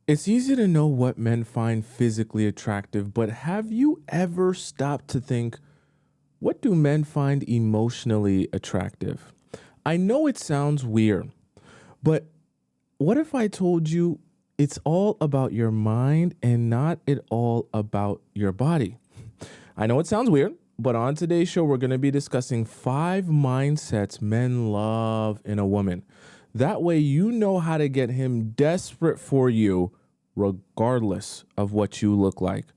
It's easy to know what men find physically attractive, but have you ever stopped to think, what do men find emotionally attractive? I know it sounds weird, but what if I told you it's all about your mind and not at all about your body? I know it sounds weird, but on today's show, we're going to be discussing 5 mindsets men love in a woman. That way, you know how to get him desperate for you, regardless of what you look like.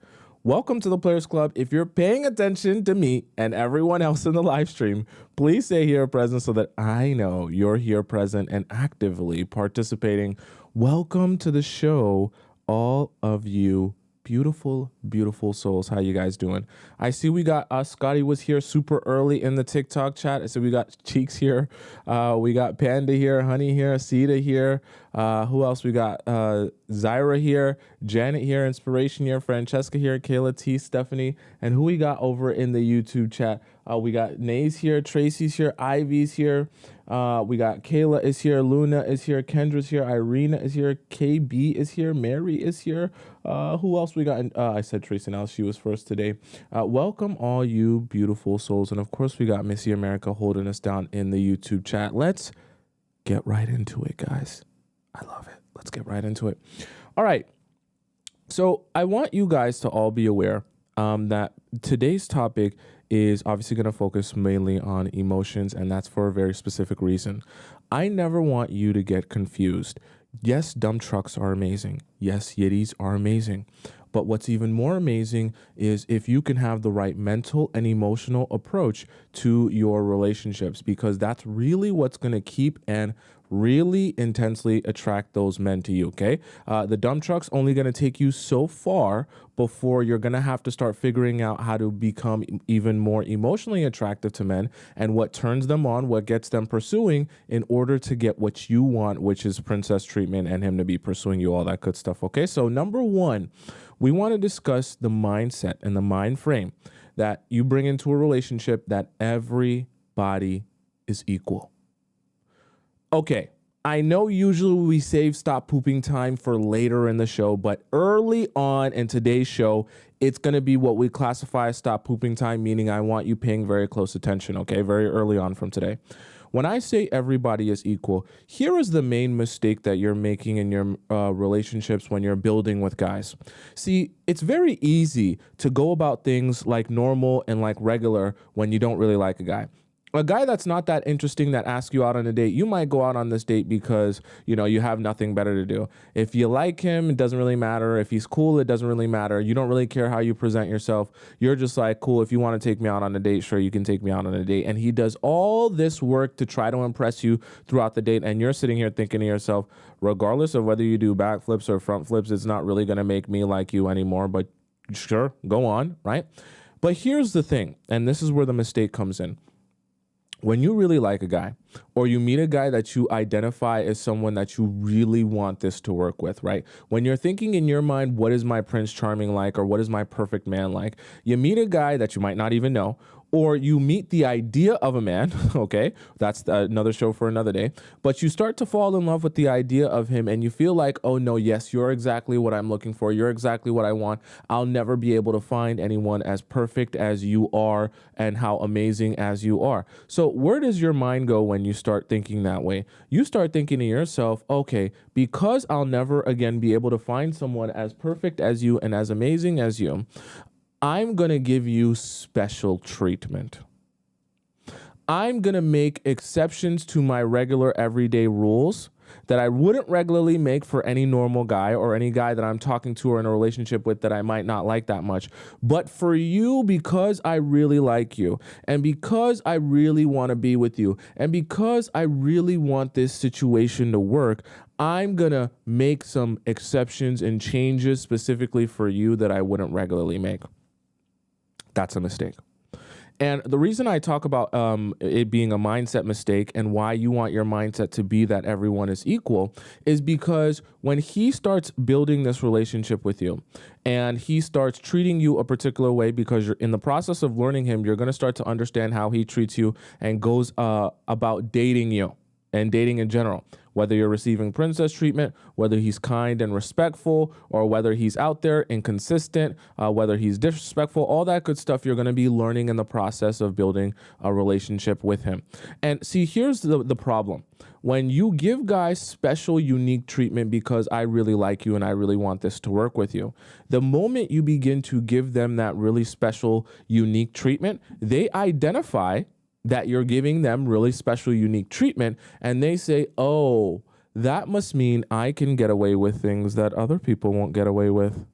Welcome to the Players Club. If you're paying attention to me and everyone else in the live stream, please say here present so that I know you're here present and actively participating. Welcome to the show, all of you beautiful, beautiful souls. How you guys doing? I see we got Scotty was here super early in the TikTok chat. So we got Cheeks here. We got Panda here, Honey here, Sita here. Who else? We got Zyra here, Janet here, Inspiration here, Francesca here, Kayla T, Stephanie. And who we got over in the YouTube chat? We got Nays here, Tracy's here, Ivy's here. We got Kayla is here, Luna is here, Kendra's here, Irina is here, KB is here, Mary is here. Who else we got? I said Tracy now, she was first today. Welcome all you beautiful souls. And of course we got Missy America holding us down in the YouTube chat. Let's get right into it, guys. I love it. Let's get right into it. All right. So I want you guys to all be aware that today's topic is obviously going to focus mainly on emotions, and that's for a very specific reason. I never want you to get confused. Yes, dump trucks are amazing. Yes, yiddies are amazing. But what's even more amazing is if you can have the right mental and emotional approach to your relationships, because that's really what's going to keep and really intensely attract those men to you, okay? The dump truck's only going to take you so far before you're going to have to start figuring out how to become even more emotionally attractive to men and what turns them on, what gets them pursuing in order to get what you want, which is princess treatment and him to be pursuing you, all that good stuff, okay? So number one, we want to discuss the mindset and the mind frame that you bring into a relationship that everybody is equal. Okay, I know usually we save stop pooping time for later in the show, but early on in today's show, it's going to be what we classify as stop pooping time, meaning I want you paying very close attention, okay, very early on from today. When I say everybody is equal, here is the main mistake that you're making in your relationships when you're building with guys. See, it's very easy to go about things like normal and like regular when you don't really like a guy. A guy that's not that interesting that asks you out on a date, you might go out on this date because, you know, you have nothing better to do. If you like him, it doesn't really matter. If he's cool, it doesn't really matter. You don't really care how you present yourself. You're just like, cool, if you want to take me out on a date, sure, you can take me out on a date. And he does all this work to try to impress you throughout the date. And you're sitting here thinking to yourself, regardless of whether you do backflips or front flips, it's not really going to make me like you anymore. But sure, go on, right? But here's the thing, and this is where the mistake comes in. When you really like a guy or you meet a guy that you identify as someone that you really want this to work with, right? When you're thinking in your mind, what is my Prince Charming like, or what is my perfect man like? You meet a guy that you might not even know, or you meet the idea of a man, okay? That's another show for another day. But you start to fall in love with the idea of him and you feel like, oh no, yes, you're exactly what I'm looking for. You're exactly what I want. I'll never be able to find anyone as perfect as you are and how amazing as you are. So where does your mind go when you start thinking that way? You start thinking to yourself, okay, because I'll never again be able to find someone as perfect as you and as amazing as you, I'm going to give you special treatment. I'm going to make exceptions to my regular everyday rules that I wouldn't regularly make for any normal guy or any guy that I'm talking to or in a relationship with that I might not like that much. But for you, because I really like you and because I really want to be with you and because I really want this situation to work, I'm going to make some exceptions and changes specifically for you that I wouldn't regularly make. That's a mistake. And the reason I talk about it being a mindset mistake and why you want your mindset to be that everyone is equal is because when he starts building this relationship with you and he starts treating you a particular way because you're in the process of learning him, you're going to start to understand how he treats you and goes about dating you and dating in general. whether you're receiving princess treatment, whether he's kind and respectful, or whether he's out there inconsistent, whether he's disrespectful, all that good stuff you're going to be learning in the process of building a relationship with him. And see, here's the problem. When you give guys special, unique treatment because I really like you and I really want this to work with you, the moment you begin to give them that really special, unique treatment, they identify that you're giving them really special, unique treatment, and they say, oh, that must mean I can get away with things that other people won't get away with.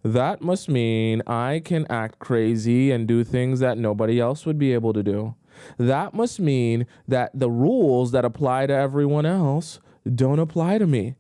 That must mean I can act crazy and do things that nobody else would be able to do. That must mean that the rules that apply to everyone else don't apply to me.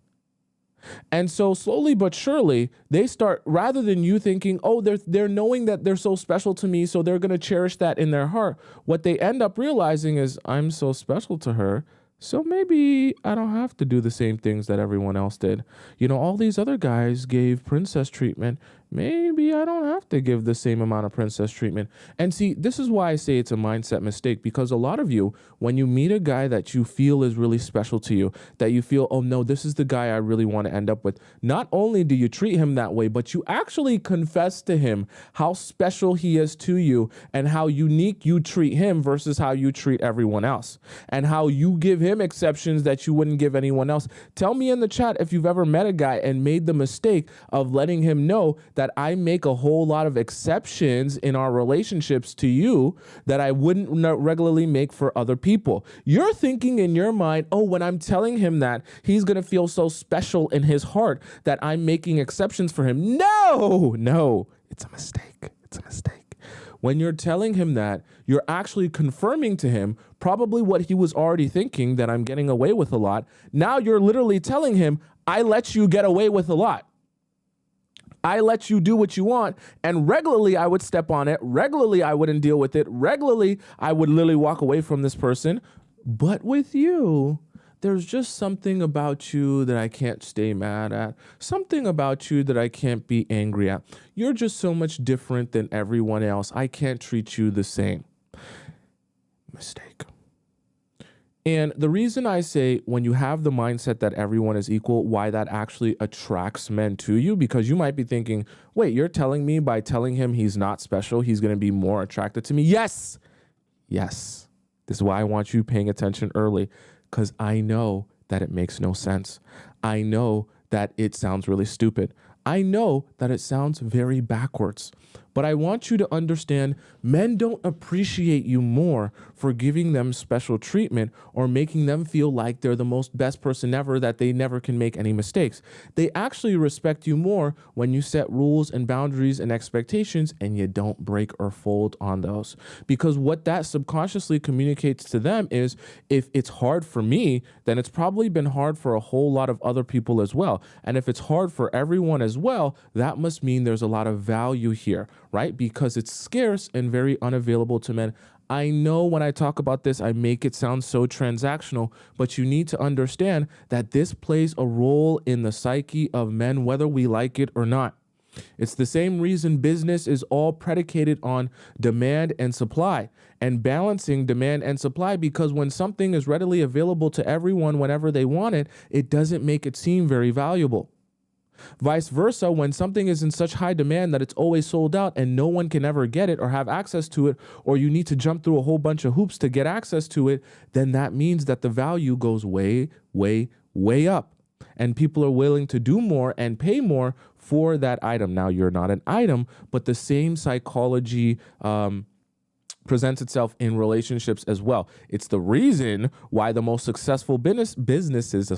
And so slowly but surely, they start, rather than you thinking, oh, they're knowing that they're so special to me, so they're going to cherish that in their heart. What they end up realizing is, I'm so special to her, so maybe I don't have to do the same things that everyone else did. You know, all these other guys gave princess treatment. Maybe I don't have to give the same amount of princess treatment. And see, this is why I say it's a mindset mistake, because a lot of you, when you meet a guy that you feel is really special to you, that you feel, oh no, this is the guy I really want to end up with, not only do you treat him that way, but you actually confess to him how special he is to you and how unique you treat him versus how you treat everyone else, and how you give him exceptions that you wouldn't give anyone else. Tell me in the chat if you've ever met a guy and made the mistake of letting him know that I make a whole lot of exceptions in our relationships to you that I wouldn't regularly make for other people. You're thinking in your mind, oh, when I'm telling him that, he's going to feel so special in his heart that I'm making exceptions for him. No, it's a mistake. It's a mistake. When you're telling him that, you're actually confirming to him probably what he was already thinking, that I'm getting away with a lot. Now you're literally telling him, I let you get away with a lot. I let you do what you want, and regularly I would step on it. Regularly I wouldn't deal with it. Regularly I would literally walk away from this person. But with you, there's just something about you that I can't stay mad at. Something about you that I can't be angry at. You're just so much different than everyone else. I can't treat you the same. Mistake. And the reason I say when you have the mindset that everyone is equal, why that actually attracts men to you, because you might be thinking, wait, you're telling me by telling him he's not special, he's going to be more attracted to me? Yes. Yes. This is why I want you paying attention early, because I know that it makes no sense. I know that it sounds really stupid. I know that it sounds very backwards. But I want you to understand, men don't appreciate you more for giving them special treatment or making them feel like they're the most best person ever, that they never can make any mistakes. They actually respect you more when you set rules and boundaries and expectations and you don't break or fold on those. Because what that subconsciously communicates to them is, if it's hard for me, then it's probably been hard for a whole lot of other people as well. And if it's hard for everyone as well, that must mean there's a lot of value here, right? Because it's scarce and very unavailable to men. I know when I talk about this, I make it sound so transactional, but you need to understand that this plays a role in the psyche of men, whether we like it or not. It's the same reason business is all predicated on demand and supply, and balancing demand and supply, because when something is readily available to everyone whenever they want it, it doesn't make it seem very valuable. Vice versa, when something is in such high demand that it's always sold out and no one can ever get it or have access to it, or you need to jump through a whole bunch of hoops to get access to it, then that means that the value goes way, way, way up. And people are willing to do more and pay more for that item. Now, you're not an item, but the same psychology presents itself in relationships as well. It's the reason why the most successful businesses,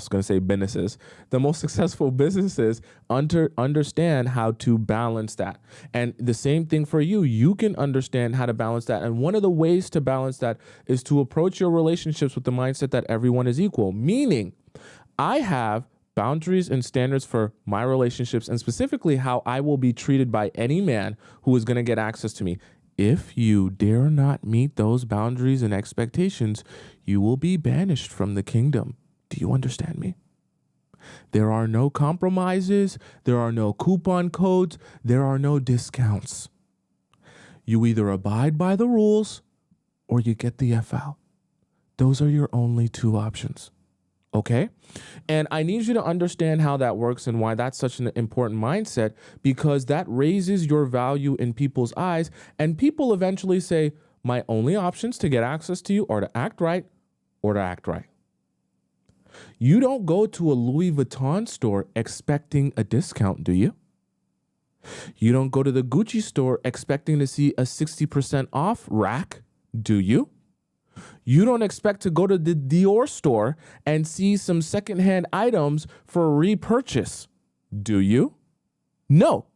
the most successful businesses understand how to balance that. And the same thing for you. You can understand how to balance that. And one of the ways to balance that is to approach your relationships with the mindset that everyone is equal, meaning I have boundaries and standards for my relationships, and specifically how I will be treated by any man who is going to get access to me. If you dare not meet those boundaries and expectations, you will be banished from the kingdom. Do you understand me? There are no compromises. There are no coupon codes. There are no discounts. You either abide by the rules or you get the F out. Those are your only two options. Okay. And I need you to understand how that works and why that's such an important mindset, because that raises your value in people's eyes. And people eventually say, my only options to get access to you are to act right or to act right. You don't go to a Louis Vuitton store expecting a discount, do you? You don't go to the Gucci store expecting to see a 60% off rack, do you? You don't expect to go to the Dior store and see some secondhand items for repurchase, do you? No.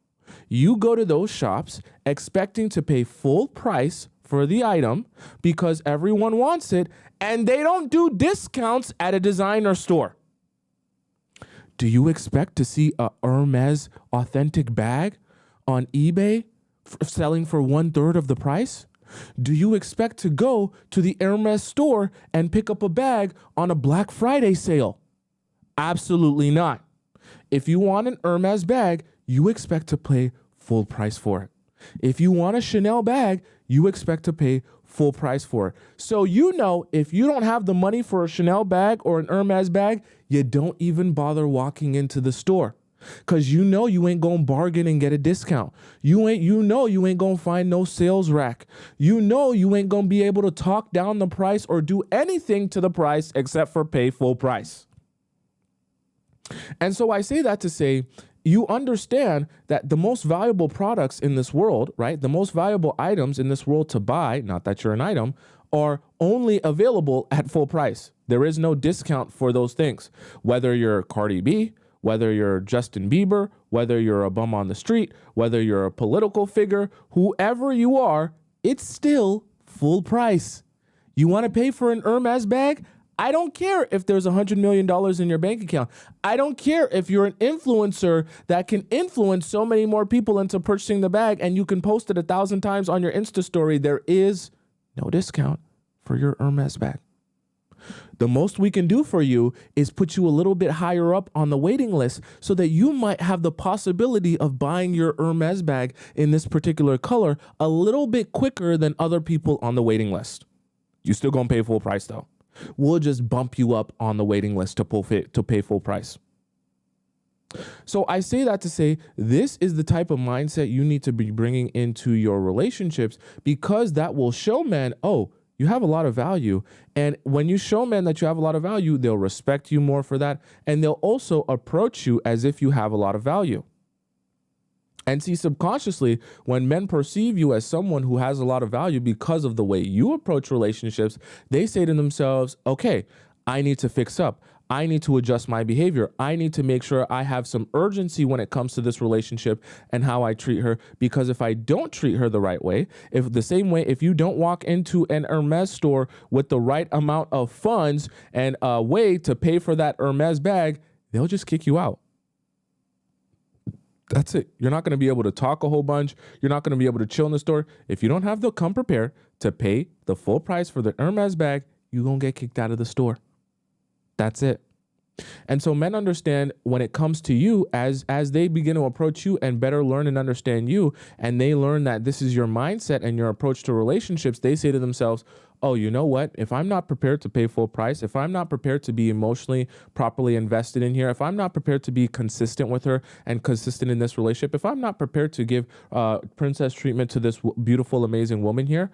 You go to those shops expecting to pay full price for the item because everyone wants it, and they don't do discounts at a designer store. Do you expect to see a Hermes authentic bag on eBay selling for 1/3 of the price? Do you expect to go to the Hermes store and pick up a bag on a Black Friday sale? Absolutely not. If you want an Hermes bag, you expect to pay full price for it. If you want a Chanel bag, you expect to pay full price for it. So if you don't have the money for a Chanel bag or an Hermes bag, you don't even bother walking into the store. Because you ain't gonna bargain and get a discount. You ain't gonna find no sales rack. You ain't gonna be able to talk down the price or do anything to the price except for pay full price. And so I say that to say, you understand that the most valuable products in this world, right? The most valuable items in this world to buy, not that you're an item, are only available at full price. There is no discount for those things. Whether you're Cardi B, whether you're Justin Bieber, whether you're a bum on the street, whether you're a political figure, whoever you are, it's still full price. You want to pay for an Hermes bag? I don't care if there's $100 million in your bank account. I don't care if you're an influencer that can influence so many more people into purchasing the bag and you can post it 1,000 times on your Insta story. There is no discount for your Hermes bag. The most we can do for you is put you a little bit higher up on the waiting list so that you might have the possibility of buying your Hermes bag in this particular color a little bit quicker than other people on the waiting list. You still gonna pay full price though. We'll just bump you up on the waiting list to pay full price. So I say that to say this is the type of mindset you need to be bringing into your relationships, because that will show men, oh, you have a lot of value. And when you show men that you have a lot of value, they'll respect you more for that. And they'll also approach you as if you have a lot of value. And see, subconsciously, when men perceive you as someone who has a lot of value because of the way you approach relationships, they say to themselves, okay, I need to fix up. I need to adjust my behavior. I need to make sure I have some urgency when it comes to this relationship and how I treat her. Because if I don't treat her the right way, if you don't walk into an Hermes store with the right amount of funds and a way to pay for that Hermes bag, they'll just kick you out. That's it. You're not going to be able to talk a whole bunch. You're not going to be able to chill in the store. If you don't have the come prepared to pay the full price for the Hermes bag, you're going to get kicked out of the store. That's it. And so men understand when it comes to you, as they begin to approach you and better learn and understand you, and they learn that this is your mindset and your approach to relationships, they say to themselves, oh, you know what? If I'm not prepared to pay full price, if I'm not prepared to be emotionally properly invested in here, if I'm not prepared to be consistent with her and consistent in this relationship, if I'm not prepared to give princess treatment to this beautiful, amazing woman here,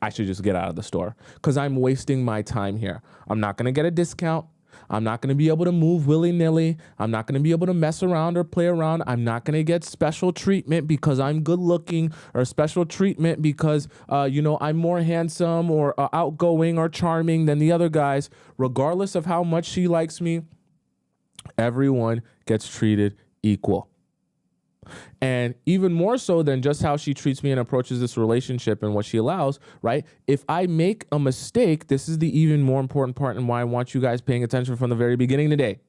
I should just get out of the store because I'm wasting my time here. I'm not going to get a discount. I'm not going to be able to move willy-nilly. I'm not going to be able to mess around or play around. I'm not going to get special treatment because I'm good looking, or special treatment because, I'm more handsome or outgoing or charming than the other guys. Regardless of how much she likes me, everyone gets treated equal. And even more so than just how she treats me and approaches this relationship and what she allows, right? If I make a mistake, this is the even more important part and why I want you guys paying attention from the very beginning today.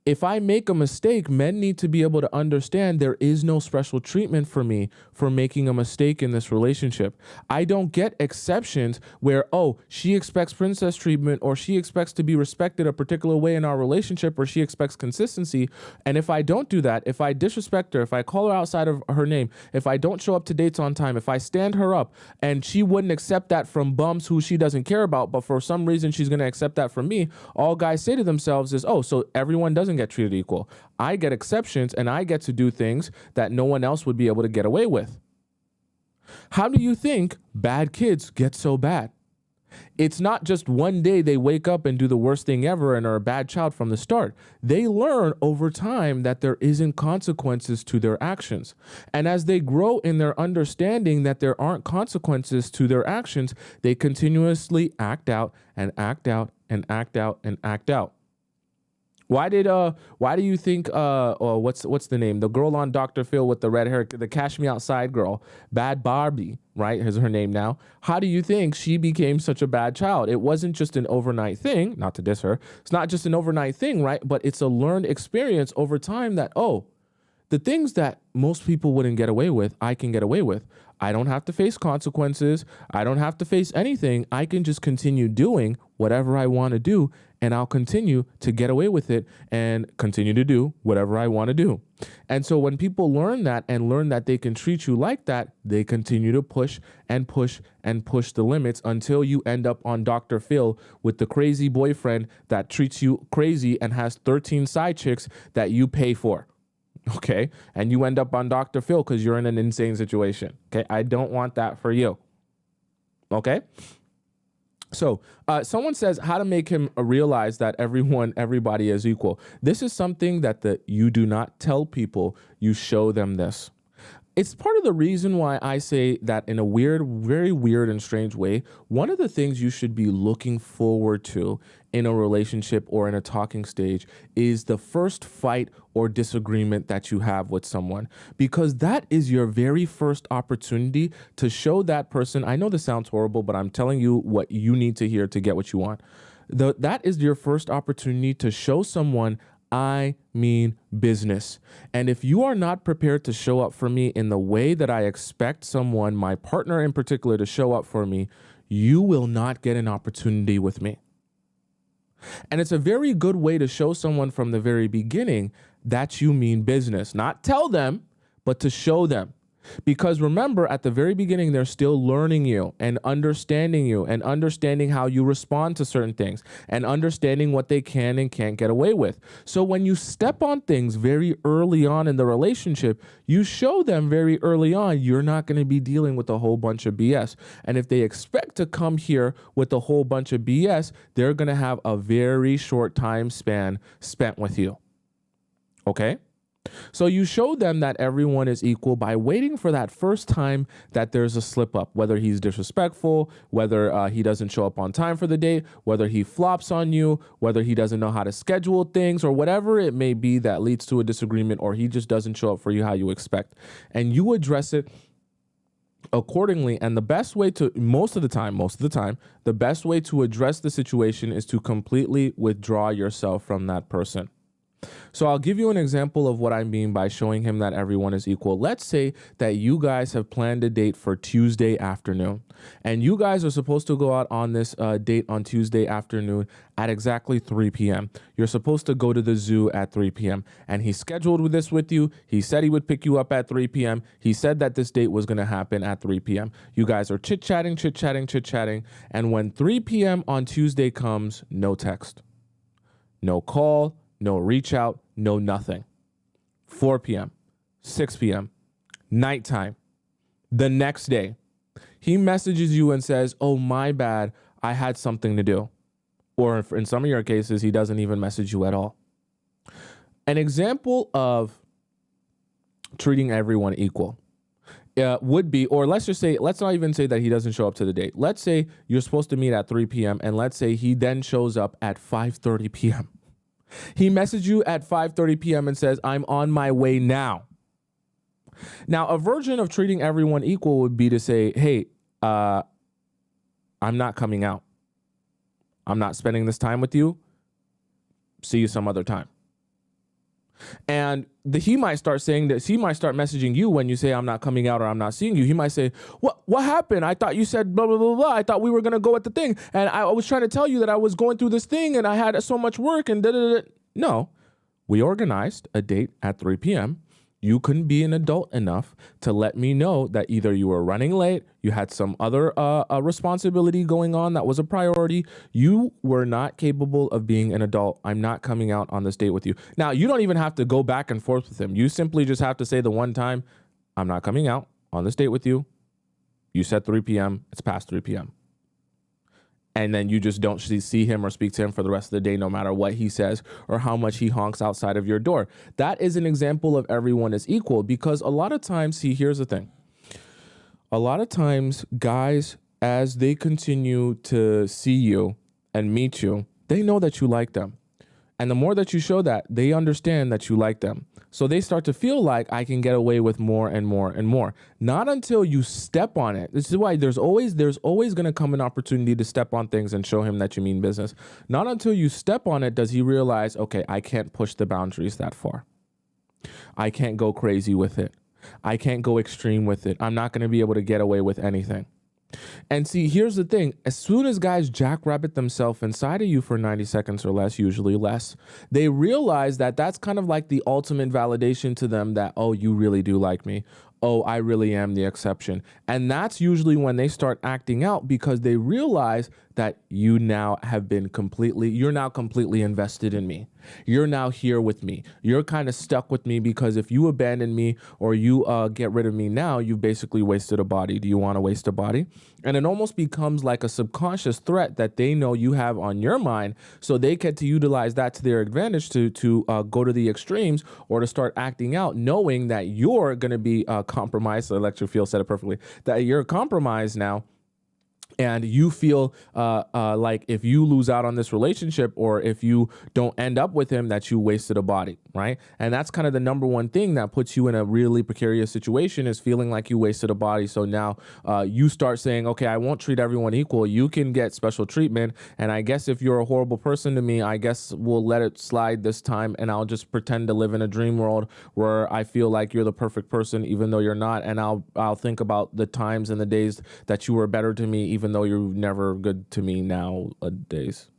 If I make a mistake, men need to be able to understand there is no special treatment for me for making a mistake in this relationship. I don't get exceptions where, oh, she expects princess treatment, or she expects to be respected a particular way in our relationship, or she expects consistency. And if I don't do that, if I disrespect her, if I call her outside of her name, if I don't show up to dates on time, if I stand her up, and she wouldn't accept that from bums who she doesn't care about, but for some reason she's going to accept that from me, all guys say to themselves is, oh, so everyone doesn't get treated equal. I get exceptions, and I get to do things that no one else would be able to get away with. How do you think bad kids get so bad? It's not just one day they wake up and do the worst thing ever and are a bad child from the start. They learn over time that there isn't consequences to their actions. And as they grow in their understanding that there aren't consequences to their actions, they continuously act out and act out and act out and act out. Why do you think what's the name? The girl on Dr. Phil with the red hair, the Cash Me Outside girl, Bad Barbie, right? Is her name now. How do you think she became such a bad child? It wasn't just an overnight thing, not to diss her. It's not just an overnight thing, right? But it's a learned experience over time that, oh, the things that most people wouldn't get away with, I can get away with. I don't have to face consequences. I don't have to face anything. I can just continue doing whatever I want to do, and I'll continue to get away with it and continue to do whatever I want to do. And so when people learn that and learn that they can treat you like that, they continue to push and push and push the limits until you end up on Dr. Phil with the crazy boyfriend that treats you crazy and has 13 side chicks that you pay for. Okay. And you end up on Dr. Phil because you're in an insane situation. Okay. I don't want that for you. Okay. So someone says how to make him realize that everybody is equal. This is something that you do not tell people, you show them this. It's part of the reason why I say that in a weird, very weird and strange way, one of the things you should be looking forward to in a relationship or in a talking stage is the first fight or disagreement that you have with someone, because that is your very first opportunity to show that person. I know this sounds horrible, but I'm telling you what you need to hear to get what you want. That is your first opportunity to show someone I mean business. And if you are not prepared to show up for me in the way that I expect someone, my partner in particular, to show up for me, you will not get an opportunity with me. And it's a very good way to show someone from the very beginning that you mean business. Not tell them, but to show them. Because remember, at the very beginning, they're still learning you and understanding how you respond to certain things and understanding what they can and can't get away with. So when you step on things very early on in the relationship, you show them very early on, you're not going to be dealing with a whole bunch of BS. And if they expect to come here with a whole bunch of BS, they're going to have a very short time span spent with you. Okay? So you show them that everyone is equal by waiting for that first time that there's a slip up, whether he's disrespectful, whether he doesn't show up on time for the date, whether he flops on you, whether he doesn't know how to schedule things, or whatever it may be that leads to a disagreement, or he just doesn't show up for you how you expect. And you address it accordingly. And the best way to, most of the time, the best way to address the situation is to completely withdraw yourself from that person. So I'll give you an example of what I mean by showing him that everyone is equal. Let's say that you guys have planned a date for Tuesday afternoon, and you guys are supposed to go out on this date on Tuesday afternoon at exactly 3 p.m. You're supposed to go to the zoo at 3 p.m. And he scheduled this with you. He said he would pick you up at 3 p.m. He said that this date was going to happen at 3 p.m. You guys are chit-chatting. And when 3 p.m. on Tuesday comes, no text, no call, no reach out, no nothing. 4 p.m., 6 p.m., nighttime. The next day, he messages you and says, oh, my bad, I had something to do. Or in some of your cases, he doesn't even message you at all. An example of treating everyone equal would be, or let's not even say that he doesn't show up to the date. Let's say you're supposed to meet at 3 p.m. and let's say he then shows up at 5:30 p.m. He messaged you at 5:30 p.m. and says, I'm on my way now. Now, a version of treating everyone equal would be to say, hey, I'm not coming out. I'm not spending this time with you. See you some other time. And he might start saying this. He might start messaging you when you say, I'm not coming out or I'm not seeing you. He might say, what happened? I thought you said blah, blah, blah, blah. I thought we were going to go at the thing. And I was trying to tell you that I was going through this thing and I had so much work and da, da, da. No, we organized a date at 3 p.m. You couldn't be an adult enough to let me know that either you were running late, you had some other responsibility going on that was a priority. You were not capable of being an adult. I'm not coming out on this date with you. Now, you don't even have to go back and forth with him. You simply just have to say the one time, I'm not coming out on this date with you. You said 3 p.m. It's past 3 p.m. And then you just don't see him or speak to him for the rest of the day, no matter what he says or how much he honks outside of your door. That is an example of everyone is equal, because a lot of times, see, here's the thing. A lot of times, guys, as they continue to see you and meet you, they know that you like them. And the more that you show that, they understand that you like them. So they start to feel like I can get away with more and more and more. Not until you step on it. This is why there's always going to come an opportunity to step on things and show him that you mean business. Not until you step on it does he realize, okay, I can't push the boundaries that far. I can't go crazy with it. I can't go extreme with it. I'm not going to be able to get away with anything. And see, here's the thing. As soon as guys jackrabbit themselves inside of you for 90 seconds or less, usually less, they realize that that's kind of like the ultimate validation to them that, oh, you really do like me. Oh, I really am the exception. And that's usually when they start acting out, because they realize that you're now completely invested in me. You're now here with me. You're kind of stuck with me, because if you abandon me or you get rid of me now, you've basically wasted a body. Do you want to waste a body? And it almost becomes like a subconscious threat that they know you have on your mind. So they get to utilize that to their advantage to go to the extremes or to start acting out, knowing that you're going to be compromised. So Electrofield said it perfectly, that you're compromised now. And you feel like if you lose out on this relationship, or if you don't end up with him, that you wasted a body, right? And that's kind of the number one thing that puts you in a really precarious situation, is feeling like you wasted a body. So now you start saying, okay, I won't treat everyone equal. You can get special treatment. And I guess if you're a horrible person to me, I guess we'll let it slide this time. And I'll just pretend to live in a dream world where I feel like you're the perfect person, even though you're not. And I'll think about the times and the days that you were better to me, even though you're never good to me nowadays.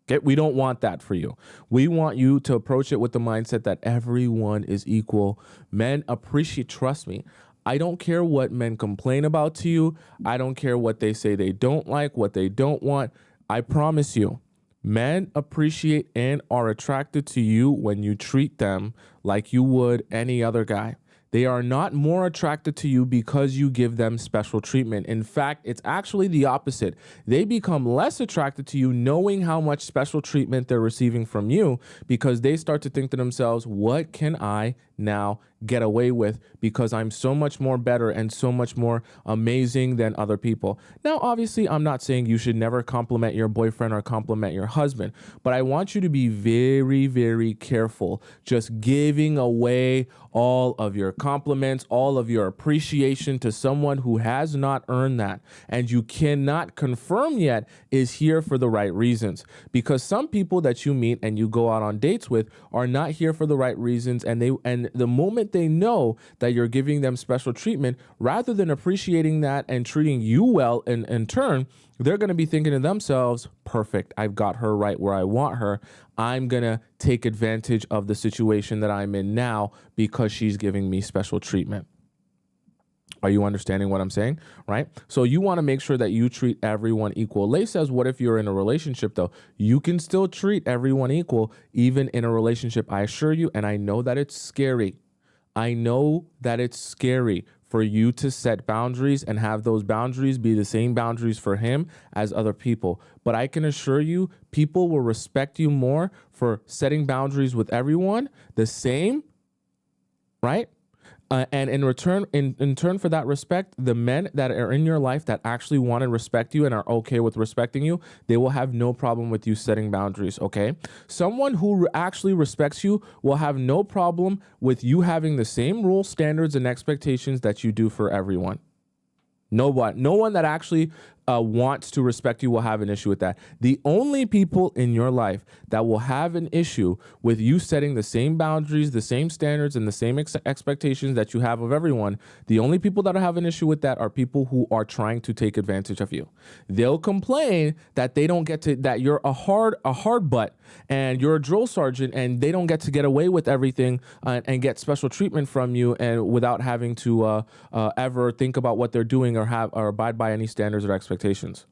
Okay? We don't want that for you. We want you to approach it with the mindset that everyone is equal. Men appreciate, trust me, I don't care what men complain about to you. I don't care what they say they don't like, what they don't want. I promise you, men appreciate and are attracted to you when you treat them like you would any other guy. They are not more attracted to you because you give them special treatment. In fact, it's actually the opposite. They become less attracted to you knowing how much special treatment they're receiving from you, because they start to think to themselves, what can I now get away with, because I'm so much more better and so much more amazing than other people. Now, obviously, I'm not saying you should never compliment your boyfriend or compliment your husband, but I want you to be very, very careful just giving away all of your compliments, all of your appreciation to someone who has not earned that, and you cannot confirm yet is here for the right reasons. Because some people that you meet and you go out on dates with are not here for the right reasons, and the moment they know that you're giving them special treatment, rather than appreciating that and treating you well in turn, they're going to be thinking to themselves, perfect, I've got her right where I want her. I'm going to take advantage of the situation that I'm in now because she's giving me special treatment. Are you understanding what I'm saying? Right? So you want to make sure that you treat everyone equal. Lay says, what if you're in a relationship though? You can still treat everyone equal, even in a relationship. I assure you, and I know that it's scary. I know that it's scary for you to set boundaries and have those boundaries be the same boundaries for him as other people. But I can assure you, people will respect you more for setting boundaries with everyone the same, right? And in return, in turn for that respect, the men that are in your life that actually want to respect you and are okay with respecting you, they will have no problem with you setting boundaries, okay? Someone who actually respects you will have no problem with you having the same rules, standards, and expectations that you do for everyone. No one that actually wants to respect you will have an issue with that. The only people in your life that will have an issue with you setting the same boundaries, the same standards, and the same expectations that you have of everyone, the only people that have an issue with that are people who are trying to take advantage of you. They'll complain that they don't get to, that you're a hard butt and you're a drill sergeant and they don't get away with everything and get special treatment from you and without having to ever think about what they're doing or abide by any standards or expectations.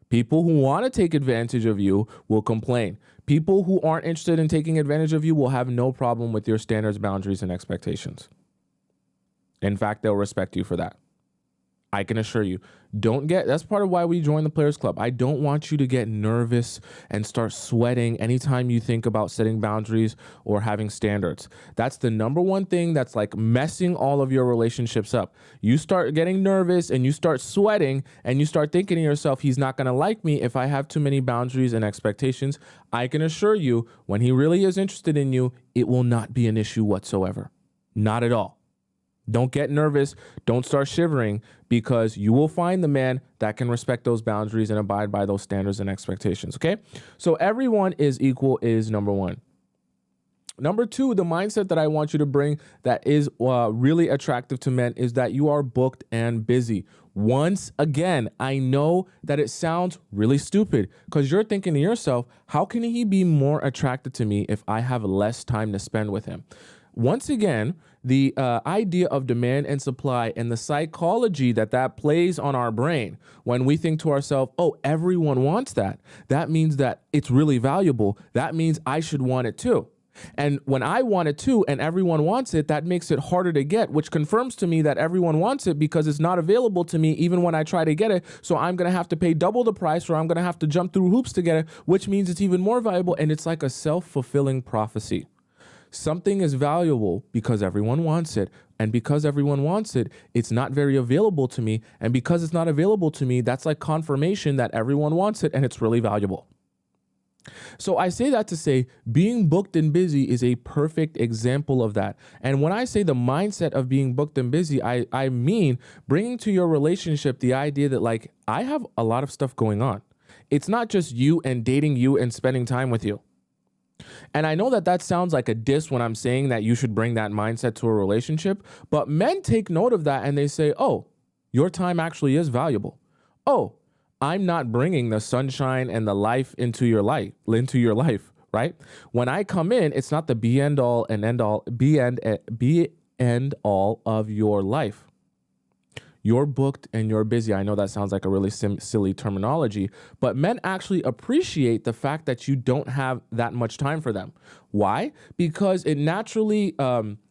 People who want to take advantage of you will complain. People who aren't interested in taking advantage of you will have no problem with your standards, boundaries, and expectations. In fact, they'll respect you for that. I can assure you, that's part of why we joined the Players Club. I don't want you to get nervous and start sweating anytime you think about setting boundaries or having standards. That's the number one thing that's like messing all of your relationships up. You start getting nervous and you start sweating and you start thinking to yourself, he's not going to like me if I have too many boundaries and expectations. I can assure you, when he really is interested in you, it will not be an issue whatsoever. Not at all. Don't get nervous. Don't start shivering, because you will find the man that can respect those boundaries and abide by those standards and expectations. Okay. So everyone is equal is number one. Number two, the mindset that I want you to bring that is really attractive to men is that you are booked and busy. Once again, I know that it sounds really stupid because you're thinking to yourself, how can he be more attracted to me if I have less time to spend with him? Once again, the idea of demand and supply and the psychology that plays on our brain when we think to ourselves, oh, everyone wants that. That means that it's really valuable. That means I should want it too. And when I want it too and everyone wants it, that makes it harder to get, which confirms to me that everyone wants it because it's not available to me even when I try to get it. So I'm going to have to pay double the price, or I'm going to have to jump through hoops to get it, which means it's even more valuable. And it's like a self-fulfilling prophecy. Something is valuable because everyone wants it. And because everyone wants it, it's not very available to me. And because it's not available to me, that's like confirmation that everyone wants it and it's really valuable. So I say that to say being booked and busy is a perfect example of that. And when I say the mindset of being booked and busy, I mean bringing to your relationship the idea that, like, I have a lot of stuff going on. It's not just you and dating you and spending time with you. And I know that sounds like a diss when I'm saying that you should bring that mindset to a relationship, but men take note of that and they say, oh, your time actually is valuable. Oh, I'm not bringing the sunshine and the life into your life, right? When I come in, it's not the be end all of your life. You're booked and you're busy. I know that sounds like a really silly terminology, but men actually appreciate the fact that you don't have that much time for them. Why? Because it naturally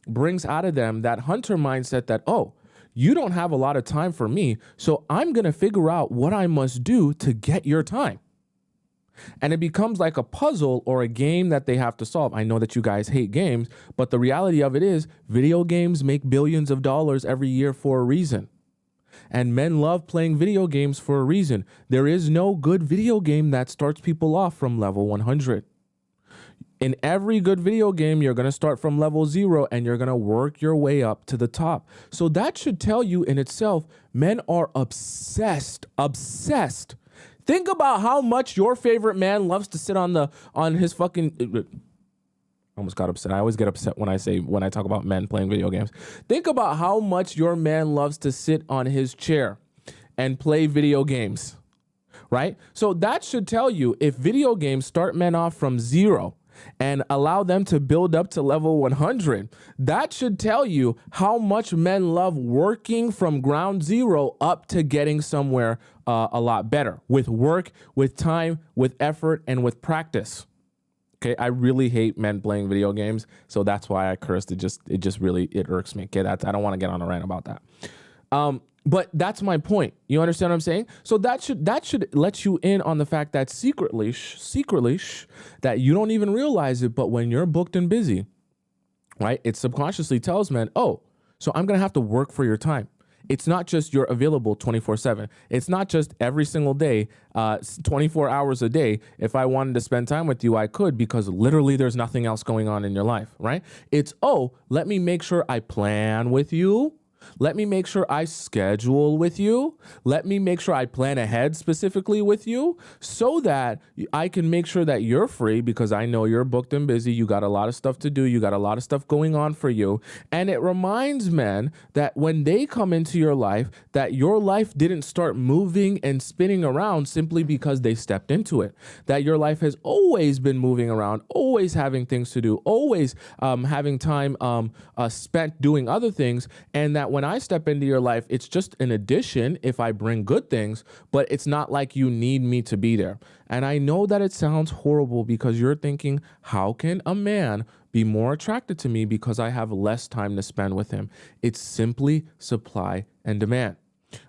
brings out of them that hunter mindset that, oh, you don't have a lot of time for me, so I'm going to figure out what I must do to get your time. And it becomes like a puzzle or a game that they have to solve. I know that you guys hate games, but the reality of it is video games make billions of dollars every year for a reason. And men love playing video games for a reason. There is no good video game that starts people off from level 100. In every good video game, you're going to start from level 0 and you're going to work your way up to the top. So that should tell you in itself, men are obsessed. Think about how much your favorite man loves to sit on his fucking... I almost got upset. I always get upset when I talk about men playing video games. Think about how much your man loves to sit on his chair and play video games, right? So that should tell you, if video games start men off from 0 and allow them to build up to level 100, that should tell you how much men love working from ground 0 up to getting somewhere a lot better, with work, with time, with effort, and with practice. Okay, I really hate men playing video games, so that's why I cursed. It just really irks me. Okay, I don't want to get on a rant about that. But that's my point. You understand what I'm saying? So that should let you in on the fact that secretly, that you don't even realize it, but when you're booked and busy, right, it subconsciously tells men, oh, so I'm gonna have to work for your time. It's not just you're available 24/7. It's not just every single day, 24 hours a day. If I wanted to spend time with you, I could, because literally there's nothing else going on in your life, right? It's, oh, let me make sure I plan with you. Let me make sure I schedule with you. Let me make sure I plan ahead specifically with you so that I can make sure that you're free, because I know you're booked and busy. You got a lot of stuff to do. You got a lot of stuff going on for you. And it reminds men that when they come into your life, that your life didn't start moving and spinning around simply because they stepped into it. That your life has always been moving around, always having things to do, always having time spent doing other things. And that when I step into your life, it's just an addition if I bring good things, but it's not like you need me to be there. And I know that it sounds horrible because you're thinking, how can a man be more attracted to me because I have less time to spend with him? It's simply supply and demand.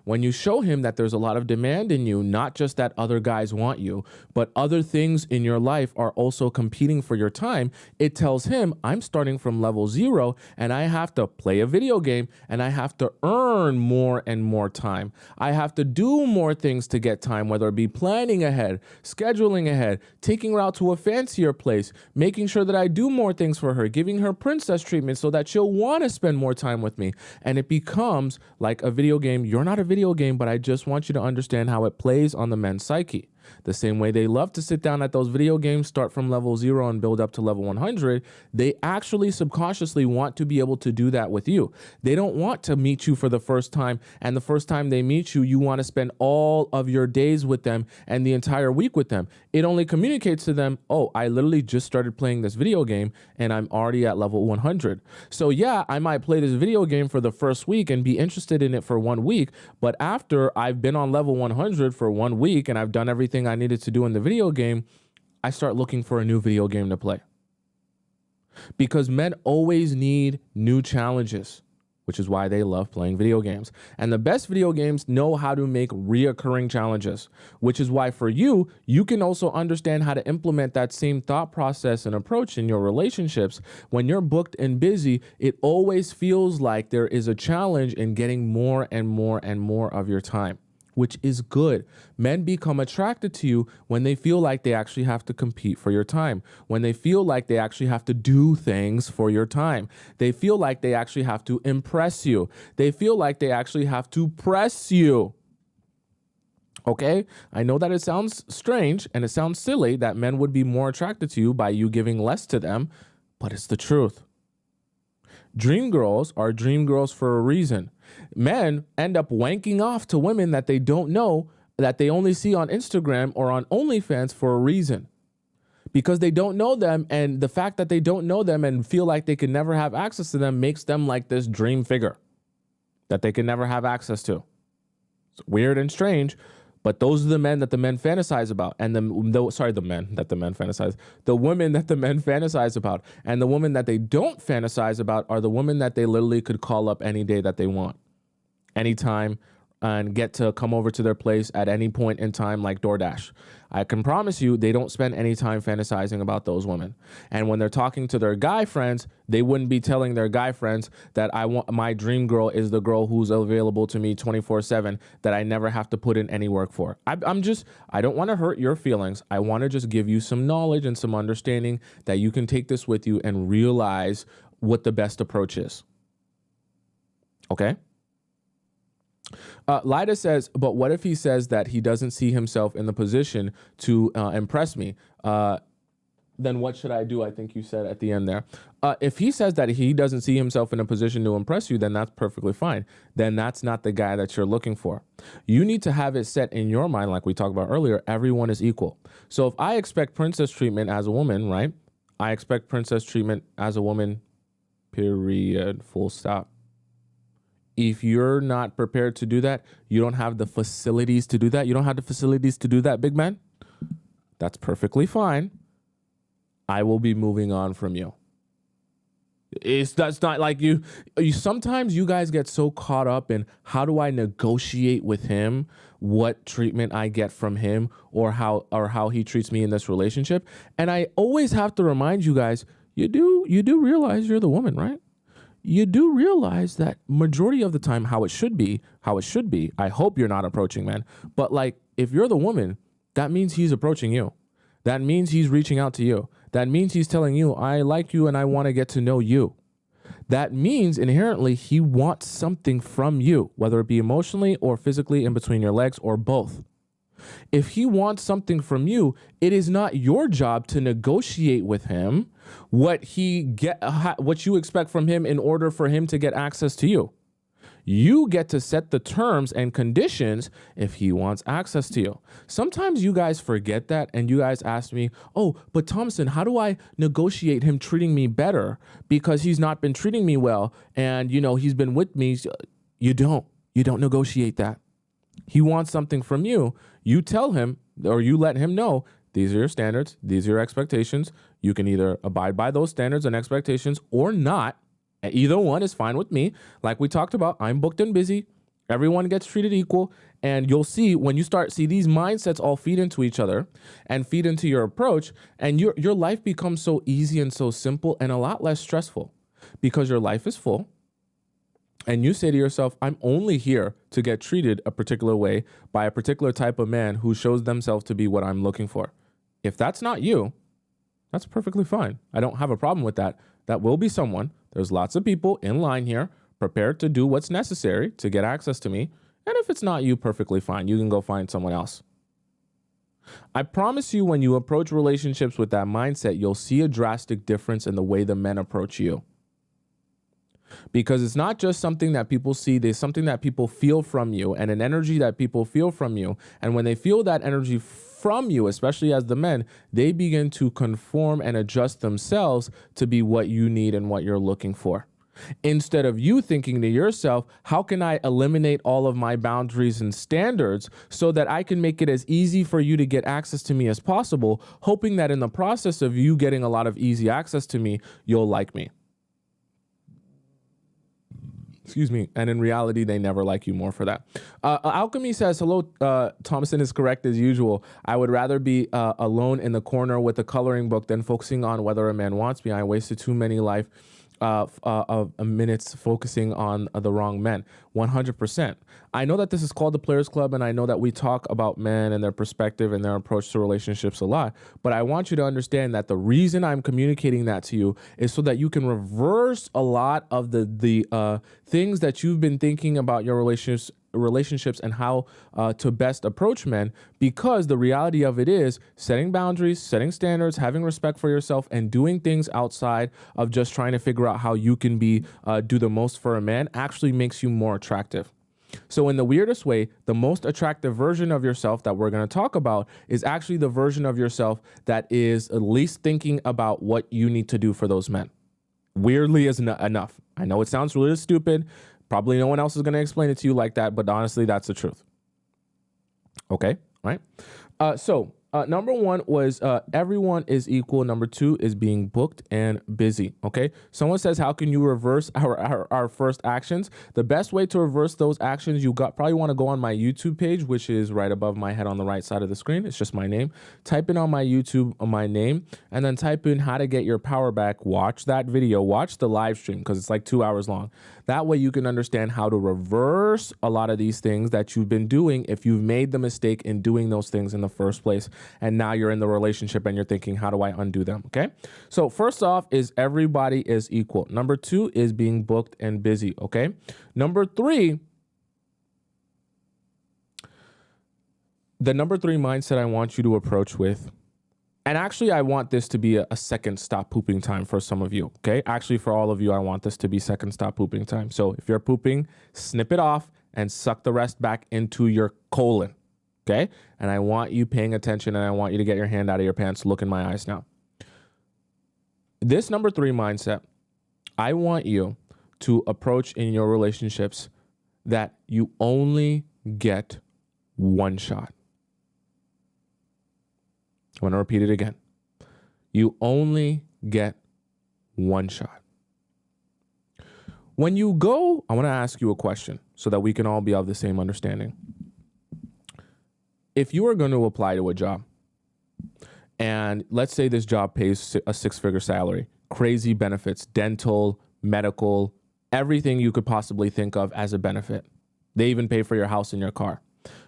When you show him that there's a lot of demand in you, not just that other guys want you, but other things in your life are also competing for your time, it tells him, I'm starting from level 0 and I have to play a video game and I have to earn more and more time. I have to do more things to get time, whether it be planning ahead, scheduling ahead, taking her out to a fancier place, making sure that I do more things for her, giving her princess treatment so that she'll want to spend more time with me. And it becomes like a video game. You're not a video game, but I just want you to understand how it plays on the men's psyche. The same way they love to sit down at those video games, start from level 0 and build up to level 100, they actually subconsciously want to be able to do that with you. They don't want to meet you for the first time, and the first time they meet you, you want to spend all of your days with them and the entire week with them. It only communicates to them, oh, I literally just started playing this video game and I'm already at level 100. So yeah, I might play this video game for the first week and be interested in it for 1 week, but after I've been on level 100 for 1 week and I've done everything I needed to do in the video game, I start looking for a new video game to play. Because men always need new challenges, which is why they love playing video games. And the best video games know how to make reoccurring challenges, which is why for you, you can also understand how to implement that same thought process and approach in your relationships. When you're booked and busy, it always feels like there is a challenge in getting more and more and more of your time, which is good. Men become attracted to you when they feel like they actually have to compete for your time, when they feel like they actually have to do things for your time. They feel like they actually have to impress you. They feel like they actually have to press you. Okay? I know that it sounds strange and it sounds silly that men would be more attracted to you by you giving less to them, but it's the truth. Dream girls are dream girls for a reason. Men end up wanking off to women that they don't know, that they only see on Instagram or on OnlyFans for a reason. Because they don't know them, and the fact that they don't know them and feel like they can never have access to them makes them like this dream figure that they can never have access to. It's weird and strange, but those are the men that the men fantasize about. And the women that the men fantasize about. And the women that they don't fantasize about are the women that they literally could call up any day that they want, anytime, and get to come over to their place at any point in time, like DoorDash. I can promise you they don't spend any time fantasizing about those women. And when they're talking to their guy friends, they wouldn't be telling their guy friends that my dream girl is the girl who's available to me 24/7, that I never have to put in any work for. I don't want to hurt your feelings. I want to just give you some knowledge and some understanding that you can take this with you and realize what the best approach is. Okay? Lida says, but what if he says that he doesn't see himself in the position to impress me? Then what should I do? I think you said at the end there. If he says that he doesn't see himself in a position to impress you, then that's perfectly fine. Then that's not the guy that you're looking for. You need to have it set in your mind, like we talked about earlier, everyone is equal. So if I expect princess treatment as a woman, right? I expect princess treatment as a woman, period, full stop. If you're not prepared to do that, you don't have the facilities to do that. You don't have the facilities to do that, big man. That's perfectly fine. I will be moving on from you. That's not like you. Sometimes you guys get so caught up in how do I negotiate with him, what treatment I get from him, or how he treats me in this relationship. And I always have to remind you guys, you do realize you're the woman, right? You do realize that majority of the time how it should be. I hope you're not approaching men. But like, if you're the woman, that means he's approaching you. That means he's reaching out to you. That means he's telling you, I like you and I want to get to know you. that means inherently he wants something from you, whether it be emotionally or physically in between your legs or both. If he wants something from you, it is not your job to negotiate with him what you expect from him in order for him to get access to you. You get to set the terms and conditions if he wants access to you. Sometimes you guys forget that and you guys ask me, oh, but Tomisin, how do I negotiate him treating me better because he's not been treating me well and, he's been with me. You don't negotiate that. He wants something from you. You tell him or you let him know these are your standards. These are your expectations. You can either abide by those standards and expectations or not. Either one is fine with me. Like we talked about, I'm booked and busy. Everyone gets treated equal. And you'll see when you see these mindsets all feed into each other and feed into your approach, and your life becomes so easy and so simple and a lot less stressful because your life is full. And you say to yourself, I'm only here to get treated a particular way by a particular type of man who shows themselves to be what I'm looking for. If that's not you, that's perfectly fine. I don't have a problem with that. That will be someone. There's lots of people in line here prepared to do what's necessary to get access to me. And if it's not you, perfectly fine. You can go find someone else. I promise you, when you approach relationships with that mindset, you'll see a drastic difference in the way the men approach you. Because it's not just something that people see, there's something that people feel from you and an energy that people feel from you. And when they feel that energy from you, especially as the men, they begin to conform and adjust themselves to be what you need and what you're looking for. Instead of you thinking to yourself, how can I eliminate all of my boundaries and standards so that I can make it as easy for you to get access to me as possible, hoping that in the process of you getting a lot of easy access to me, you'll like me. Excuse me. And in reality, they never like you more for that. Alchemy says, hello, Tomisin is correct as usual. I would rather be alone in the corner with a coloring book than focusing on whether a man wants me. I wasted too many minutes focusing on the wrong men. 100%. I know that this is called the Players Club, and I know that we talk about men and their perspective and their approach to relationships a lot, but I want you to understand that the reason I'm communicating that to you is so that you can reverse a lot of the things that you've been thinking about your relationships and how to best approach men, because the reality of it is setting boundaries, setting standards, having respect for yourself, and doing things outside of just trying to figure out how you can do the most for a man actually makes you more attractive. So in the weirdest way, the most attractive version of yourself that we're going to talk about is actually the version of yourself that is at least thinking about what you need to do for those men. Weirdly is enough. I know it sounds really stupid. Probably no one else is going to explain it to you like that, but honestly, that's the truth. Okay, all right. So number one was everyone is equal. Number two is being booked and busy. Okay. Someone says, how can you reverse our first actions? The best way to reverse those actions, probably want to go on my YouTube page, which is right above my head on the right side of the screen. It's just my name. Type in on my YouTube my name, and then type in how to get your power back. Watch that video. Watch the live stream because it's like 2 hours long. That way you can understand how to reverse a lot of these things that you've been doing if you've made the mistake in doing those things in the first place. And now you're in the relationship and you're thinking, how do I undo them? Okay. So first off is everybody is equal. Number two is being booked and busy. Okay. Number three, the number three mindset I want you to approach with, and actually I want this to be a second stop pooping time for some of you. Okay. Actually, for all of you, I want this to be second stop pooping time. So if you're pooping, snip it off and suck the rest back into your colon. Okay. And I want you paying attention, and I want you to get your hand out of your pants. Look in my eyes now. This number three mindset, I want you to approach in your relationships that you only get one shot. I want to repeat it again. You only get one shot. When you go, I want to ask you a question so that we can all be of the same understanding. If you are going to apply to a job, and let's say this job pays a six-figure salary, crazy benefits, dental, medical, everything you could possibly think of as a benefit. They even pay for your house and your car.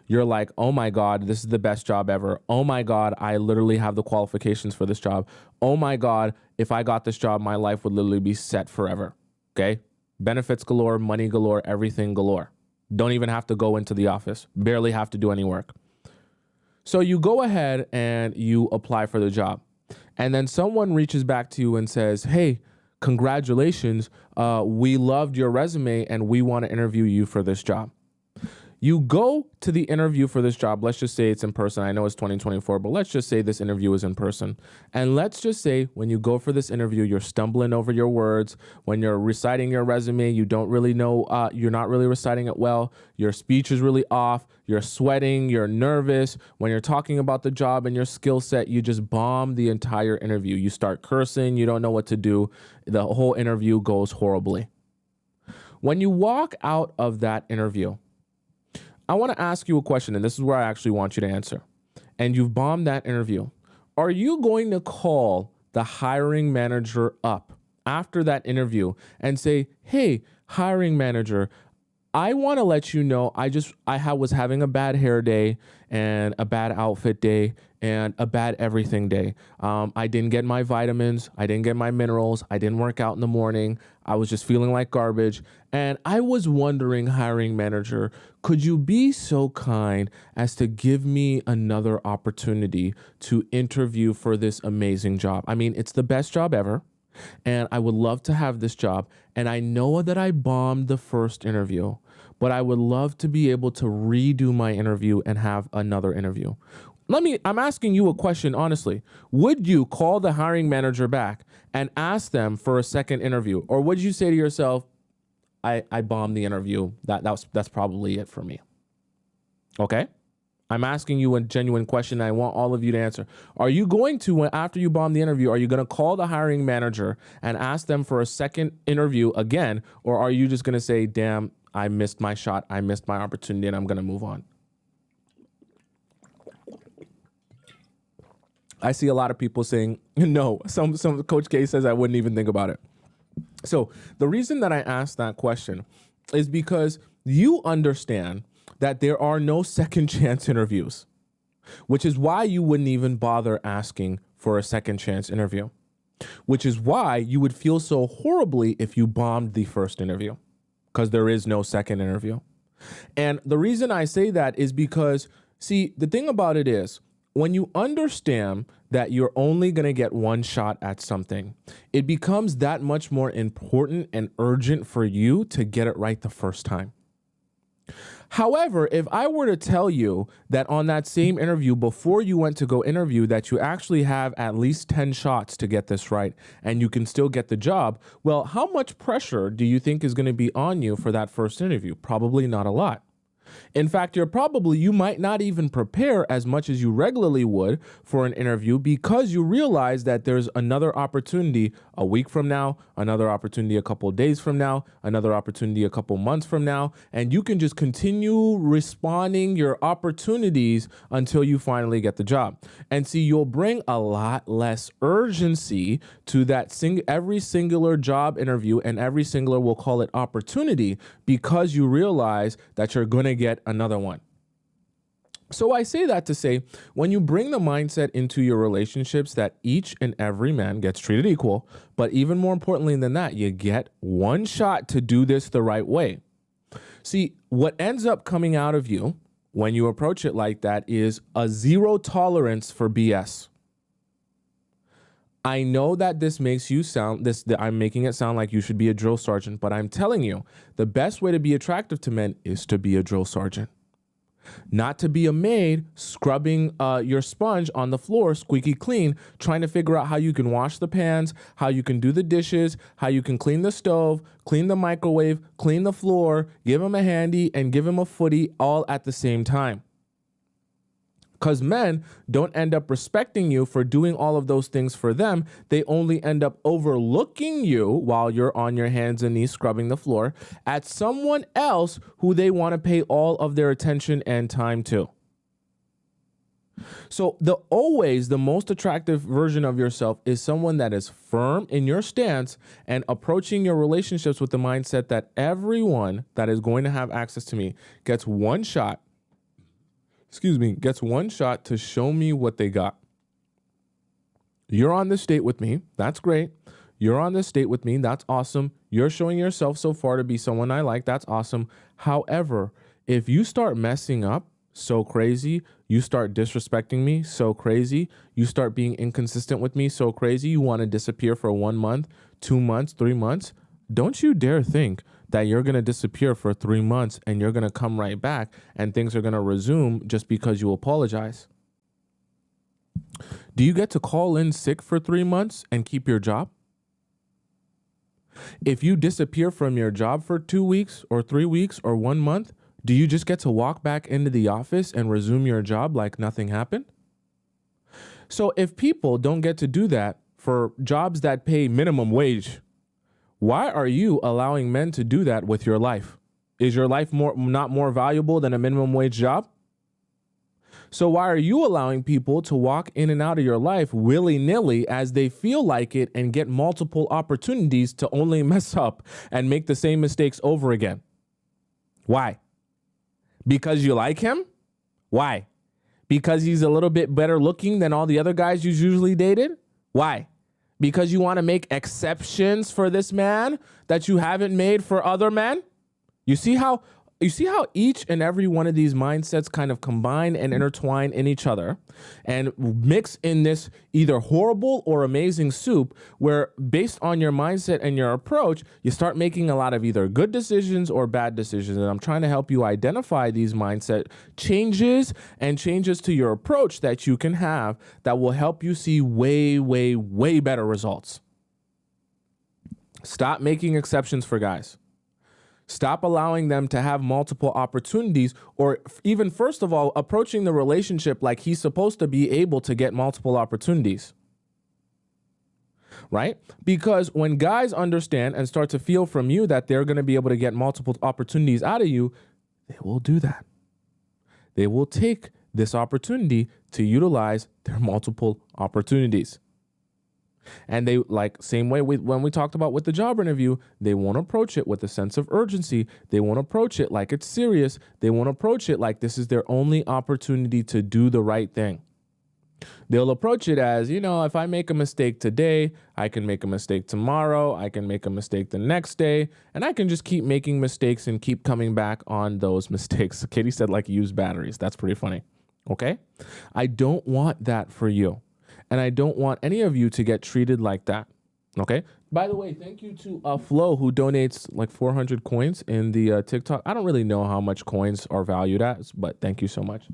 You're like, oh my God, this is the best job ever. Oh my God, I literally have the qualifications for this job. Oh my God, if I got this job, my life would literally be set forever. Okay. Benefits galore, money galore, everything galore. Don't even have to go into the office, barely have to do any work. So you go ahead and you apply for the job. And then someone reaches back to you and says, hey, congratulations. We loved your resume and we want to interview you for this job. You go to the interview for this job. Let's just say it's in person. I know it's 2024, but let's just say this interview is in person. And let's just say when you go for this interview, you're stumbling over your words. When you're reciting your resume, you don't really know, you're not really reciting it well. Your speech is really off. You're sweating. You're nervous. When you're talking about the job and your skill set, you just bomb the entire interview. You start cursing. You don't know what to do. The whole interview goes horribly. When you walk out of that interview, I want to ask you a question, and this is where I actually want you to answer. And you've bombed that interview. Are you going to call the hiring manager up after that interview and say, hey, hiring manager, I want to let you know I was having a bad hair day and a bad outfit day and a bad everything day. I didn't get my vitamins. I didn't get my minerals. I didn't work out in the morning. I was just feeling like garbage. And I was wondering, hiring manager, could you be so kind as to give me another opportunity to interview for this amazing job? I mean, it's the best job ever. And I would love to have this job. And I know that I bombed the first interview, but I would love to be able to redo my interview and have another interview. I'm asking you a question, honestly. Would you call the hiring manager back and ask them for a second interview? Or would you say to yourself, I bombed the interview. That's probably it for me. Okay? I'm asking you a genuine question. I want all of you to answer. Are you going to, after you bomb the interview, are you going to call the hiring manager and ask them for a second interview again? Or are you just going to say, damn, I missed my shot. I missed my opportunity and I'm going to move on? I see a lot of people saying, no, some Coach K says I wouldn't even think about it. So the reason that I asked that question is because you understand that there are no second chance interviews, which is why you wouldn't even bother asking for a second chance interview, which is why you would feel so horribly if you bombed the first interview, because there is no second interview. And the reason I say that is because, see, the thing about it is, when you understand that you're only going to get one shot at something, it becomes that much more important and urgent for you to get it right the first time. However, if I were to tell you that on that same interview, before you went to go interview, that you actually have at least 10 shots to get this right and you can still get the job, well, how much pressure do you think is going to be on you for that first interview? Probably not a lot. In fact, you might not even prepare as much as you regularly would for an interview because you realize that there's another opportunity a week from now, another opportunity a couple of days from now, another opportunity a couple months from now, and you can just continue responding your opportunities until you finally get the job. And see, you'll bring a lot less urgency to that every singular job interview and every singular, we'll call it opportunity, because you realize that you're going to get another one. So I say that to say, when you bring the mindset into your relationships that each and every man gets treated equal, but even more importantly than that, you get one shot to do this the right way. See, what ends up coming out of you when you approach it like that is a zero tolerance for BS. I know that this makes you I'm making it sound like you should be a drill sergeant, but I'm telling you, the best way to be attractive to men is to be a drill sergeant. Not to be a maid scrubbing your sponge on the floor squeaky clean, trying to figure out how you can wash the pans, how you can do the dishes, how you can clean the stove, clean the microwave, clean the floor, give him a handy, and give him a footy all at the same time. Because men don't end up respecting you for doing all of those things for them. They only end up overlooking you while you're on your hands and knees scrubbing the floor at someone else who they want to pay all of their attention and time to. So always the most attractive version of yourself is someone that is firm in your stance and approaching your relationships with the mindset that everyone that is going to have access to me gets one shot to show me what they got. You're on this date with me. That's great. You're on this date with me. That's awesome. You're showing yourself so far to be someone I like. That's awesome. However, if you start messing up so crazy, you start disrespecting me so crazy, you start being inconsistent with me so crazy, you want to disappear for 1 month, 2 months, 3 months, don't you dare think that you're going to disappear for 3 months and you're going to come right back and things are going to resume just because you apologize. Do you get to call in sick for 3 months and keep your job? If you disappear from your job for 2 weeks or 3 weeks or 1 month, do you just get to walk back into the office and resume your job like nothing happened? So if people don't get to do that for jobs that pay minimum wage, why are you allowing men to do that with your life? Is your life not more valuable than a minimum wage job? So why are you allowing people to walk in and out of your life willy-nilly as they feel like it and get multiple opportunities to only mess up and make the same mistakes over again? Why? Because you like him? Why? Because he's a little bit better looking than all the other guys you usually dated? Why? Because you want to make exceptions for this man that you haven't made for other men? You see how each and every one of these mindsets kind of combine and intertwine in each other and mix in this either horrible or amazing soup where based on your mindset and your approach, you start making a lot of either good decisions or bad decisions. And I'm trying to help you identify these mindset changes and changes to your approach that you can have that will help you see way, way, way better results. Stop making exceptions for guys. Stop allowing them to have multiple opportunities, or even first of all, approaching the relationship like he's supposed to be able to get multiple opportunities. Right? Because when guys understand and start to feel from you that they're going to be able to get multiple opportunities out of you, they will do that. They will take this opportunity to utilize their multiple opportunities. And they, like, same way when we talked about with the job interview, they won't approach it with a sense of urgency. They won't approach it like it's serious. They won't approach it like this is their only opportunity to do the right thing. They'll approach it as, if I make a mistake today, I can make a mistake tomorrow, I can make a mistake the next day, and I can just keep making mistakes and keep coming back on those mistakes. Katie said like used batteries. That's pretty funny. Okay? I don't want that for you. And I don't want any of you to get treated like that. Okay? By the way, thank you to Flo, who donates like 400 coins in the TikTok. I don't really know how much coins are valued at, but thank you so much.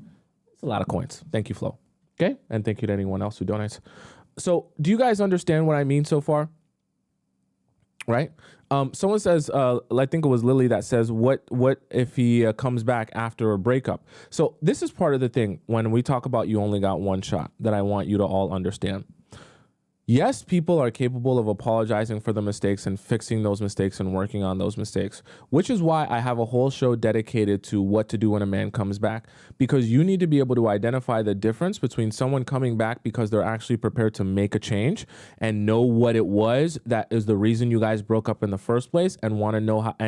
It's a lot of coins. Thank you, Flo. Okay? And thank you to anyone else who donates. So do you guys understand what I mean so far? Right? Someone says, I think it was Lily that says, what if he comes back after a breakup? So this is part of the thing when we talk about you only got one shot that I want you to all understand. Yes, people are capable of apologizing for the mistakes and fixing those mistakes and working on those mistakes, which is why I have a whole show dedicated to what to do when a man comes back, because you need to be able to identify the difference between someone coming back because they're actually prepared to make a change and know what it was that is the reason you guys broke up in the first place and want to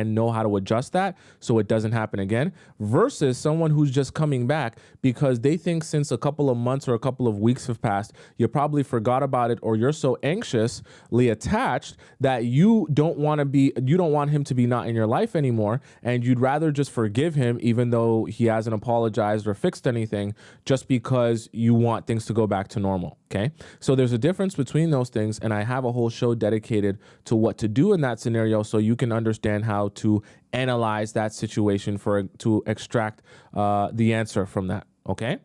know how to adjust that so it doesn't happen again, versus someone who's just coming back because they think since a couple of months or a couple of weeks have passed, you probably forgot about it, or you're so anxiously attached that you don't want him to be not in your life anymore, and you'd rather just forgive him even though he hasn't apologized or fixed anything, just because you want things to go back to normal. Okay, so there's a difference between those things, and I have a whole show dedicated to what to do in that scenario so you can understand how to analyze that situation to extract the answer from that. Okay.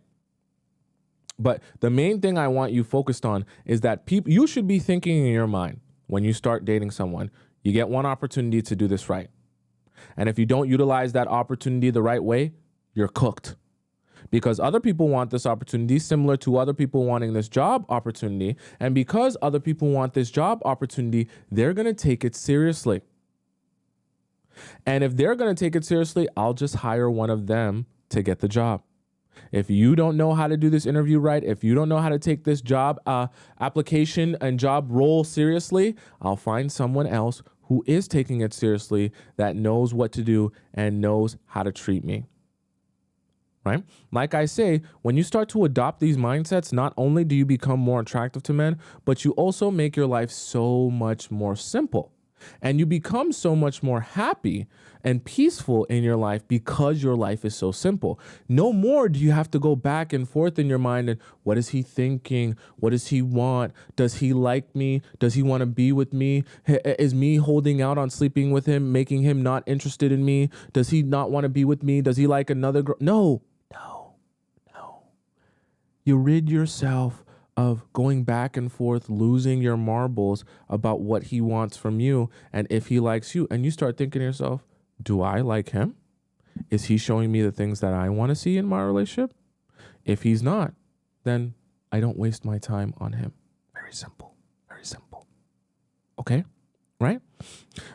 But the main thing I want you focused on is that you should be thinking in your mind when you start dating someone, you get one opportunity to do this right. And if you don't utilize that opportunity the right way, you're cooked. Because other people want this opportunity similar to other people wanting this job opportunity. And because other people want this job opportunity, they're going to take it seriously. And if they're going to take it seriously, I'll just hire one of them to get the job. If you don't know how to do this interview right, if you don't know how to take this job application and job role seriously, I'll find someone else who is taking it seriously, that knows what to do and knows how to treat me. right? Like I say, when you start to adopt these mindsets, not only do you become more attractive to men, but you also make your life so much more simple. And you become so much more happy and peaceful in your life because your life is so simple. No more do you have to go back and forth in your mind and what is he thinking? What does he want? Does he like me? Does he want to be with me? Is me holding out on sleeping with him making him not interested in me? Does he not want to be with me? Does he like another girl? No. You rid yourself of going back and forth, losing your marbles about what he wants from you and if he likes you. And you start thinking to yourself, do I like him? Is he showing me the things that I want to see in my relationship? If he's not, then I don't waste my time on him. Very simple. Very simple. Okay? Right?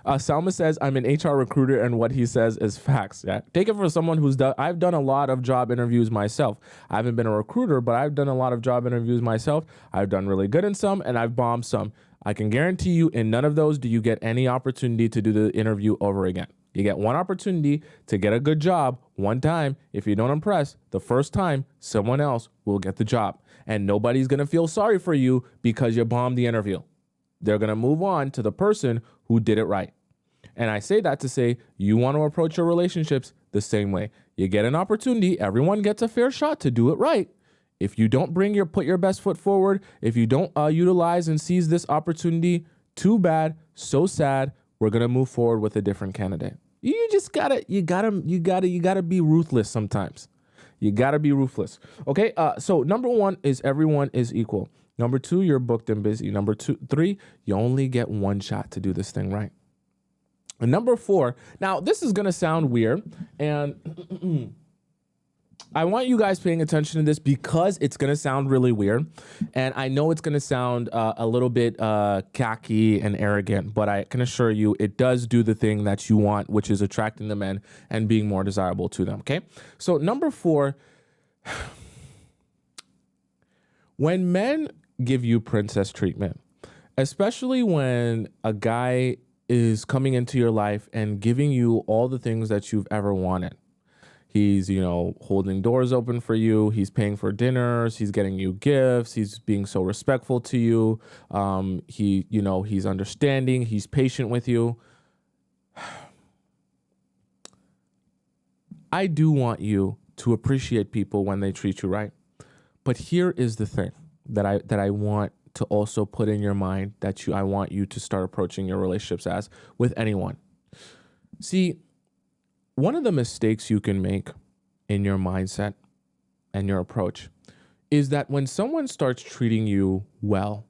Salma says, I'm an HR recruiter and what he says is facts. Yeah. Take it from someone who's done, I've done a lot of job interviews myself. I haven't been a recruiter, but I've done a lot of job interviews myself. I've done really good in some and I've bombed some. I can guarantee you in none of those do you get any opportunity to do the interview over again. You get one opportunity to get a good job one time. If you don't impress, the first time, someone else will get the job. And nobody's going to feel sorry for you because you bombed the interview. They're going to move on to the person who did it right. And I say that to say you want to approach your relationships the same way. You get an opportunity. Everyone gets a fair shot to do it right. If you don't put your best foot forward, if you don't utilize and seize this opportunity, too bad, so sad. We're going to move forward with a different candidate. You gotta be ruthless sometimes. You gotta be ruthless. Okay. So number one is everyone is equal. Number two, you're booked and busy. Number three, you only get one shot to do this thing right. And number four, now this is going to sound weird. And I want you guys paying attention to this because it's going to sound really weird. And I know it's going to sound a little bit cocky and arrogant, but I can assure you it does do the thing that you want, which is attracting the men and being more desirable to them. Okay. So number four, when men give you princess treatment, especially when a guy is coming into your life and giving you all the things that you've ever wanted. He's, holding doors open for you. He's paying for dinners. He's getting you gifts. He's being so respectful to you. He's understanding. He's patient with you. I do want you to appreciate people when they treat you right. But here is the thing that I want to also put in your mind that I want you to start approaching your relationships as with anyone. See, one of the mistakes you can make in your mindset and your approach is that when someone starts treating you well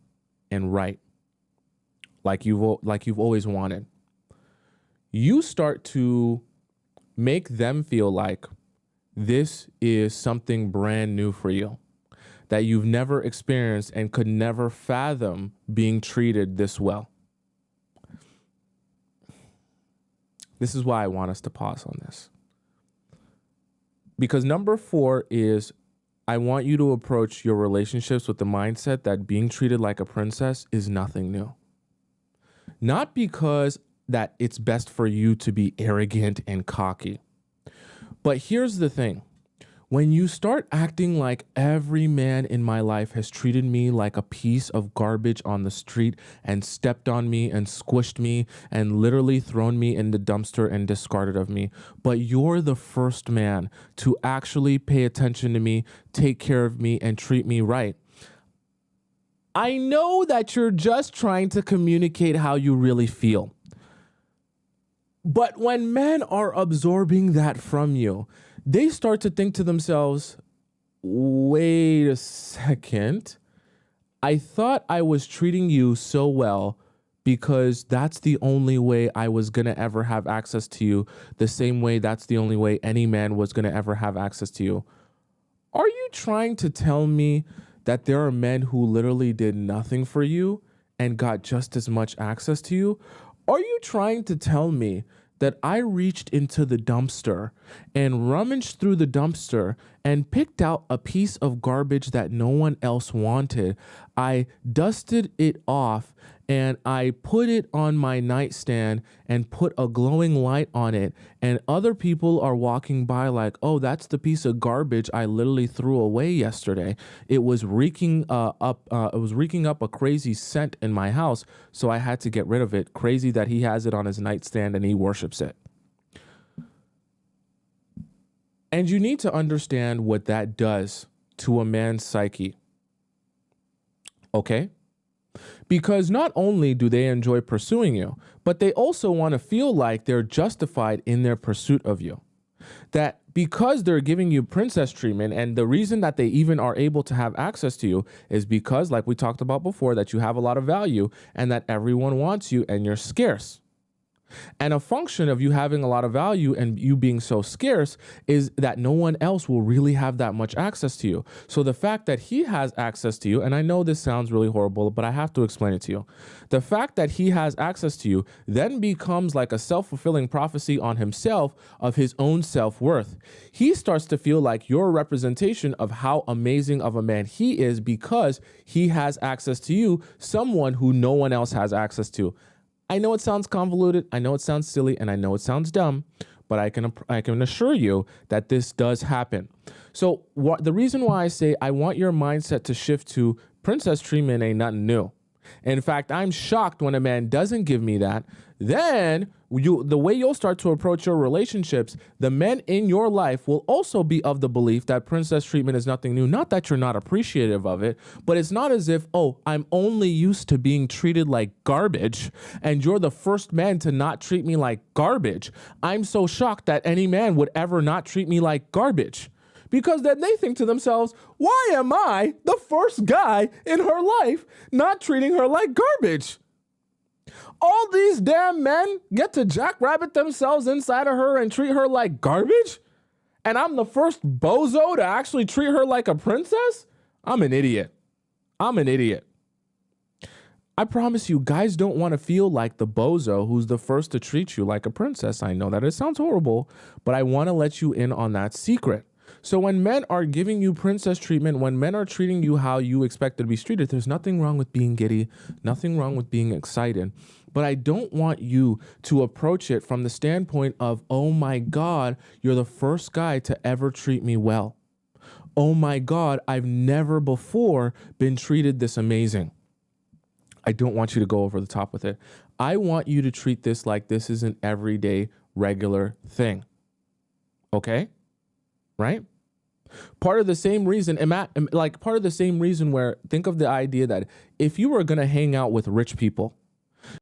and right, like you've always wanted, you start to make them feel like this is something brand new for you, that you've never experienced and could never fathom being treated this well. This is why I want us to pause on this. Because number four is I want you to approach your relationships with the mindset that being treated like a princess is nothing new. Not because that it's best for you to be arrogant and cocky. But here's the thing. When you start acting like every man in my life has treated me like a piece of garbage on the street and stepped on me and squished me and literally thrown me in the dumpster and discarded of me, but you're the first man to actually pay attention to me, take care of me, and treat me right. I know that you're just trying to communicate how you really feel. But when men are absorbing that from you, they start to think to themselves, wait a second. I thought I was treating you so well because that's the only way I was going to ever have access to you, the same way that's the only way any man was going to ever have access to you. Are you trying to tell me that there are men who literally did nothing for you and got just as much access to you? Are you trying to tell me that I reached into the dumpster and rummaged through the dumpster and picked out a piece of garbage that no one else wanted? I dusted it off and I put it on my nightstand and put a glowing light on it, and other people are walking by like, oh, that's the piece of garbage I literally threw away yesterday. It was reeking up a crazy scent in my house, so I had to get rid of it. Crazy that he has it on his nightstand and he worships it. And you need to understand what that does to a man's psyche. Okay? Because not only do they enjoy pursuing you, but they also want to feel like they're justified in their pursuit of you. That because they're giving you princess treatment, and the reason that they even are able to have access to you is because, like we talked about before, that you have a lot of value and that everyone wants you and you're scarce. And a function of you having a lot of value and you being so scarce is that no one else will really have that much access to you. So the fact that he has access to you, and I know this sounds really horrible, but I have to explain it to you. The fact that he has access to you then becomes like a self-fulfilling prophecy on himself of his own self-worth. He starts to feel like you're a representation of how amazing of a man he is because he has access to you, someone who no one else has access to. I know it sounds convoluted, I know it sounds silly, and I know it sounds dumb, but I can assure you that this does happen. So the reason why I say I want your mindset to shift to princess treatment ain't nothing new. In fact, I'm shocked when a man doesn't give me that. Then the way you'll start to approach your relationships, the men in your life will also be of the belief that princess treatment is nothing new. Not that you're not appreciative of it, but it's not as if, oh, I'm only used to being treated like garbage and you're the first man to not treat me like garbage. I'm so shocked that any man would ever not treat me like garbage. Because then they think to themselves, why am I the first guy in her life not treating her like garbage? All these damn men get to jackrabbit themselves inside of her and treat her like garbage? And I'm the first bozo to actually treat her like a princess? I'm an idiot. I'm an idiot. I promise you, guys don't want to feel like the bozo who's the first to treat you like a princess. I know that it sounds horrible, but I want to let you in on that secret. So when men are giving you princess treatment, when men are treating you how you expect to be treated, there's nothing wrong with being giddy, nothing wrong with being excited. But I don't want you to approach it from the standpoint of, oh my God, you're the first guy to ever treat me well. Oh my God, I've never before been treated this amazing. I don't want you to go over the top with it. I want you to treat this like this is an everyday, regular thing. Okay? Right? Part of the same reason, part of the same reason where think of the idea that if you were going to hang out with rich people,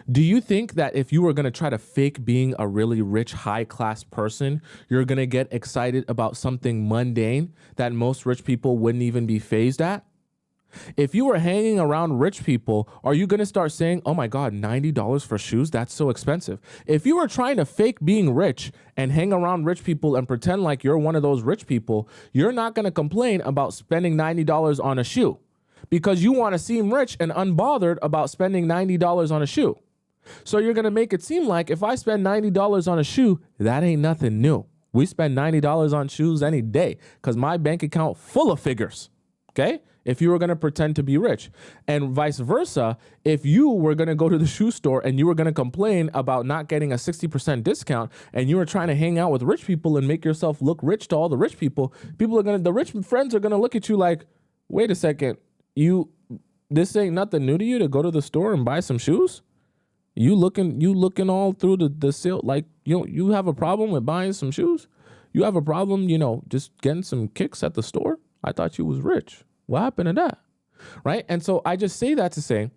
do you think that if you were going to try to fake being a really rich, high class person, you're going to get excited about something mundane that most rich people wouldn't even be fazed at? If you were hanging around rich people, are you going to start saying, oh my God, $90 for shoes? That's so expensive. If you were trying to fake being rich and hang around rich people and pretend like you're one of those rich people, you're not going to complain about spending $90 on a shoe because you want to seem rich and unbothered about spending $90 on a shoe. So you're going to make it seem like if I spend $90 on a shoe, that ain't nothing new. We spend $90 on shoes any day because my bank account full of figures. Okay? If you were going to pretend to be rich, and vice versa, if you were going to go to the shoe store and you were going to complain about not getting a 60% discount and you were trying to hang out with rich people and make yourself look rich to all the rich people, the rich friends are going to look at you like, wait a second, this ain't nothing new to you to go to the store and buy some shoes? You looking all through the sale, like you have a problem with buying some shoes? You have a problem, just getting some kicks at the store? I thought you was rich. What happened to that? Right? And so I just say that to say,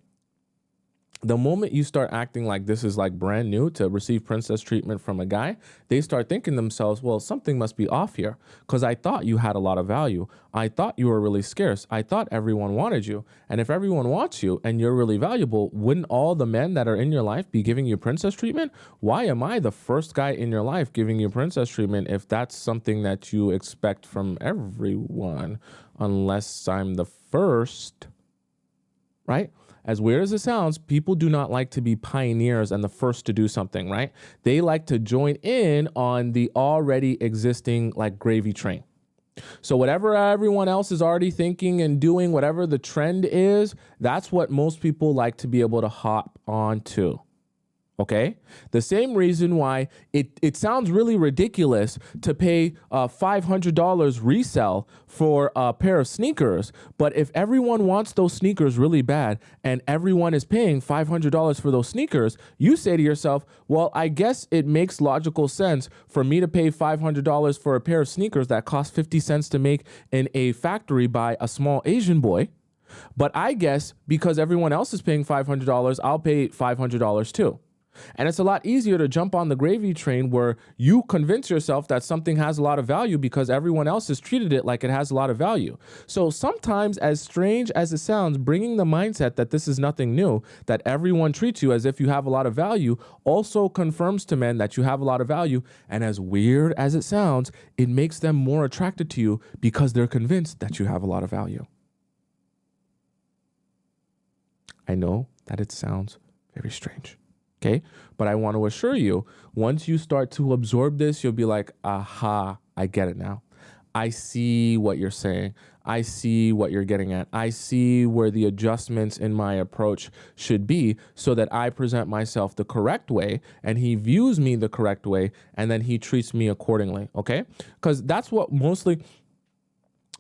the moment you start acting like this is like brand new to receive princess treatment from a guy, they start thinking to themselves, well, something must be off here because I thought you had a lot of value. I thought you were really scarce. I thought everyone wanted you. And if everyone wants you and you're really valuable, wouldn't all the men that are in your life be giving you princess treatment? Why am I the first guy in your life giving you princess treatment if that's something that you expect from everyone, unless I'm the first, right? As weird as it sounds, people do not like to be pioneers and the first to do something, right? They like to join in on the already existing like gravy train. So whatever everyone else is already thinking and doing, whatever the trend is, that's what most people like to be able to hop onto. Okay. The same reason why it sounds really ridiculous to pay $500 resell for a pair of sneakers. But if everyone wants those sneakers really bad and everyone is paying $500 for those sneakers, you say to yourself, well, I guess it makes logical sense for me to pay $500 for a pair of sneakers that cost 50 cents to make in a factory by a small Asian boy. But I guess because everyone else is paying $500, I'll pay $500 too. And it's a lot easier to jump on the gravy train where you convince yourself that something has a lot of value because everyone else has treated it like it has a lot of value. So sometimes, as strange as it sounds, bringing the mindset that this is nothing new, that everyone treats you as if you have a lot of value, also confirms to men that you have a lot of value. And as weird as it sounds, it makes them more attracted to you because they're convinced that you have a lot of value. I know that it sounds very strange. Okay. But I want to assure you, once you start to absorb this, you'll be like, aha, I get it now. I see what you're saying. I see what you're getting at. I see where the adjustments in my approach should be so that I present myself the correct way and he views me the correct way and then he treats me accordingly. Okay. Because that's what mostly...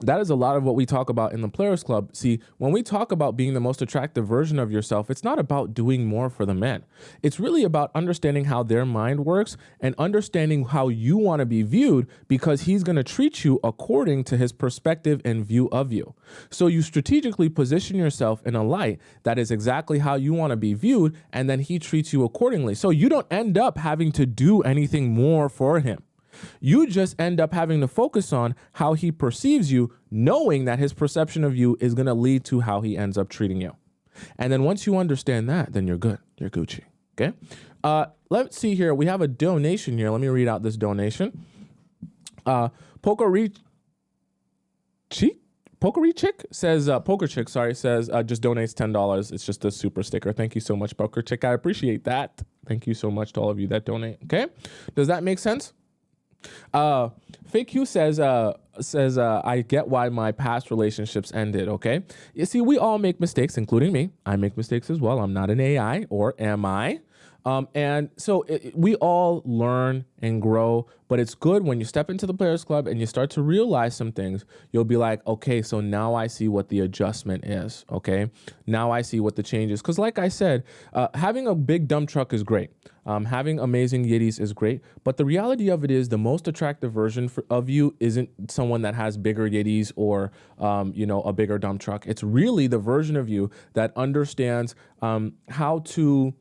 that is a lot of what we talk about in the Players Club. See, when we talk about being the most attractive version of yourself, it's not about doing more for the men. It's really about understanding how their mind works and understanding how you want to be viewed because he's going to treat you according to his perspective and view of you. So you strategically position yourself in a light that is exactly how you want to be viewed, and then he treats you accordingly. So you don't end up having to do anything more for him. You just end up having to focus on how he perceives you, knowing that his perception of you is going to lead to how he ends up treating you. And then once you understand that, then you're good. You're Gucci. Okay. Let's see here. We have a donation here. Let me read out this donation. Poker Chick says, just donates $10. It's just a super sticker. Thank you so much, Poker Chick. I appreciate that. Thank you so much to all of you that donate. Okay. Does that make sense? Fake Q says, I get why my past relationships ended. Okay. You see, we all make mistakes, including me. I make mistakes as well. I'm not an AI, or am I? And so we all learn and grow, but it's good when you step into the Players Club and you start to realize some things. You'll be like, okay, so now I see what the adjustment is. Okay. Now I see what the change is. Cause like I said, having a big dump truck is great. Having amazing yiddies is great, but the reality of it is the most attractive version of you isn't someone that has bigger yiddies or, a bigger dump truck. It's really the version of you that understands how to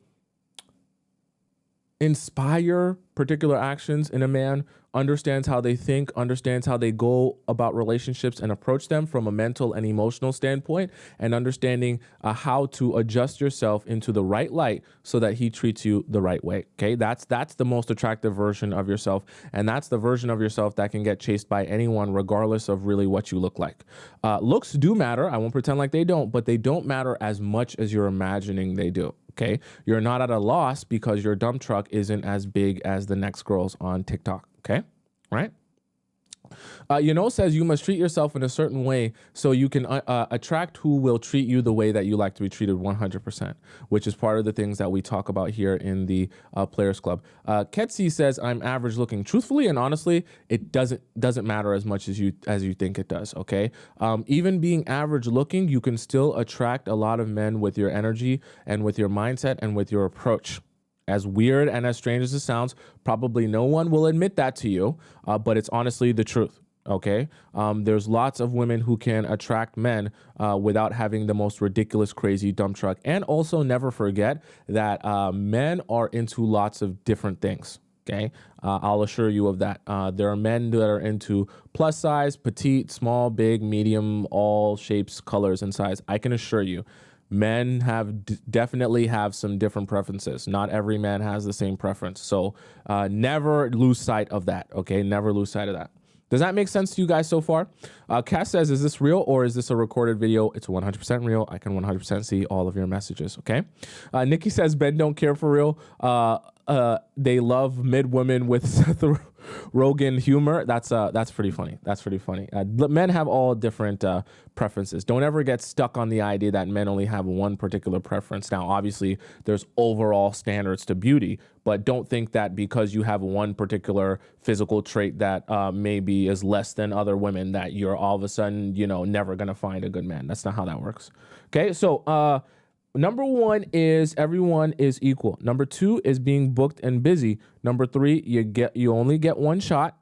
inspire particular actions in a man, understands how they think, understands how they go about relationships and approach them from a mental and emotional standpoint, and understanding how to adjust yourself into the right light so that he treats you the right way. Okay, that's the most attractive version of yourself, and that's the version of yourself that can get chased by anyone regardless of really what you look like. Looks do matter. I won't pretend like they don't, but they don't matter as much as you're imagining they do. Okay, you're not at a loss because your dump truck isn't as big as the next girls on TikTok. Okay, right? Says you must treat yourself in a certain way so you can attract who will treat you the way that you like to be treated 100%, which is part of the things that we talk about here in the Players Club. Ketsi says I'm average looking. Truthfully and honestly, it doesn't matter as much as you think it does. Okay, even being average looking, you can still attract a lot of men with your energy and with your mindset and with your approach. As weird and as strange as it sounds, probably no one will admit that to you, but it's honestly the truth, okay? There's lots of women who can attract men without having the most ridiculous, crazy dump truck. And also never forget that men are into lots of different things, okay? I'll assure you of that. There are men that are into plus size, petite, small, big, medium, all shapes, colors, and size. I can assure you. Men definitely have some different preferences. Not every man has the same preference. So never lose sight of that, okay? Never lose sight of that. Does that make sense to you guys so far? Cass says, is this real or is this a recorded video? It's 100% real. I can 100% see all of your messages, okay? Nikki says, Ben don't care for real. They love mid women with Rogan humor. That's pretty funny. That's pretty funny. Men have all different preferences. Don't ever get stuck on the idea that men only have one particular preference. Now, obviously, there's overall standards to beauty, but don't think that because you have one particular physical trait that maybe is less than other women that you're all of a sudden, never gonna find a good man. That's not how that works. Okay, so number one is everyone is equal. Number two is being booked and busy. Number three, you only get one shot.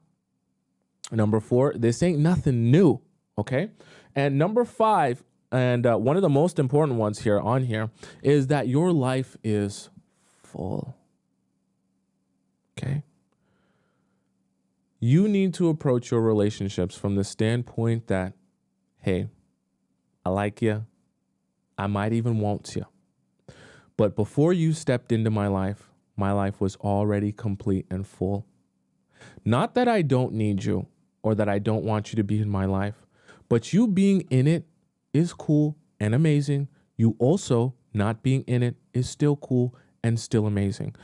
Number four, this ain't nothing new. Okay. And number five, and one of the most important ones here is that your life is full. Okay. You need to approach your relationships from the standpoint that, hey, I like you. I might even want you. But before you stepped into my life was already complete and full. Not that I don't need you or that I don't want you to be in my life, but you being in it is cool and amazing. You also not being in it is still cool and still amazing.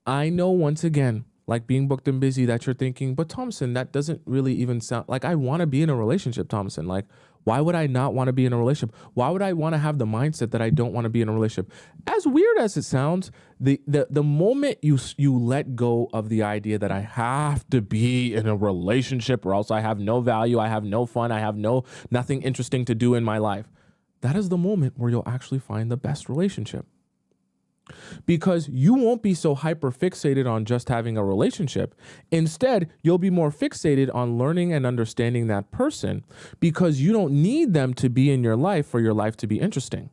I know, once again, like being booked and busy, that you're thinking, but Tomisin, that doesn't really even sound like I want to be in a relationship, Tomisin. Like, why would I not want to be in a relationship? Why would I want to have the mindset that I don't want to be in a relationship? As weird as it sounds, the moment you let go of the idea that I have to be in a relationship or else I have no value, I have no fun, I have nothing interesting to do in my life, that is the moment where you'll actually find the best relationship. Because you won't be so hyper fixated on just having a relationship. Instead, you'll be more fixated on learning and understanding that person because you don't need them to be in your life for your life to be interesting.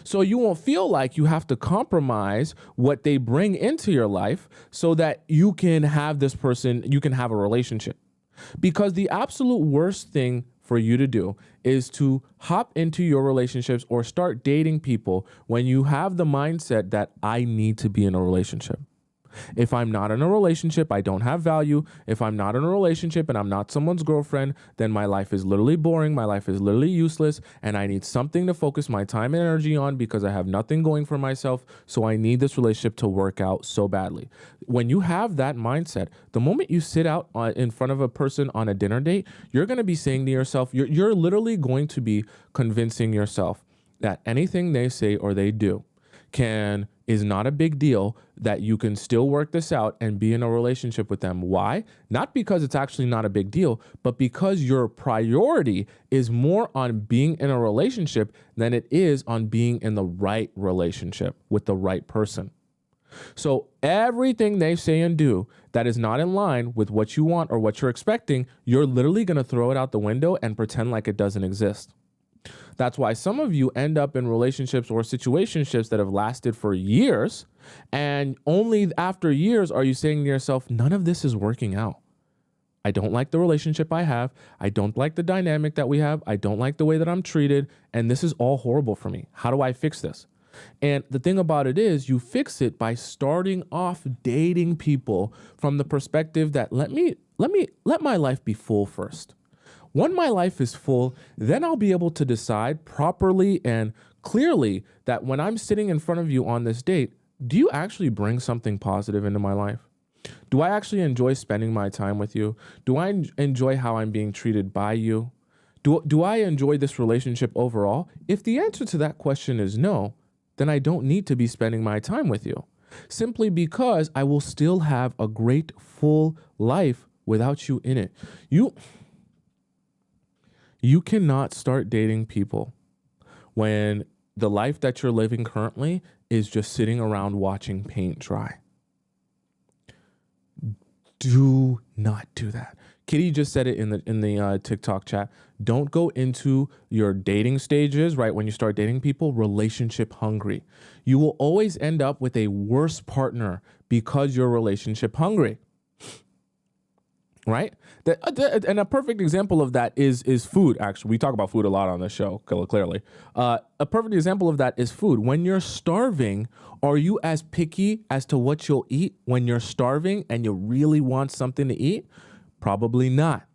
So you won't feel like you have to compromise what they bring into your life so that you can have this person, you can have a relationship. Because the absolute worst thing for you to do is to hop into your relationships or start dating people when you have the mindset that I need to be in a relationship. If I'm not in a relationship, I don't have value. If I'm not in a relationship and I'm not someone's girlfriend, then my life is literally boring. My life is literally useless. And I need something to focus my time and energy on because I have nothing going for myself. So I need this relationship to work out so badly. When you have that mindset, the moment you sit out in front of a person on a dinner date, you're going to be saying to yourself, you're literally going to be convincing yourself that anything they say or they do is not a big deal, that you can still work this out and be in a relationship with them. Why? Not because it's actually not a big deal, but because your priority is more on being in a relationship than it is on being in the right relationship with the right person. So everything they say and do that is not in line with what you want or what you're expecting, you're literally going to throw it out the window and pretend like it doesn't exist. That's why some of you end up in relationships or situationships that have lasted for years, and only after years are you saying to yourself, none of this is working out. I don't like the relationship I have. I don't like the dynamic that we have. I don't like the way that I'm treated, and this is all horrible for me. How do I fix this? And the thing about it is, you fix it by starting off dating people from the perspective that let my life be full first. When my life is full, then I'll be able to decide properly and clearly that when I'm sitting in front of you on this date, do you actually bring something positive into my life? Do I actually enjoy spending my time with you? Do I enjoy how I'm being treated by you? Do I enjoy this relationship overall? If the answer to that question is no, then I don't need to be spending my time with you. Simply because I will still have a great full life without you in it. You cannot start dating people when the life that you're living currently is just sitting around watching paint dry. Do not do that. Kitty just said it in the TikTok chat. Don't go into your dating stages, right, when you start dating people, relationship hungry. You will always end up with a worse partner because you're relationship hungry. Right? And a perfect example of that is food, actually. We talk about food a lot on this show, clearly. A perfect example of that is food. When you're starving, are you as picky as to what you'll eat when you're starving and you really want something to eat? Probably not.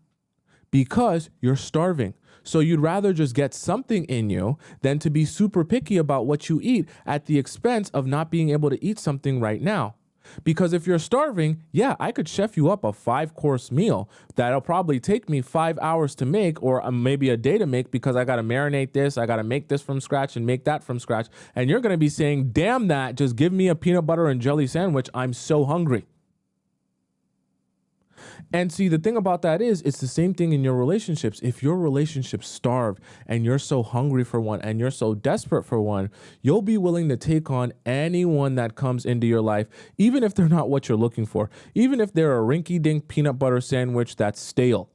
Because you're starving. So you'd rather just get something in you than to be super picky about what you eat at the expense of not being able to eat something right now. Because if you're starving, yeah, I could chef you up a 5-course meal that'll probably take me 5 hours to make, or maybe a day to make, because I got to marinate this, I got to make this from scratch and make that from scratch. And you're going to be saying, damn that, just give me a peanut butter and jelly sandwich. I'm so hungry. And see, the thing about that is, it's the same thing in your relationships. If your relationship's starved and you're so hungry for one and you're so desperate for one, you'll be willing to take on anyone that comes into your life, even if they're not what you're looking for, even if they're a rinky-dink peanut butter sandwich that's stale.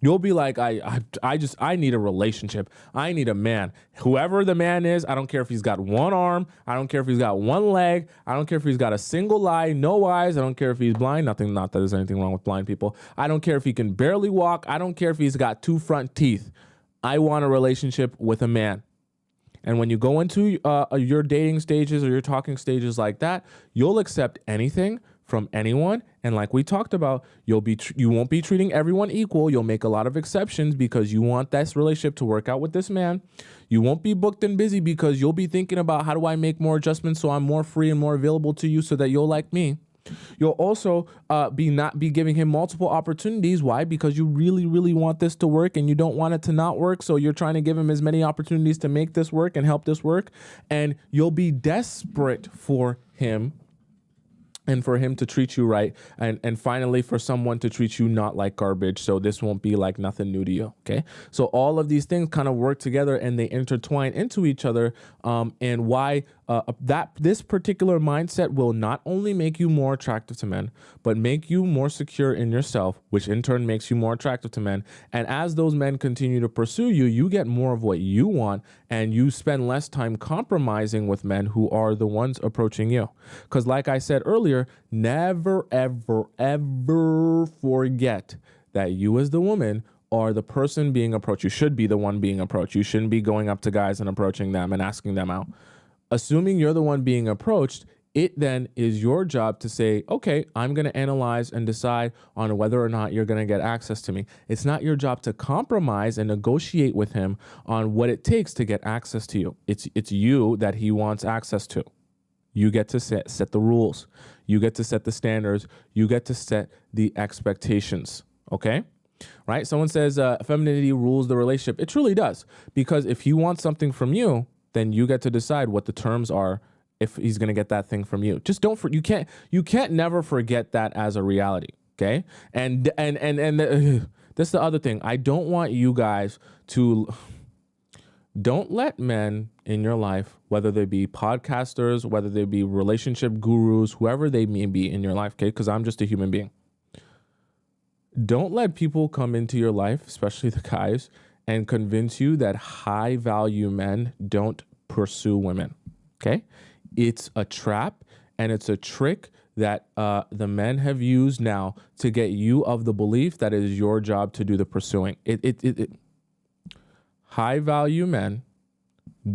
You'll be like, I need a relationship. I need a man. Whoever the man is, I don't care if he's got one arm. I don't care if he's got one leg. I don't care if he's got a single eye, no eyes. I don't care if he's blind. Not that there's anything wrong with blind people. I don't care if he can barely walk. I don't care if he's got 2 front teeth. I want a relationship with a man. And when you go into your dating stages or your talking stages like that, you'll accept anything from anyone. And like we talked about, you won't be treating everyone equal. You'll make a lot of exceptions because you want this relationship to work out with this man. You won't be booked and busy because you'll be thinking about, how do I make more adjustments so I'm more free and more available to you so that you'll like me. You'll also not be giving him multiple opportunities. Why? Because you really, really want this to work and you don't want it to not work. So you're trying to give him as many opportunities to make this work and help this work. And you'll be desperate for him and for him to treat you right. And finally, for someone to treat you not like garbage. So this won't be like nothing new to you. Okay. So all of these things kind of work together and they intertwine into each other. And why this particular mindset will not only make you more attractive to men, but make you more secure in yourself, which in turn makes you more attractive to men. And as those men continue to pursue you, you get more of what you want and you spend less time compromising with men who are the ones approaching you. Because like I said earlier, never, ever, ever forget that you as the woman are the person being approached. You should be the one being approached. You shouldn't be going up to guys and approaching them and asking them out. Assuming you're the one being approached, it then is your job to say, okay, I'm going to analyze and decide on whether or not you're going to get access to me. It's not your job to compromise and negotiate with him on what it takes to get access to you. It's you that he wants access to. You get to set the rules. You get to set the standards. You get to set the expectations. Okay? Right? Someone says femininity rules the relationship. It truly does. Because if he wants something from you, then you get to decide what the terms are if he's going to get that thing from you. Just you can't never forget that as a reality. Okay. And that's the other thing. I don't want you guys don't let men in your life, whether they be podcasters, whether they be relationship gurus, whoever they may be in your life. Okay. Cause I'm just a human being. Don't let people come into your life, especially the guys, and convince you that high value men don't pursue women. Okay. It's a trap and it's a trick that the men have used now to get you of the belief that it is your job to do the pursuing. High value men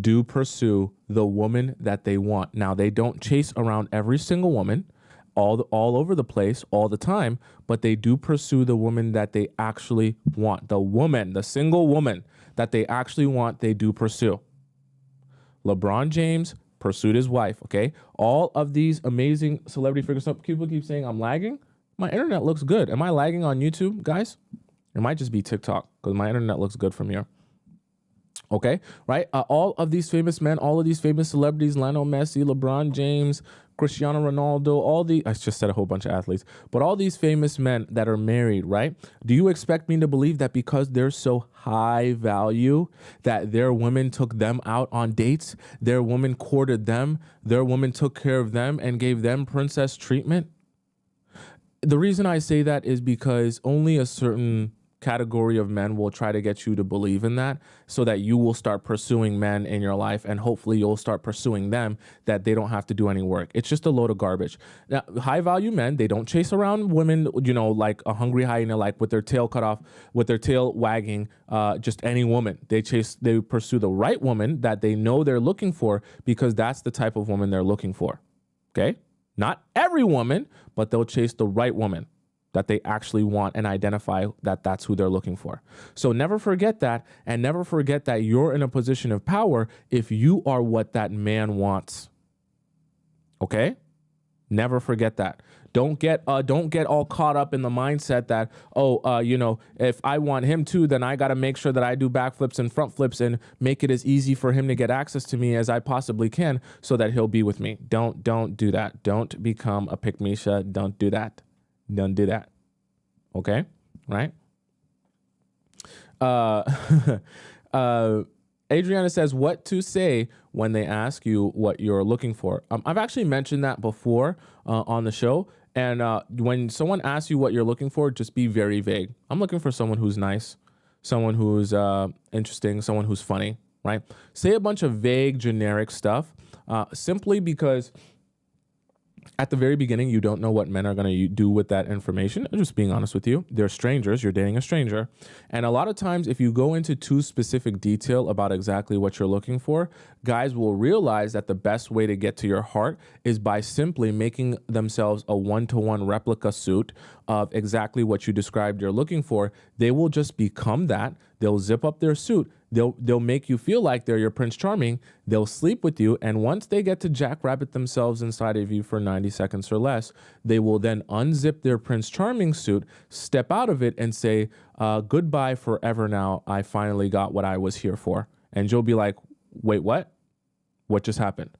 do pursue the woman that they want. Now, they don't chase around every single woman all over the place all the time, but they do pursue the woman that they actually want. The single woman that they actually want, they do pursue. LeBron James pursued his wife, okay? All of these amazing celebrity figures. Some people keep saying I'm lagging. My internet looks good. Am I lagging on YouTube, guys? It might just be TikTok because my internet looks good from here. Okay, right? All of these famous men, all of these famous celebrities, Lionel Messi, LeBron James, Cristiano Ronaldo, I just said a whole bunch of athletes, but all these famous men that are married, right? Do you expect me to believe that because they're so high value that their women took them out on dates, their women courted them, their women took care of them and gave them princess treatment? The reason I say that is because only a certain category of men will try to get you to believe in that so that you will start pursuing men in your life and hopefully you'll start pursuing them that they don't have to do any work. It's just a load of garbage. Now, high value men, they don't chase around women, like a hungry hyena, like with their tail cut off, with their tail wagging, just any woman. They pursue the right woman that they know they're looking for because that's the type of woman they're looking for. Okay? Not every woman, but they'll chase the right woman that they actually want and identify that that's who they're looking for. So never forget that, and never forget that you're in a position of power if you are what that man wants. Okay? Never forget that. Don't get all caught up in the mindset that, if I want him to, then I got to make sure that I do backflips and front flips and make it as easy for him to get access to me as I possibly can so that he'll be with me. Don't do that. Don't become a pick-me-sha. Don't do that. Don't do that. Okay? Right? Adriana says, what to say when they ask you what you're looking for. I've actually mentioned that before on the show. And when someone asks you what you're looking for, just be very vague. I'm looking for someone who's nice, someone who's interesting, someone who's funny, right? Say a bunch of vague, generic stuff simply because at the very beginning, you don't know what men are going to do with that information. I'm just being honest with you. They're strangers. You're dating a stranger. And a lot of times, if you go into too specific detail about exactly what you're looking for, guys will realize that the best way to get to your heart is by simply making themselves a one-to-one replica suit of exactly what you described you're looking for. They will just become that. They'll zip up their suit. They'll make you feel like they're your Prince Charming. They'll sleep with you. And once they get to jackrabbit themselves inside of you for 90 seconds or less, they will then unzip their Prince Charming suit, step out of it and say, goodbye forever now. I finally got what I was here for. And you'll be like, wait, what? What just happened?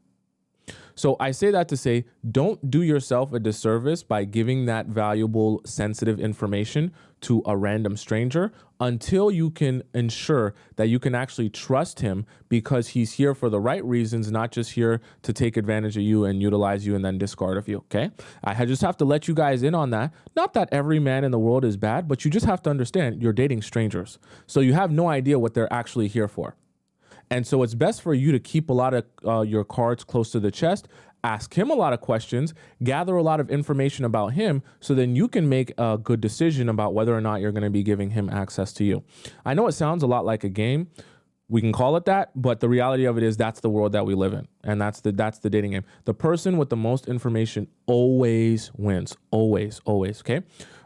So I say that to say, don't do yourself a disservice by giving that valuable, sensitive information to a random stranger until you can ensure that you can actually trust him because he's here for the right reasons, not just here to take advantage of you and utilize you and then discard of you, okay? I just have to let you guys in on that. Not that every man in the world is bad, but you just have to understand you're dating strangers. So you have no idea what they're actually here for. And so it's best for you to keep a lot of your cards close to the chest, ask him a lot of questions, gather a lot of information about him, so then you can make a good decision about whether or not you're going to be giving him access to you. I know it sounds a lot like a game. We can call it that, but the reality of it is that's the world that we live in, and that's the dating game. The person with the most information always wins, always, okay?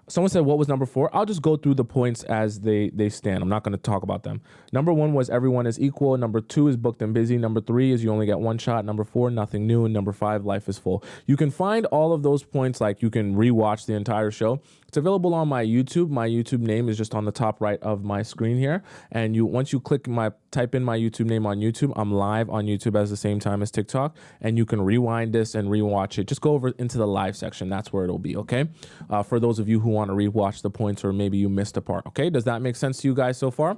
Someone said, what was number 4? I'll just go through the points as they stand. I'm not going to talk about them. Number 1 was everyone is equal. Number 2 is booked and busy. Number 3 is you only get one shot. Number 4, nothing new. And number 5, life is full. You can find all of those points, like you can rewatch the entire show. It's available on my YouTube. My YouTube name is just on the top right of my screen here. And once you type in my YouTube name on YouTube, I'm live on YouTube at the same time as TikTok. And you can rewind this and rewatch it. Just go over into the live section. That's where it'll be, okay? For those of you who want to rewatch the points or maybe you missed a part, okay? Does that make sense to you guys so far?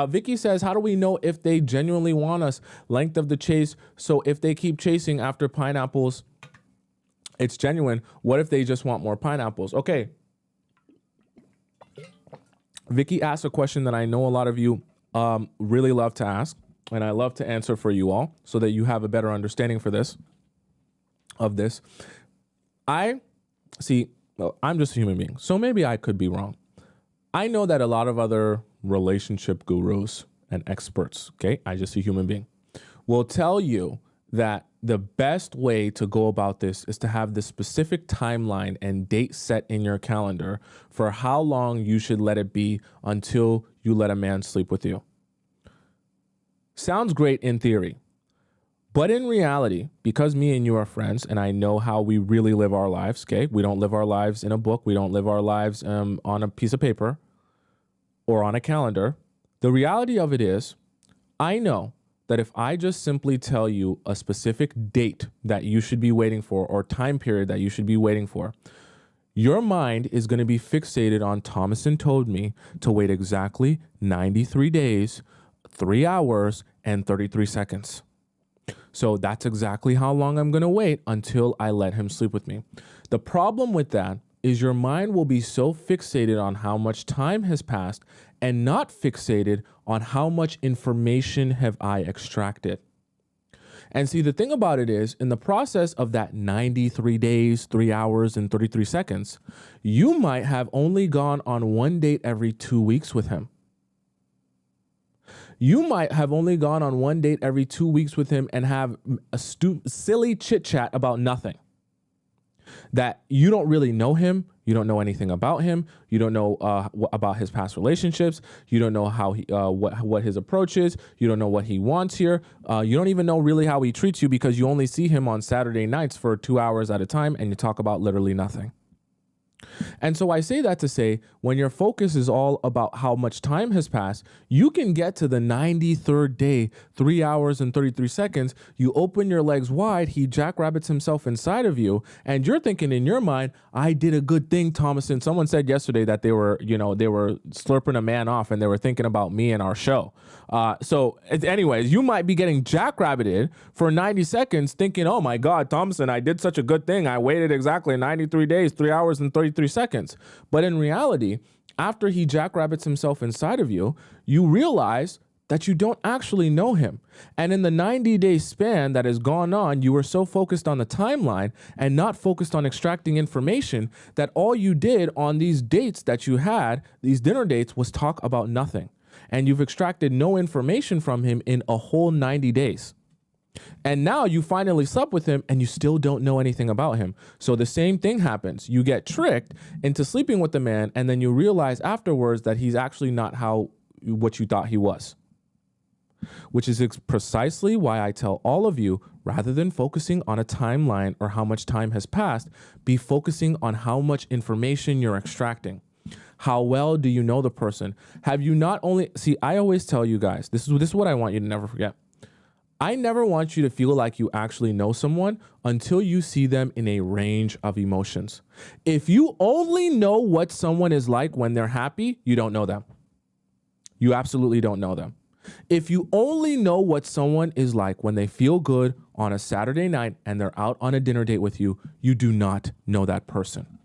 Vicky says, how do we know if they genuinely want us? Length of the chase. So if they keep chasing after pineapples, it's genuine. What if they just want more pineapples? Okay. Vicky asked a question that I know a lot of you really love to ask, and I love to answer for you all so that you have a better understanding of this. I'm just a human being, so maybe I could be wrong. I know that a lot of other relationship gurus and experts, okay, I just a human being, will tell you that the best way to go about this is to have the specific timeline and date set in your calendar for how long you should let it be until you let a man sleep with you. Sounds great in theory. But in reality, because me and you are friends and I know how we really live our lives, okay? We don't live our lives in a book. We don't live our lives on a piece of paper or on a calendar. The reality of it is, I know that if I just simply tell you a specific date that you should be waiting for or time period that you should be waiting for, your mind is going to be fixated on Tomisin told me to wait exactly 93 days, 3 hours, and 33 seconds. So that's exactly how long I'm going to wait until I let him sleep with me. The problem with that is your mind will be so fixated on how much time has passed and not fixated on how much information have I extracted. And see, the thing about it is, in the process of that 93 days, 3 hours, and 33 seconds, you might have only gone on one date every 2 weeks with him. You might have only gone on one date every 2 weeks with him and have a silly chit chat about nothing. that you don't really know him. You don't know anything about him. You don't know about his past relationships. You don't know how he, what his approach is. You don't know what he wants here. You don't even know really how he treats you because you only see him on Saturday nights for 2 hours at a time and you talk about literally nothing. And so I say that to say, when your focus is all about how much time has passed, you can get to the 93rd day, 3 hours and 33 seconds. You open your legs wide, he jackrabbits himself inside of you, and you're thinking in your mind, I did a good thing, Tomisin. Someone said yesterday that they were slurping a man off and they were thinking about me and our show. So anyways, you might be getting jackrabbited for 90 seconds thinking, oh my God, Tomisin, I did such a good thing. I waited exactly 93 days, 3 hours and 33 seconds. But in reality, after he jackrabbits himself inside of you, you realize that you don't actually know him. And in the 90-day span that has gone on, you were so focused on the timeline and not focused on extracting information that all you did on these dates that you had, these dinner dates, was talk about nothing. And you've extracted no information from him in a whole 90 days. And now you finally slept with him and you still don't know anything about him. So the same thing happens. You get tricked into sleeping with the man and then you realize afterwards that he's actually not what you thought he was. Which is precisely why I tell all of you, rather than focusing on a timeline or how much time has passed, be focusing on how much information you're extracting. How well do you know the person? Have you not only... See, I always tell you guys, this is what I want you to never forget. I never want you to feel like you actually know someone until you see them in a range of emotions. If you only know what someone is like when they're happy, you don't know them. You absolutely don't know them. If you only know what someone is like when they feel good on a Saturday night and they're out on a dinner date with you, you do not know that person.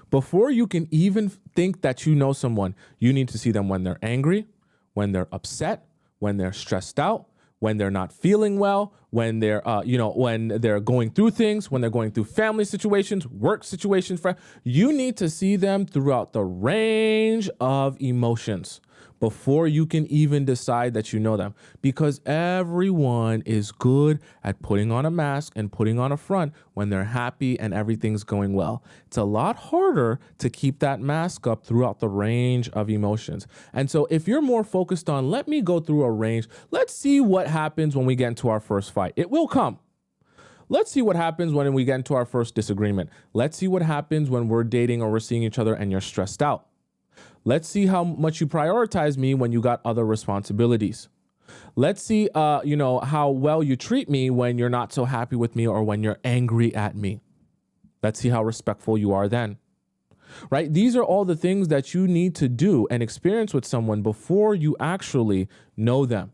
Before you can even think that you know someone, you need to see them when they're angry, when they're upset, when they're stressed out, when they're not feeling well, when they're, when they're going through things, when they're going through family situations, work situations. You need to see them throughout the range of emotions before you can even decide that you know them, because everyone is good at putting on a mask and putting on a front when they're happy and everything's going well. It's a lot harder to keep that mask up throughout the range of emotions. And so if you're more focused on, let me go through a range, let's see what happens when we get into our first fight. It will come. Let's see what happens when we get into our first disagreement. Let's see what happens when we're dating or we're seeing each other and you're stressed out. Let's see how much you prioritize me when you got other responsibilities. Let's see, how well you treat me when you're not so happy with me or when you're angry at me. Let's see how respectful you are then. Right? These are all the things that you need to do and experience with someone before you actually know them.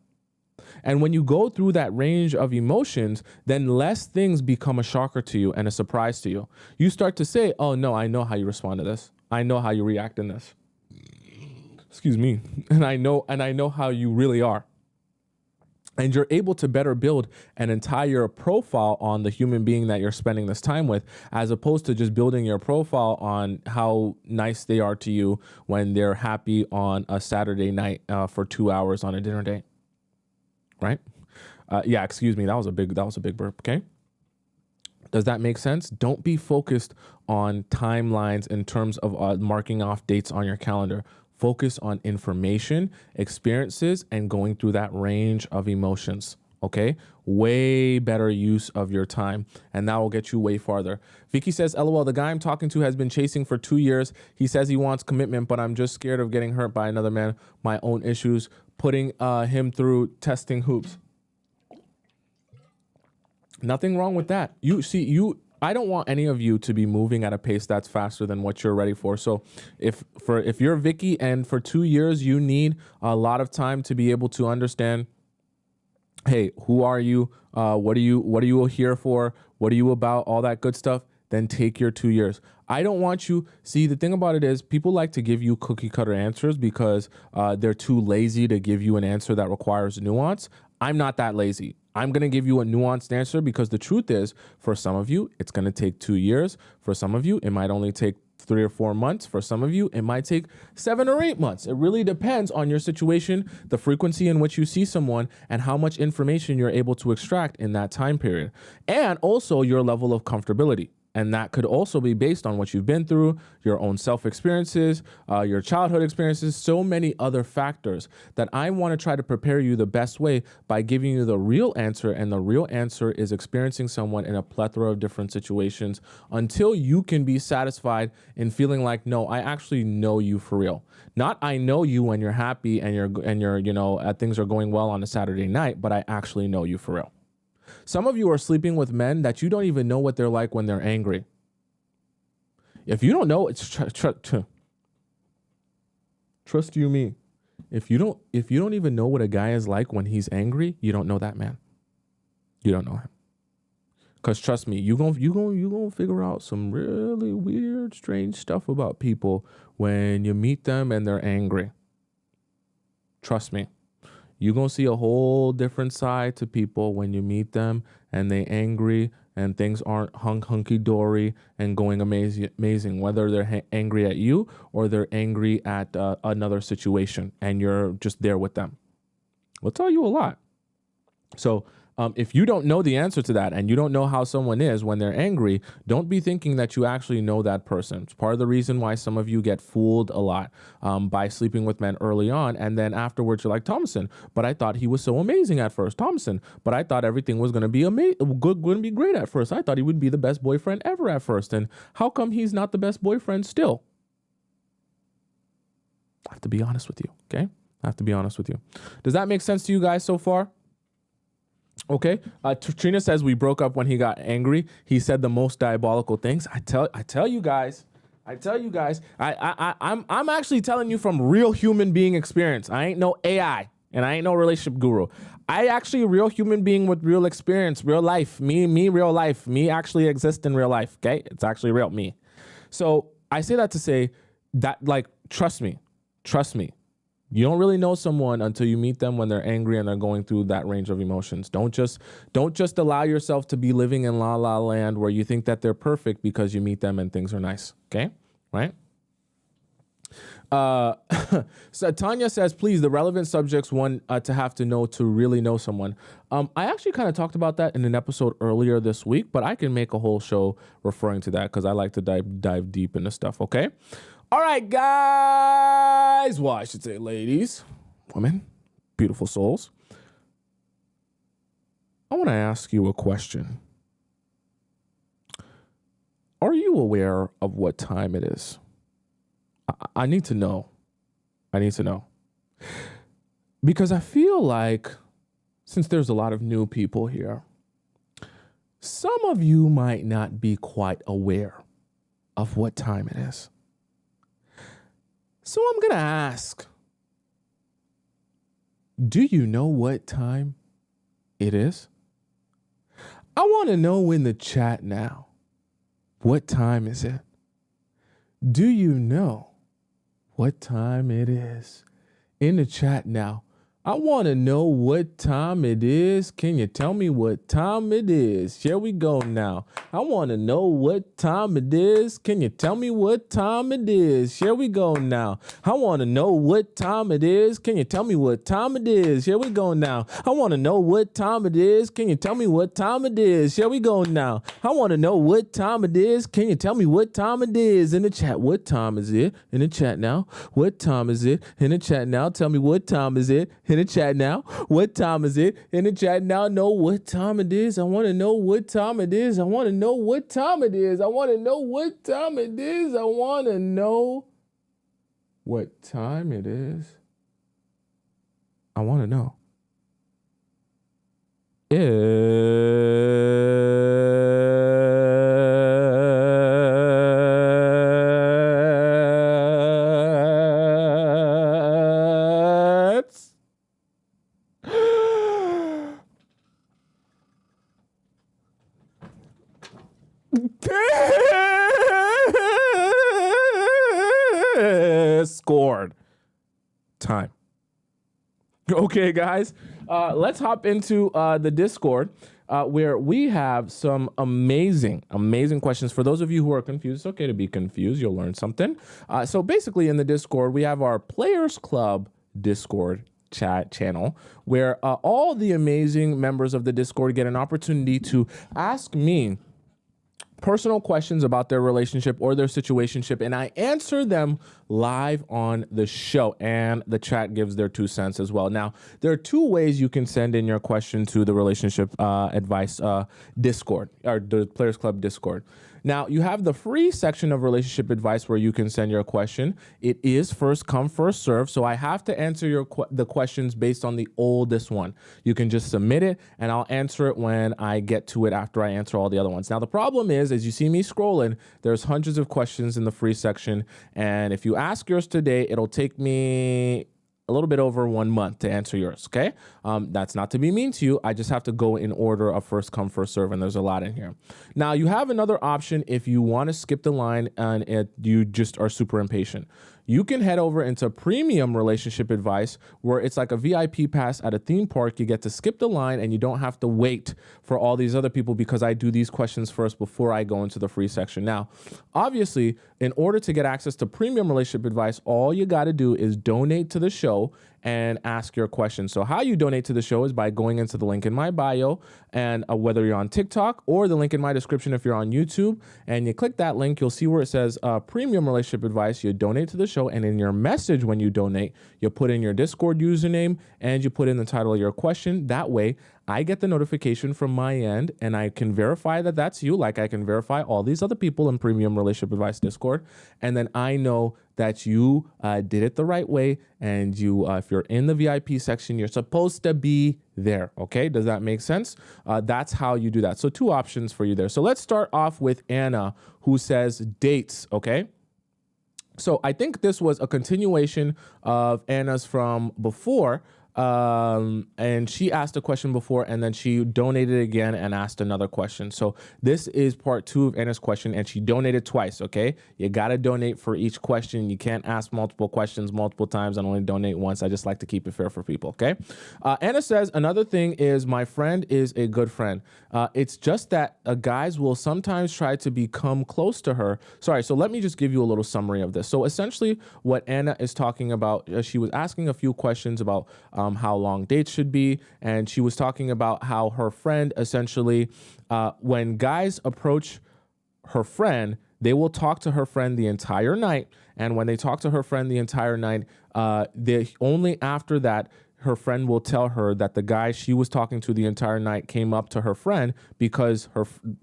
And when you go through that range of emotions, then less things become a shocker to you and a surprise to you. You start to say, oh no, I know how you respond to this. I know how you react in this. Excuse me. And I know how you really are. And you're able to better build an entire profile on the human being that you're spending this time with, as opposed to just building your profile on how nice they are to you when they're happy on a Saturday night for 2 hours on a dinner date. Right? Excuse me. That was a big burp. Okay. Does that make sense? Don't be focused on timelines in terms of marking off dates on your calendar. Focus on information, experiences, and going through that range of emotions. Okay? Way better use of your time. And that will get you way farther. Vicky says, LOL, the guy I'm talking to has been chasing for 2 years. He says he wants commitment, but I'm just scared of getting hurt by another man. My own issues, putting him through testing hoops. Nothing wrong with that. I don't want any of you to be moving at a pace that's faster than what you're ready for. So if you're Vicky and for 2 years, you need a lot of time to be able to understand, hey, who are you? What are you here for? What are you about? All that good stuff. Then take your 2 years. I don't want you. See, the thing about it is people like to give you cookie cutter answers because they're too lazy to give you an answer that requires nuance. I'm not that lazy. I'm going to give you a nuanced answer because the truth is, for some of you, it's going to take 2 years. For some of you, it might only take 3 or 4 months. For some of you, it might take 7 or 8 months. It really depends on your situation, the frequency in which you see someone, and how much information you're able to extract in that time period. And also your level of comfortability. And that could also be based on what you've been through, your own self-experiences, your childhood experiences, so many other factors that I want to try to prepare you the best way by giving you the real answer. And the real answer is experiencing someone in a plethora of different situations until you can be satisfied in feeling like, no, I actually know you for real. Not I know you when you're happy and you're things are going well on a Saturday night, but I actually know you for real. Some of you are sleeping with men that you don't even know what they're like when they're angry. If you don't know, it's trust you me. If you don't even know what a guy is like when he's angry, you don't know that man. You don't know him. Because trust me, you gonna figure out some really weird, strange stuff about people when you meet them and they're angry. Trust me. You're going to see a whole different side to people when you meet them and they angry and things aren't hunky-dory and going amazing, whether they're angry at you or they're angry at another situation and you're just there with them. We'll tell you a lot. So if you don't know the answer to that and you don't know how someone is when they're angry, don't be thinking that you actually know that person. It's part of the reason why some of you get fooled a lot by sleeping with men early on. And then afterwards, you're like, Tomisin, but I thought he was so amazing at first. Tomisin, but I thought everything was going to be going to be great at first. I thought he would be the best boyfriend ever at first. And how come he's not the best boyfriend still? I have to be honest with you, okay? I have to be honest with you. Does that make sense to you guys so far? Okay. Trina says we broke up when he got angry. He said the most diabolical things. I tell you guys. I'm actually telling you from real human being experience. I ain't no AI and I ain't no relationship guru. I actually a real human being with real experience, real life. Me, real life. Me actually exist in real life. Okay. It's actually real me. So I say that to say that, like, trust me. You don't really know someone until you meet them when they're angry and they're going through that range of emotions. Don't just allow yourself to be living in la la land where you think that they're perfect because you meet them and things are nice. Okay? Right? So Tanya says, please, the relevant subjects one to have to know to really know someone. I actually kind of talked about that in an episode earlier this week, but I can make a whole show referring to that because I like to dive deep into stuff. Okay? All right, guys. Well, I should say ladies, women, beautiful souls. I want to ask you a question. Are you aware of what time it is? I need to know. Because I feel like since there's a lot of new people here, some of you might not be quite aware of what time it is. So I'm going to ask, do you know what time it is? I want to know in the chat now, what time is it? Do you know what time it is? In the chat now, I want to know what time it is. Can you tell me what time it is? Here we go now. I want to know what time it is. Can you tell me what time it is? Here we go now. I want to know what time it is. Can you tell me what time it is? Here we go now. I want to know what time it is. Can you tell me what time it is? Here we go now. I want to know what time it is. Can you tell me what time it is? In the chat, what time is it? In the chat now. What time is it? In the chat now. Tell me what time is it? In the chat now. What time is it? In the chat now. Know what time it is. I want to know what time it is. I want to know what time it is. I want to know what time it is. I want to know what time it is. I want to know. Scored time. Okay, guys, let's hop into the Discord where we have some amazing questions. For those of you who are confused, it's okay to be confused. You'll learn something. So basically in the Discord, we have our Players Club Discord chat channel where all the amazing members of the Discord get an opportunity to ask me personal questions about their relationship or their situationship, and I answer them live on the show, and the chat gives their 2 cents as well. Now, there are 2 ways you can send in your question to the relationship advice Discord, or the Players Club Discord. Now, you have the free section of relationship advice where you can send your question. It is first come, first serve, so I have to answer the questions based on the oldest one. You can just submit it, and I'll answer it when I get to it after I answer all the other ones. Now, the problem is, as you see me scrolling, there's hundreds of questions in the free section, and if you ask yours today, it'll take me a little bit over 1 month to answer yours, okay? That's not to be mean to you. I just have to go in order of first come, first serve, and there's a lot in here. Now, you have another option if you want to skip the line and you just are super impatient. You can head over into premium relationship advice, where it's like a VIP pass at a theme park. You get to skip the line and you don't have to wait for all these other people, because I do these questions first before I go into the free section. Now, obviously, in order to get access to premium relationship advice, all you got to do is donate to the show and ask your question. So how you donate to the show is by going into the link in my bio, and whether you're on TikTok or the link in my description if you're on YouTube, and you click that link, you'll see where it says premium relationship advice. You donate to the show, and in your message when you donate, you put in your Discord username and you put in the title of your question. That way, I get the notification from my end, and I can verify that that's you, like I can verify all these other people in Premium Relationship Advice Discord. And then I know that you did it the right way, and you, if you're in the VIP section, you're supposed to be there, okay? Does that make sense? That's how you do that. So 2 options for you there. So let's start off with Anna, who says dates, okay? So I think this was a continuation of Anna's from before. And she asked a question before, and then she donated again and asked another question. So this is part 2 of Anna's question, and she donated twice, okay? You got to donate for each question. You can't ask multiple questions multiple times and only donate once. I just like to keep it fair for people, okay? Anna says, another thing is, my friend is a good friend. It's just that guys will sometimes try to become close to her. Sorry, so let me just give you a little summary of this. So essentially what Anna is talking about, she was asking a few questions about how long dates should be. And she was talking about how her friend essentially, when guys approach her friend, they will talk to her friend the entire night. And when they talk to her friend the entire night, they only after that, her friend will tell her that the guy she was talking to the entire night came up to her friend because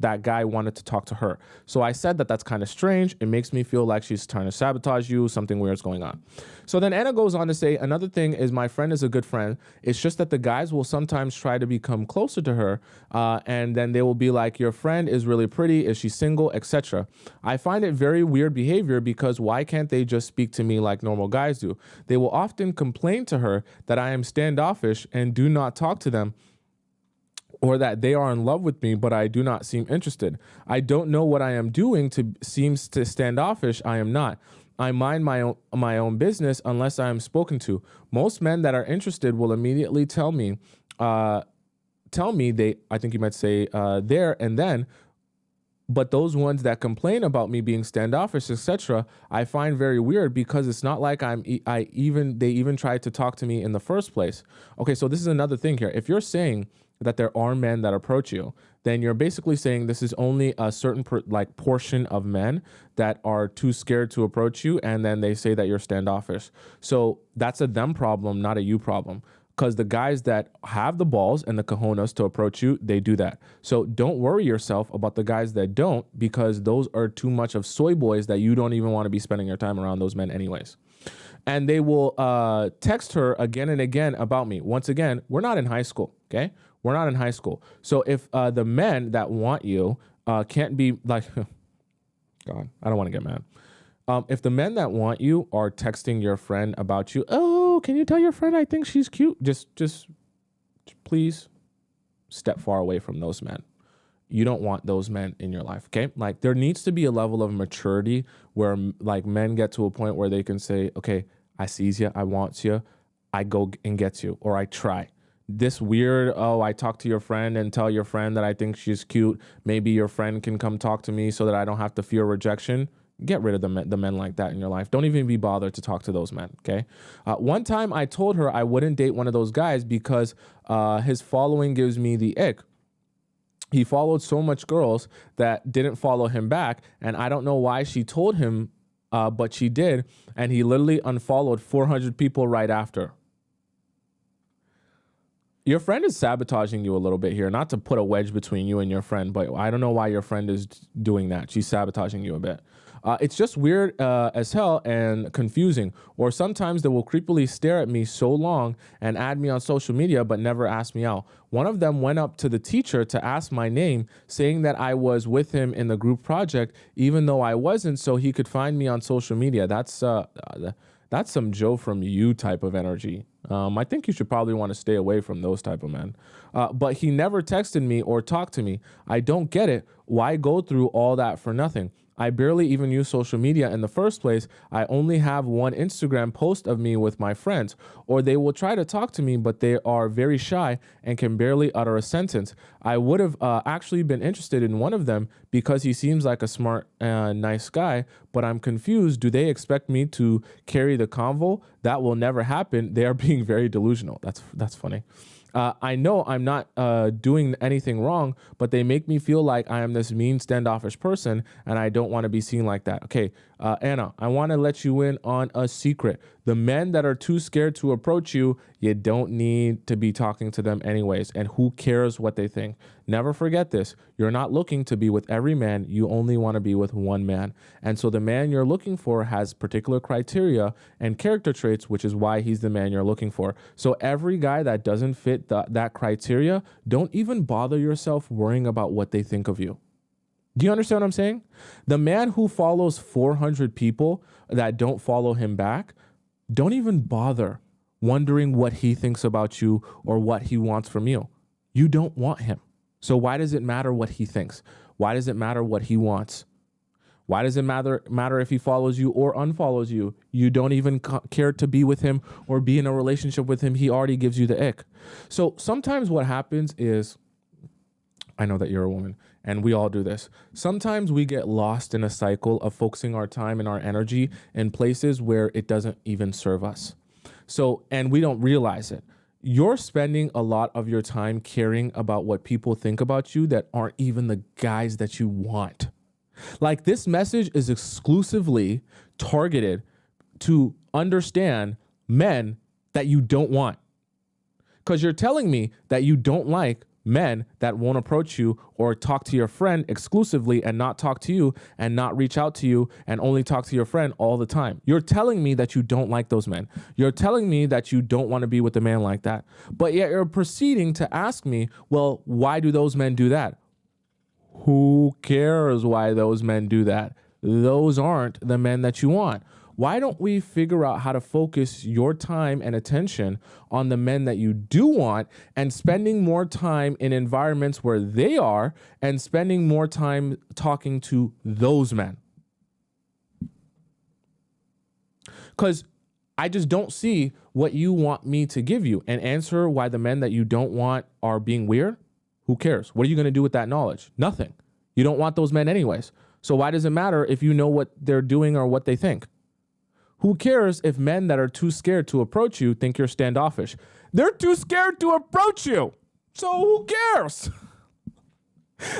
that guy wanted to talk to her. So I said that that's kind of strange. It makes me feel like she's trying to sabotage you. Something weird's going on. So then Anna goes on to say, another thing is, my friend is a good friend. It's just that the guys will sometimes try to become closer to her. And then they will be like, your friend is really pretty. Is she single? Etc. I find it very weird behavior, because why can't they just speak to me like normal guys do? They will often complain to her that I am standoffish and do not talk to them, or that they are in love with me, but I do not seem interested. I don't know what I am doing to seems to standoffish. I am not. I mind my own business unless I am spoken to. Most men that are interested will immediately tell me they, I think you might say there and then. But those ones that complain about me being standoffish, etc., I find very weird, because it's not like they even tried to talk to me in the first place. Okay, so this is another thing here. If you're saying that there are men that approach you, then you're basically saying this is only a certain portion of men that are too scared to approach you, and then they say that you're standoffish. So that's a them problem, not a you problem. Because the guys that have the balls and the cojones to approach you, they do that. So don't worry yourself about the guys that don't, because those are too much of soy boys that you don't even want to be spending your time around those men anyways. And they will text her again and again about me. Once again, we're not in high school, okay? We're not in high school. So if the men that want you can't be like, God, I don't want to get mad. If the men that want you are texting your friend about you, oh, can you tell your friend I think she's cute? Just please step far away from those men. You don't want those men in your life, okay? Like, there needs to be a level of maturity where like men get to a point where they can say, okay, I sees you, I wants you, I go and get you, or I try. This weird, oh, I talk to your friend and tell your friend that I think she's cute. Maybe your friend can come talk to me so that I don't have to fear rejection. Get rid of the men like that in your life. Don't even be bothered to talk to those men, okay? One time I told her I wouldn't date one of those guys because his following gives me the ick. He followed so much girls that didn't follow him back. And I don't know why she told him, but she did. And he literally unfollowed 400 people right after. Your friend is sabotaging you a little bit here, not to put a wedge between you and your friend, but I don't know why your friend is doing that. She's sabotaging you a bit. It's just weird as hell and confusing. Or sometimes they will creepily stare at me so long and add me on social media, but never ask me out. One of them went up to the teacher to ask my name, saying that I was with him in the group project, even though I wasn't, so he could find me on social media. That's some Joe from you type of energy. I think you should probably want to stay away from those type of men. But he never texted me or talked to me. I don't get it. Why go through all that for nothing? I barely even use social media in the first place. I only have one Instagram post of me with my friends, or they will try to talk to me, but they are very shy and can barely utter a sentence. I would have actually been interested in one of them because he seems like a smart, nice guy, but I'm confused. Do they expect me to carry the convo? That will never happen. They are being very delusional. That's funny. I know I'm not doing anything wrong, but they make me feel like I am this mean, standoffish person, and I don't want to be seen like that. Okay, Anna, I want to let you in on a secret. The men that are too scared to approach you, you don't need to be talking to them anyways, and who cares what they think? Never forget this. You're not looking to be with every man. You only want to be with one man. And so the man you're looking for has particular criteria and character traits, which is why he's the man you're looking for. So every guy that doesn't fit that criteria, don't even bother yourself worrying about what they think of you. Do you understand what I'm saying? The man who follows 400 people that don't follow him back, don't even bother wondering what he thinks about you or what he wants from you. You don't want him. So why does it matter what he thinks? Why does it matter what he wants? Why does it matter if he follows you or unfollows you? You don't even care to be with him or be in a relationship with him. He already gives you the ick. So sometimes what happens is, I know that you're a woman and we all do this. Sometimes we get lost in a cycle of focusing our time and our energy in places where it doesn't even serve us. So, and we don't realize it. You're spending a lot of your time caring about what people think about you that aren't even the guys that you want. Like, this message is exclusively targeted to understand men that you don't want. Because you're telling me that you don't like men that won't approach you or talk to your friend exclusively and not talk to you and not reach out to you and only talk to your friend all the time. You're telling me that you don't like those men. You're telling me that you don't want to be with a man like that. But yet you're proceeding to ask me, well, why do those men do that? Who cares why those men do that? Those aren't the men that you want. Why don't we figure out how to focus your time and attention on the men that you do want and spending more time in environments where they are and spending more time talking to those men? Because I just don't see what you want me to give you and answer why the men that you don't want are being weird. Who cares? What are you going to do with that knowledge? Nothing. You don't want those men anyways. So why does it matter if you know what they're doing or what they think? Who cares if men that are too scared to approach you think you're standoffish? They're too scared to approach you. So who cares?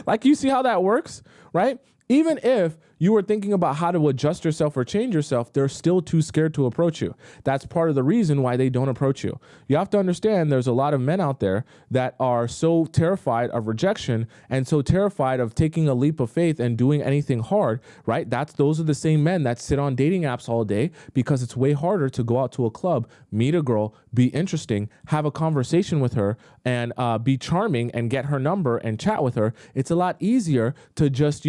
Like, you see how that works, right? Even if you were thinking about how to adjust yourself or change yourself, they're still too scared to approach you. That's part of the reason why they don't approach you. You have to understand there's a lot of men out there that are so terrified of rejection and so terrified of taking a leap of faith and doing anything hard, right? Those are the same men that sit on dating apps all day because it's way harder to go out to a club, meet a girl, be interesting, have a conversation with her, and be charming and get her number and chat with her. It's a lot easier to just,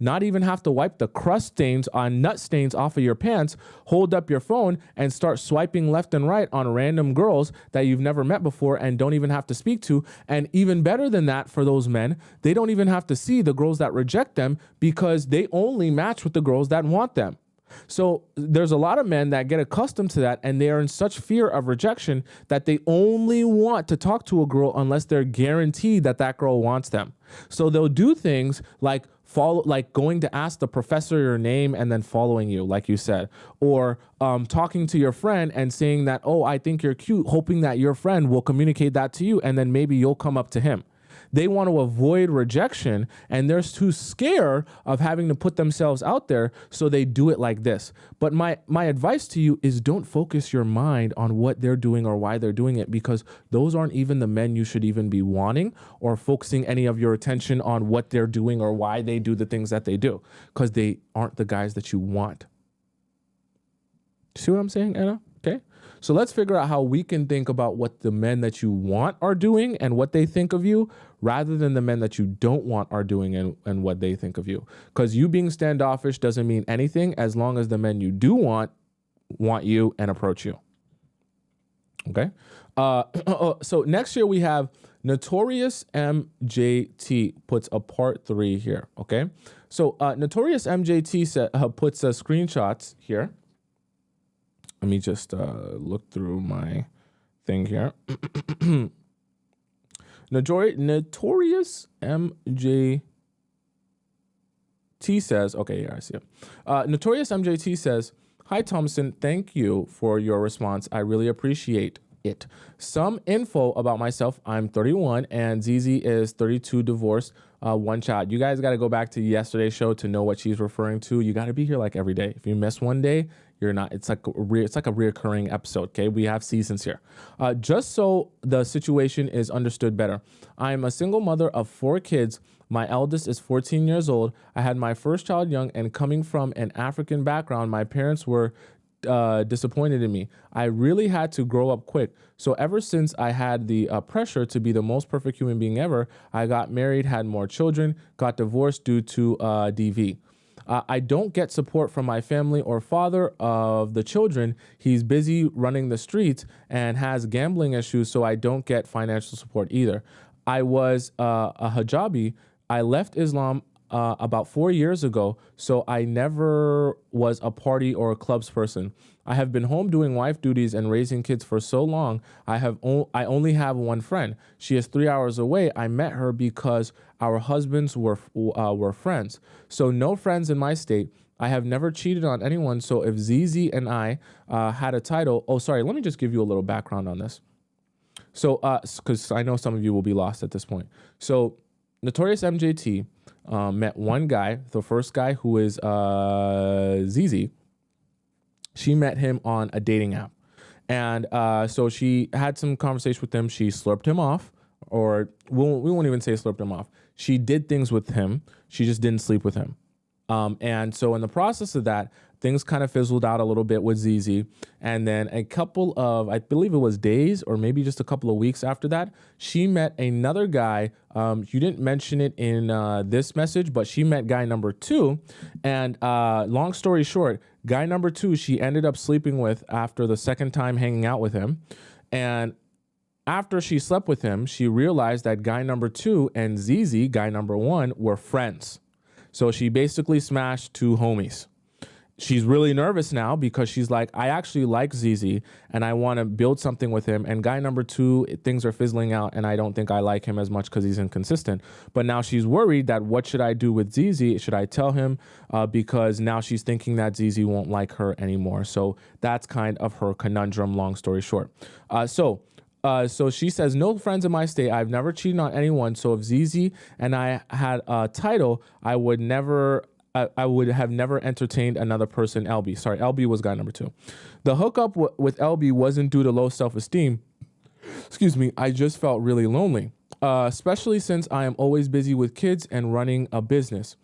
not even have to wipe the crust stains on nut stains off of your pants, hold up your phone and start swiping left and right on random girls that you've never met before and don't even have to speak to. And even better than that, for those men, they don't even have to see the girls that reject them because they only match with the girls that want them. So there's a lot of men that get accustomed to that, and they are in such fear of rejection that they only want to talk to a girl unless they're guaranteed that that girl wants them. So they'll do things like going to ask the professor your name and then following you, like you said, or talking to your friend and saying that, oh, I think you're cute, hoping that your friend will communicate that to you, and then maybe you'll come up to him. They want to avoid rejection, and they're too scared of having to put themselves out there, so they do it like this. But my advice to you is don't focus your mind on what they're doing or why they're doing it, because those aren't even the men you should even be wanting, or focusing any of your attention on what they're doing or why they do the things that they do, because they aren't the guys that you want. See what I'm saying, Anna? Okay. So let's figure out how we can think about what the men that you want are doing and what they think of you, rather than the men that you don't want are doing and what they think of you. Because you being standoffish doesn't mean anything as long as the men you do want you and approach you. Okay. So next year we have Notorious MJT puts a part 3 here. Okay. So Notorious MJT puts screenshots here. Let me just look through my thing here. Notorious MJT says, okay, yeah, I see it. Notorious MJT says, "Hi, Tomisin. Thank you for your response. I really appreciate it. Some info about myself. I'm 31 and ZZ is 32, divorced, one child." You guys got to go back to yesterday's show to know what she's referring to. You got to be here like every day. If you miss one day, you're not. It's like a reoccurring episode. Okay, we have seasons here. Just so the situation is understood better, I'm a single mother of 4 kids. My eldest is 14 years old. I had my first child young, and coming from an African background, my parents were disappointed in me. I really had to grow up quick. So ever since I had the pressure to be the most perfect human being ever, I got married, had more children, got divorced due to DV. I don't get support from my family or father of the children. He's busy running the streets and has gambling issues, so I don't get financial support either. I was a hijabi. I left Islam about 4 years ago, so I never was a party or a clubs person. I have been home doing wife duties and raising kids for so long. I only have one friend. She is 3 hours away. I met her because our husbands were friends. So no friends in my state. I have never cheated on anyone. So if ZZ and I had a title, let me just give you a little background on this. So, because I know some of you will be lost at this point. So Notorious MJT met one guy, the first guy, who is ZZ. She met him on a dating app. And so she had some conversation with him. She slurped him off, or we won't even say slurped him off. She did things with him. She just didn't sleep with him. And so in the process of that, things kind of fizzled out a little bit with ZZ. And then a couple of, I believe it was days or maybe just a couple of weeks after that, she met another guy. You didn't mention it in this message, but she met guy number 2. And long story short, guy number 2, she ended up sleeping with after the second time hanging out with him. And after she slept with him, she realized that guy number 2 and ZZ, guy number 1, were friends. So she basically smashed 2 homies. She's really nervous now because she's like, I actually like ZZ and I want to build something with him. And guy number 2, things are fizzling out and I don't think I like him as much because he's inconsistent. But now she's worried that what should I do with ZZ? Should I tell him? Because now she's thinking that ZZ won't like her anymore. So that's kind of her conundrum, long story short. So she says, no friends in my state. I've never cheated on anyone. So if ZZ and I had a title, I would have never entertained another person. LB was guy number 2. The hookup with LB wasn't due to low self-esteem. Excuse me. I just felt really lonely, especially since I am always busy with kids and running a business.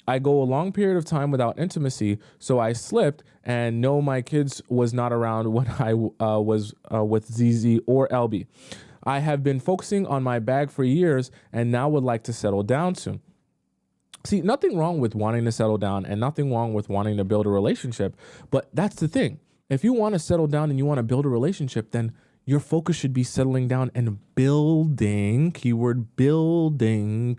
I go a long period of time without intimacy, so I slipped and no, my kids was not around when I was with ZZ or LB. I have been focusing on my bag for years and now would like to settle down soon. See, nothing wrong with wanting to settle down and nothing wrong with wanting to build a relationship, but that's the thing. If you want to settle down and you want to build a relationship, then your focus should be settling down and building, keyword building,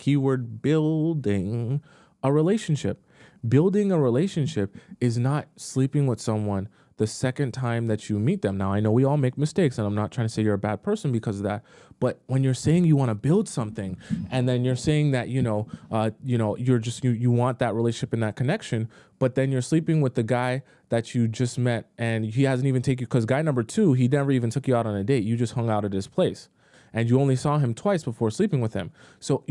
a relationship. Building a relationship is not sleeping with someone the second time that you meet them. Now, I know we all make mistakes, and I'm not trying to say you're a bad person because of that. But when you're saying you want to build something, and then you're saying that you want that relationship and that connection, but then you're sleeping with the guy that you just met, and he hasn't even taken you, because guy number 2, he never even took you out on a date. You just hung out at his place. and you only saw him twice before sleeping with him. So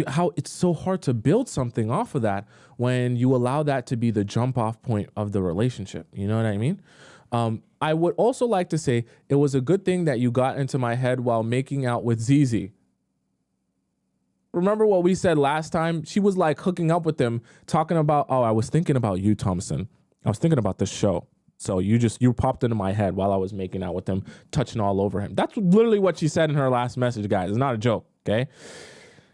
how it's so hard to build something off of that when you allow that to be the jump off point of the relationship. You know what I mean? I would also like to say it was a good thing that you got into my head while making out with Zizi. Remember what we said last time? She was like hooking up with him, talking about, oh, I was thinking about you, Tomisin. I was thinking about this show. So you popped into my head while I was making out with him, touching all over him. That's literally what she said in her last message, guys. It's not a joke, okay?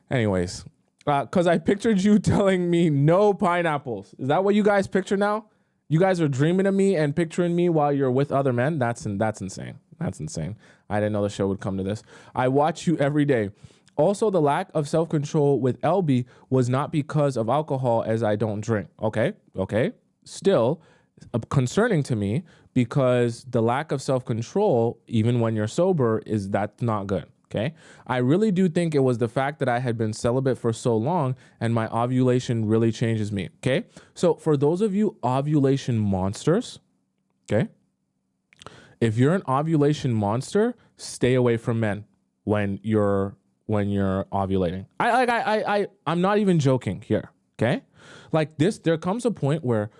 Anyways, because I pictured you telling me no pineapples. Is that what you guys picture now? You guys are dreaming of me and picturing me while you're with other men? That's insane. That's insane. I didn't know the show would come to this. I watch you every day. Also, the lack of self-control with LB was not because of alcohol, as I don't drink. Okay. Still concerning to me, because the lack of self-control, even when you're sober, that's not good. Okay. I really do think it was the fact that I had been celibate for so long and my ovulation really changes me. Okay. So for those of you ovulation monsters, okay, if you're an ovulation monster, stay away from men when you're ovulating. I'm not even joking here. Okay. Like this, there comes a point where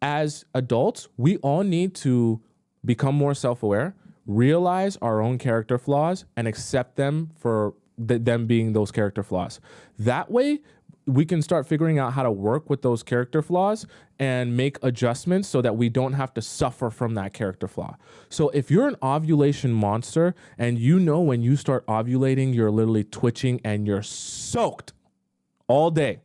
as adults, we all need to become more self-aware, realize our own character flaws, and accept them for them being those character flaws. That way, we can start figuring out how to work with those character flaws and make adjustments so that we don't have to suffer from that character flaw. So if you're an ovulation monster and you know when you start ovulating, you're literally twitching and you're soaked all day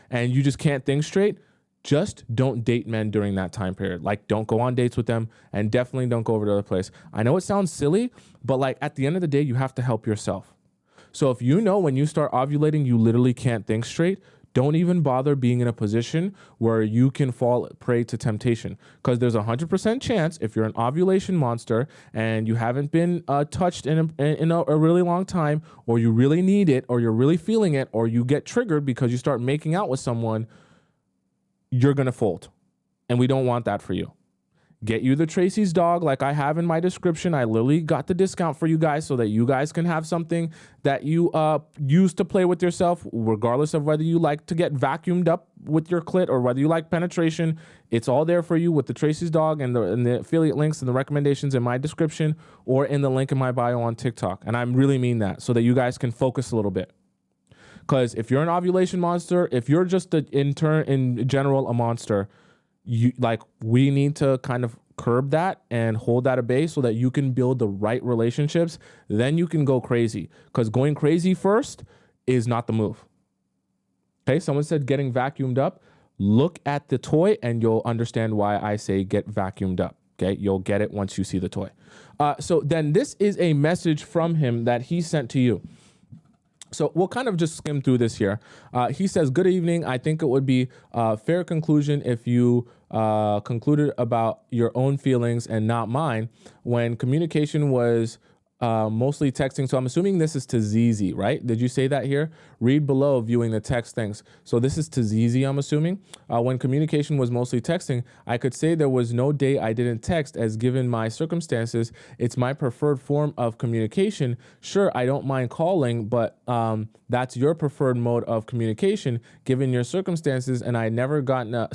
and you just can't think straight, just don't date men during that time period. Like, don't go on dates with them, and definitely don't go over to the other place. I know it sounds silly, but like at the end of the day, you have to help yourself. So if you know when you start ovulating, you literally can't think straight, don't even bother being in a position where you can fall prey to temptation, because there's 100% chance if you're an ovulation monster and you haven't been touched in a really long time, or you really need it, or you're really feeling it, or you get triggered because you start making out with someone, you're going to fold. And we don't want that for you. Get you the Tracy's dog like I have in my description. I literally got the discount for you guys so that you guys can have something that you use to play with yourself, regardless of whether you like to get vacuumed up with your clit or whether you like penetration. It's all there for you with the Tracy's dog, and the affiliate links and the recommendations in my description or in the link in my bio on TikTok. And I really mean that, so that you guys can focus a little bit. Because if you're an ovulation monster, if you're just in general a monster, we need to kind of curb that and hold that at bay so that you can build the right relationships. Then you can go crazy, because going crazy first is not the move. Okay, someone said getting vacuumed up. Look at the toy and you'll understand why I say get vacuumed up. Okay, you'll get it once you see the toy. So then this is a message from him that he sent to you. So we'll kind of just skim through this here. He says, good evening. I think it would be a fair conclusion if you concluded about your own feelings and not mine when communication was mostly texting. So I'm assuming this is to ZZ, right? Did you say that here? Read below viewing the text things. So this is to ZZ, I'm assuming. When communication was mostly texting, I could say there was no day I didn't text, as given my circumstances, it's my preferred form of communication. Sure, I don't mind calling, but that's your preferred mode of communication given your circumstances, and I've never gotten a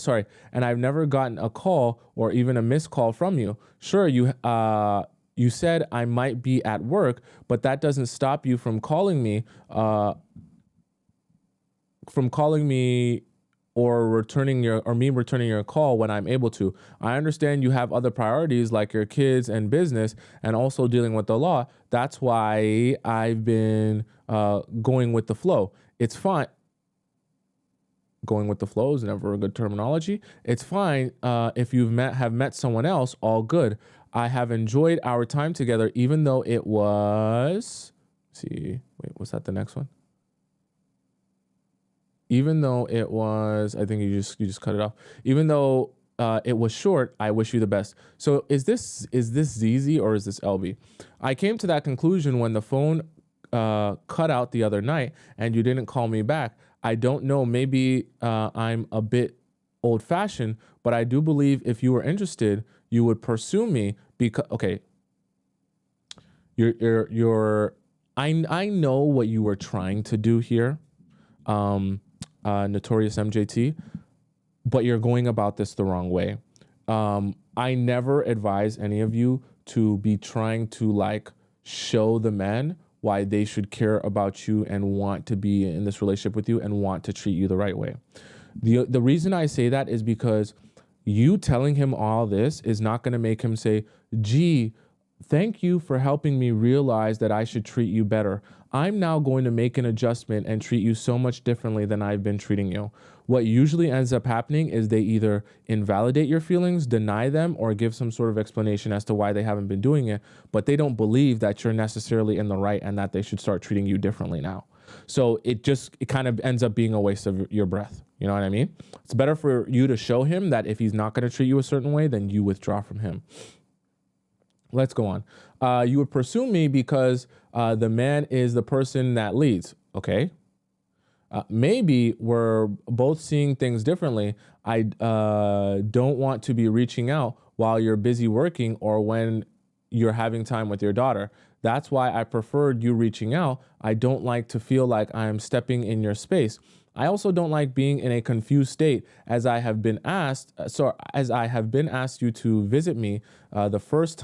call or even a missed call from you. Sure, you said I might be at work, but that doesn't stop you from calling me or returning your call when I'm able to. I understand you have other priorities like your kids and business and also dealing with the law. That's why I've been going with the flow. It's fine. Going with the flow is never a good terminology. It's fine if have met someone else, all good. I have enjoyed our time together, even though it was, was that the next one? Even though it was, I think you just cut it off. Even though it was short, I wish you the best. So is this ZZ or is this LB? I came to that conclusion when the phone cut out the other night and you didn't call me back. I don't know, maybe I'm a bit old-fashioned, but I do believe if you were interested, you would pursue me because, okay, you're I know what you were trying to do here, Notorious MJT, but you're going about this the wrong way. I never advise any of you to be trying to like show the men why they should care about you and want to be in this relationship with you and want to treat you the right way. The reason I say that is because you telling him all this is not going to make him say, gee, thank you for helping me realize that I should treat you better. I'm now going to make an adjustment and treat you so much differently than I've been treating you. What usually ends up happening is they either invalidate your feelings, deny them, or give some sort of explanation as to why they haven't been doing it, but they don't believe that you're necessarily in the right and that they should start treating you differently now. So it kind of ends up being a waste of your breath. You know what I mean? It's better for you to show him that if he's not going to treat you a certain way, then you withdraw from him. Let's go on. You would pursue me because the man is the person that leads. Okay. Maybe we're both seeing things differently. I don't want to be reaching out while you're busy working or when you're having time with your daughter. That's why I preferred you reaching out. I don't like to feel like I'm stepping in your space. I also don't like being in a confused state as I have been asked. As I have been asked you to visit me the first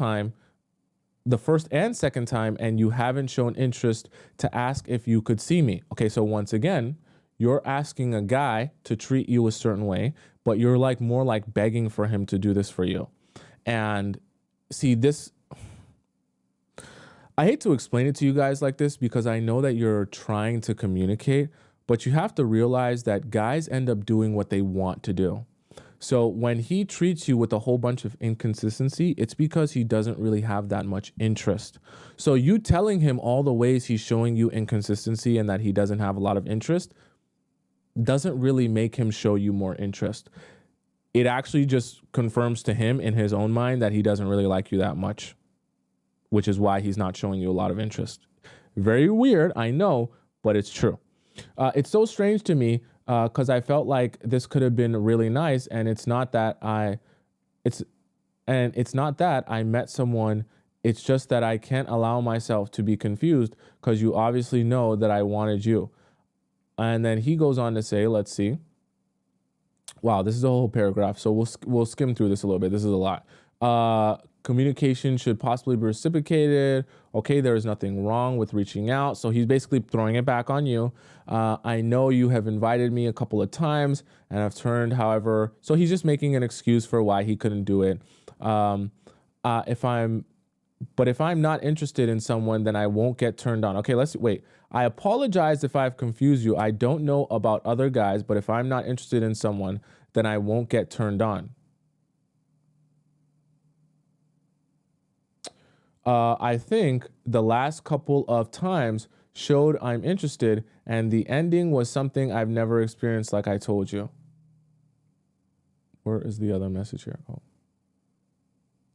and second time, and you haven't shown interest to ask if you could see me. Okay, so once again, you're asking a guy to treat you a certain way, but you're like more like begging for him to do this for you. And see this, I hate to explain it to you guys like this because I know that you're trying to communicate, but you have to realize that guys end up doing what they want to do. So when he treats you with a whole bunch of inconsistency, it's because he doesn't really have that much interest. So you telling him all the ways he's showing you inconsistency and that he doesn't have a lot of interest doesn't really make him show you more interest. It actually just confirms to him in his own mind that he doesn't really like you that much, which is why he's not showing you a lot of interest. Very weird, I know, but it's true. It's so strange to me because I felt like this could have been really nice, and it's not that I met someone. It's just that I can't allow myself to be confused because you obviously know that I wanted you. And then he goes on to say, let's see. Wow, this is a whole paragraph, so we'll skim through this a little bit. This is a lot. Communication should possibly be reciprocated. Okay, there is nothing wrong with reaching out. So he's basically throwing it back on you. I know you have invited me a couple of times and I've turned, however, so he's just making an excuse for why he couldn't do it. If I'm not interested in someone, then I won't get turned on. Okay, wait. I apologize if I've confused you. I don't know about other guys, but if I'm not interested in someone, then I won't get turned on. I think the last couple of times showed I'm interested, and the ending was something I've never experienced, like I told you. Where is the other message here? Oh,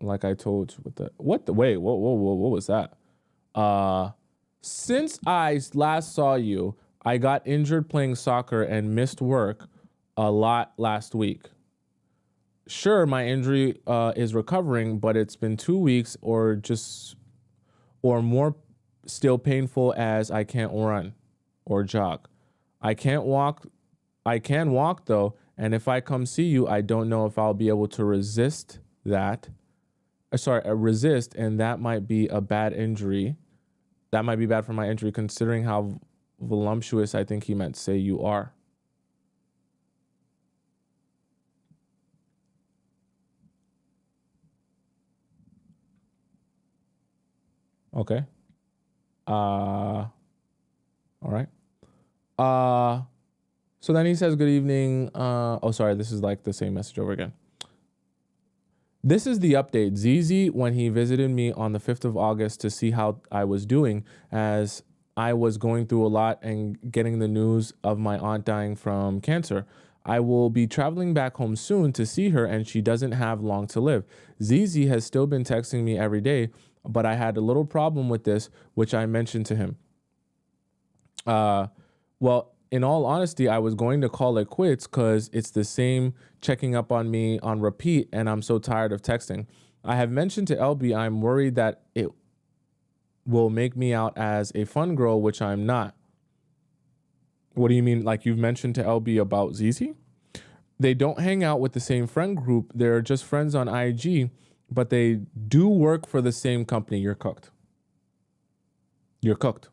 like I told you with the wait, what was that? Since I last saw you, I got injured playing soccer and missed work a lot last week. Sure, my injury is recovering, but it's been 2 weeks or more still painful as I can't run or jog. I can walk though, and if I come see you, I don't know if I'll be able to resist, and that might be a bad injury. That might be bad for my injury considering how voluptuous I think he meant to say you are. Okay. All right. So then he says, good evening. This is like the same message over again. This is the update. ZZ, when he visited me on the 5th of August to see how I was doing, as I was going through a lot and getting the news of my aunt dying from cancer. I will be traveling back home soon to see her, and she doesn't have long to live. ZZ has still been texting me every day, but I had a little problem with this, which I mentioned to him. Well, in all honesty, I was going to call it quits because it's the same checking up on me on repeat, and I'm so tired of texting. I have mentioned to LB I'm worried that will make me out as a fun girl, which I'm not. What do you mean? Like you've mentioned to LB about ZZ? They don't hang out with the same friend group. They're just friends on IG, but they do work for the same company. You're cooked. You're cooked.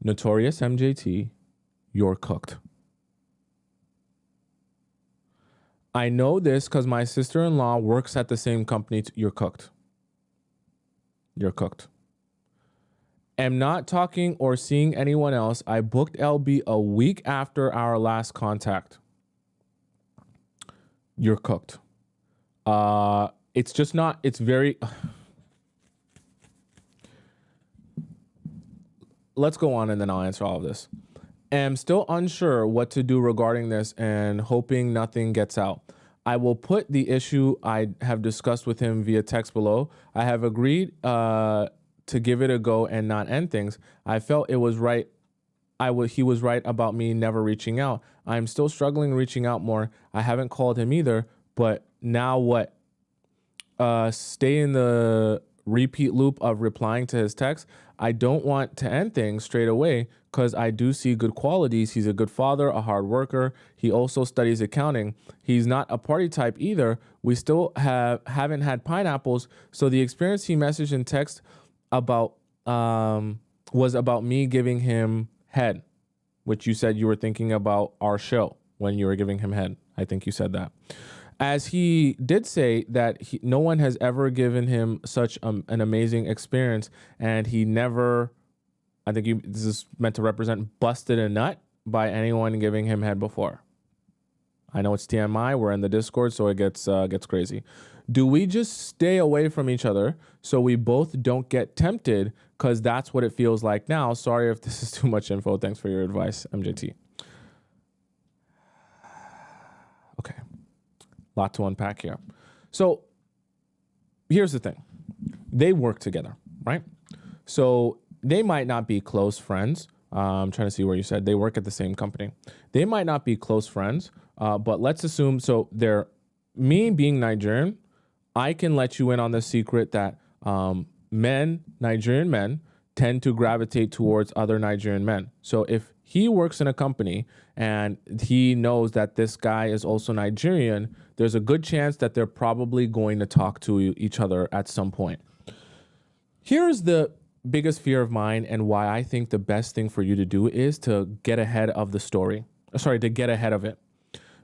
Notorious MJT, you're cooked. I know this because my sister-in-law works at the same company. You're cooked. You're cooked. Am not talking or seeing anyone else. I booked LB a week after our last contact. You're cooked. It's just not, it's very... Let's go on and then I'll answer all of this. Am still unsure what to do regarding this and hoping nothing gets out. I will put the issue I have discussed with him via text below. I have agreed to give it a go and not end things. I felt it was right. He was right about me never reaching out. I'm still struggling reaching out more. I haven't called him either, but now what? Stay in the repeat loop of replying to his text. I don't want to end things straight away because I do see good qualities. He's a good father, a hard worker. He also studies accounting. He's not a party type either. We still haven't had pineapples. So the experience he messaged in text about was about me giving him head, which you said you were thinking about our show when you were giving him head. I think you said that. As he did say that no one has ever given him such an amazing experience, and he never, I think this is meant to represent, busted a nut by anyone giving him head before. I know it's TMI. We're in the Discord, so it gets crazy. Do we just stay away from each other so we both don't get tempted? Because that's what it feels like now. Sorry if this is too much info. Thanks for your advice, MJT. Okay. Lot to unpack here. So here's the thing. They work together, right? So they might not be close friends. I'm trying to see where you said they work at the same company. They might not be close friends, but let's assume, so me being Nigerian, I can let you in on the secret that Nigerian men tend to gravitate towards other Nigerian men. So if he works in a company and he knows that this guy is also Nigerian, there's a good chance that they're probably going to talk to each other at some point. Here's the biggest fear of mine and why I think the best thing for you to do is to get ahead of the story. Sorry, to get ahead of it.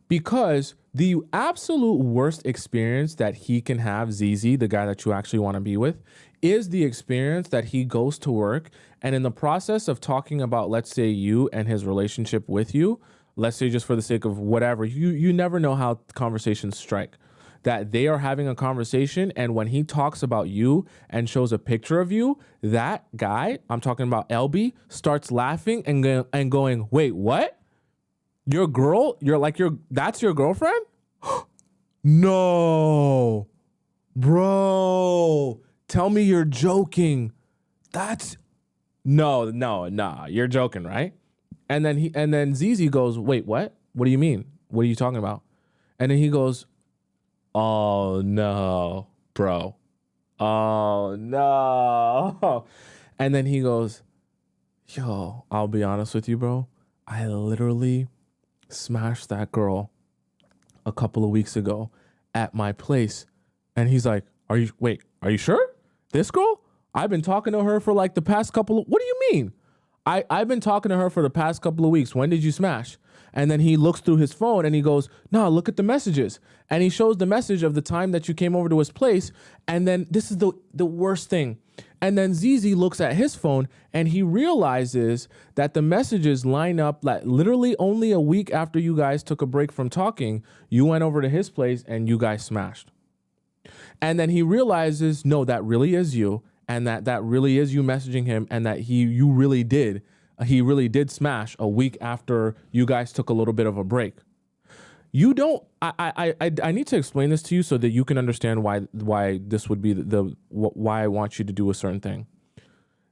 Because the absolute worst experience that he can have, ZZ, the guy that you actually want to be with, is the experience that he goes to work and in the process of talking about, let's say, you and his relationship with you, let's say just for the sake of whatever, you never know how conversations strike. That they are having a conversation and when he talks about you and shows a picture of you, that guy, I'm talking about LB, starts laughing and going, wait, what? Your girl? That's your girlfriend? No, bro, tell me you're joking. Nah, you're joking, right? And then ZZ goes, wait, what? What do you mean? What are you talking about? And then he goes, oh no, bro. Oh no. And then he goes, yo, I'll be honest with you, bro. I literally smashed that girl a couple of weeks ago at my place. And he's like, are you sure? This girl? I've been talking to her for like the past couple of, what do you mean? I've been talking to her for the past couple of weeks. When did you smash? And then he looks through his phone and he goes, no, look at the messages. And he shows the message of the time that you came over to his place. And then this is the worst thing. And then ZZ looks at his phone and he realizes that the messages line up like literally only a week after you guys took a break from talking, you went over to his place and you guys smashed. And then he realizes, no, that really is you. And that really is you messaging him and that he really did smash a week after you guys took a little bit of a break. You don't, I need to explain this to you so that you can understand why this would be why I want you to do a certain thing.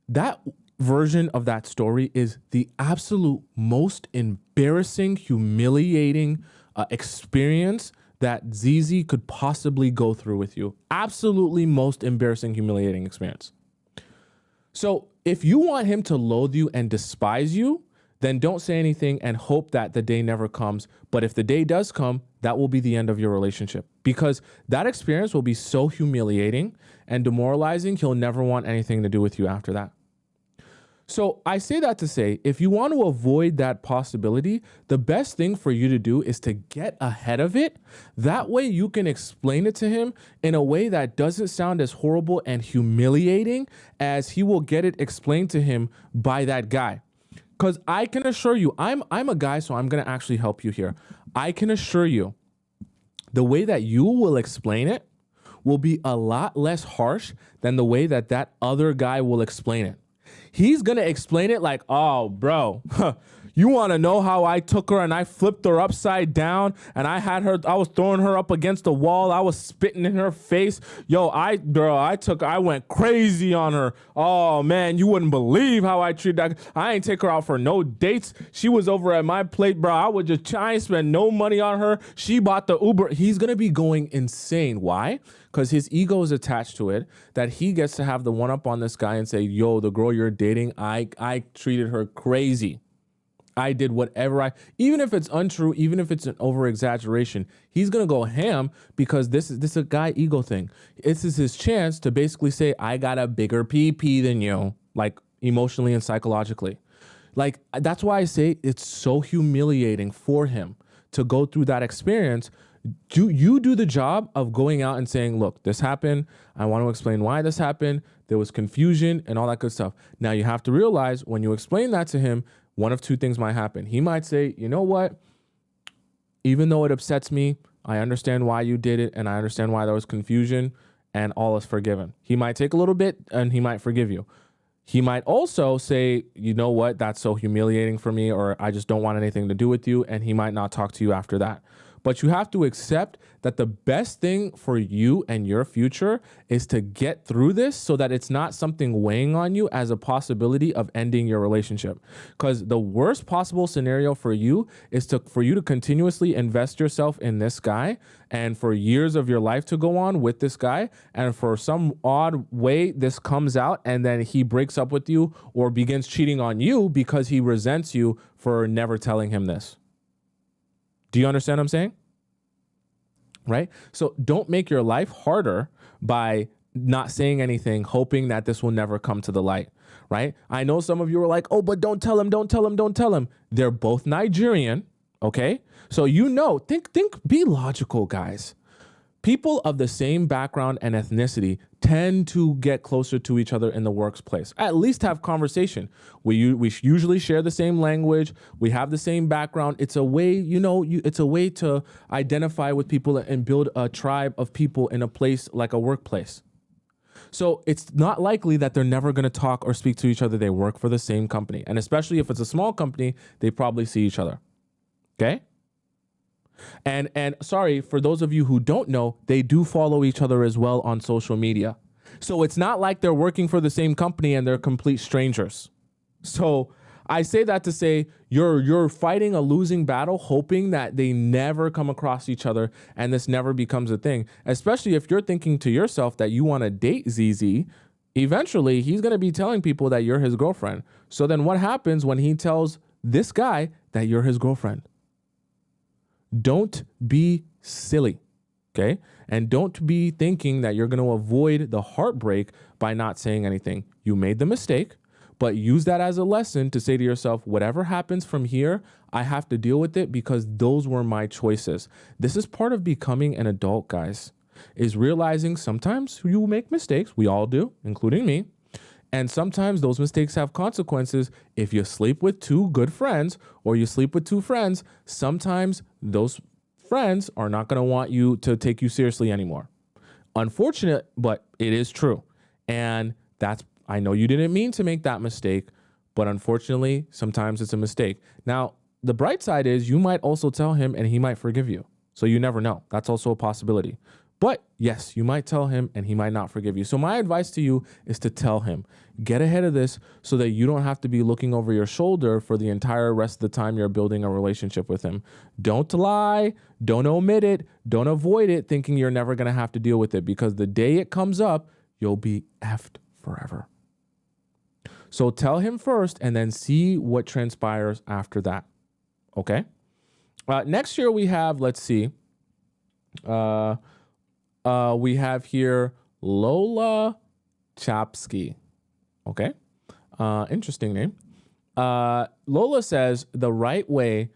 That version of that story is the absolute most embarrassing, humiliating experience that ZZ could possibly go through with you. Absolutely most embarrassing, humiliating experience. So if you want him to loathe you and despise you, then don't say anything and hope that the day never comes. But if the day does come, that will be the end of your relationship, because that experience will be so humiliating and demoralizing. He'll never want anything to do with you after that. So I say that to say, if you want to avoid that possibility, the best thing for you to do is to get ahead of it. That way you can explain it to him in a way that doesn't sound as horrible and humiliating as he will get it explained to him by that guy. Because I can assure you, I'm a guy, so I'm going to actually help you here. I can assure you, the way that you will explain it will be a lot less harsh than the way that that other guy will explain it. He's going to explain it like, oh, bro, you want to know how I took her and I flipped her upside down and I was throwing her up against the wall. I was spitting in her face. Yo, I went crazy on her. Oh man, you wouldn't believe how I treated that. I ain't take her out for no dates. She was over at my plate, bro. I ain't spend no money on her. She bought the Uber. He's going to be going insane. Why? Because his ego is attached to it, that he gets to have the one up on this guy and say, yo, the girl you're dating, I treated her crazy. I did whatever even if it's untrue, even if it's an over exaggeration, he's going to go ham because this is a guy ego thing. This is his chance to basically say, I got a bigger PP than you, like emotionally and psychologically. Like, that's why I say it's so humiliating for him to go through that experience. You do the job of going out and saying, look, this happened. I want to explain why this happened. There was confusion and all that good stuff. Now you have to realize when you explain that to him, one of two things might happen. He might say, you know what? Even though it upsets me, I understand why you did it and I understand why there was confusion and all is forgiven. He might take a little bit and he might forgive you. He might also say, you know what? That's so humiliating for me, or I just don't want anything to do with you. And he might not talk to you after that. But you have to accept that the best thing for you and your future is to get through this so that it's not something weighing on you as a possibility of ending your relationship. Because the worst possible scenario for you is for you to continuously invest yourself in this guy and for years of your life to go on with this guy. And for some odd way, this comes out and then he breaks up with you or begins cheating on you because he resents you for never telling him this. Do you understand what I'm saying? Right? So don't make your life harder by not saying anything, hoping that this will never come to the light, right? I know some of you are like, oh, but don't tell him, don't tell him, don't tell him. They're both Nigerian, okay? So be logical, guys. People of the same background and ethnicity tend to get closer to each other in the workplace. At least have conversation. We usually share the same language. We have the same background. It's a way, it's a way to identify with people and build a tribe of people in a place like a workplace. So it's not likely that they're never going to talk or speak to each other. They work for the same company. And especially if it's a small company, they probably see each other. Okay? And sorry, for those of you who don't know, they do follow each other as well on social media. So it's not like they're working for the same company and they're complete strangers. So I say that to say you're fighting a losing battle, hoping that they never come across each other and this never becomes a thing, especially if you're thinking to yourself that you want to date ZZ. Eventually, he's going to be telling people that you're his girlfriend. So then what happens when he tells this guy that you're his girlfriend? Don't be silly, okay? And don't be thinking that you're going to avoid the heartbreak by not saying anything. You made the mistake, but use that as a lesson to say to yourself, whatever happens from here, I have to deal with it because those were my choices. This is part of becoming an adult, guys, is realizing sometimes you make mistakes. We all do, including me. And sometimes those mistakes have consequences. If you sleep with two good friends or you sleep with two friends, sometimes those friends are not going to want you to take you seriously anymore. Unfortunate, but it is true. And I know you didn't mean to make that mistake, but unfortunately, sometimes it's a mistake. Now, the bright side is you might also tell him and he might forgive you. So you never know. That's also a possibility. But yes, you might tell him and he might not forgive you. So my advice to you is to tell him. Get ahead of this so that you don't have to be looking over your shoulder for the entire rest of the time you're building a relationship with him. Don't lie. Don't omit it. Don't avoid it thinking you're never going to have to deal with it, because the day it comes up, you'll be effed forever. So tell him first and then see what transpires after that. Okay. Next year we have, let's see, we have here Lola Chapsky. Okay. Interesting name. Lola says the right way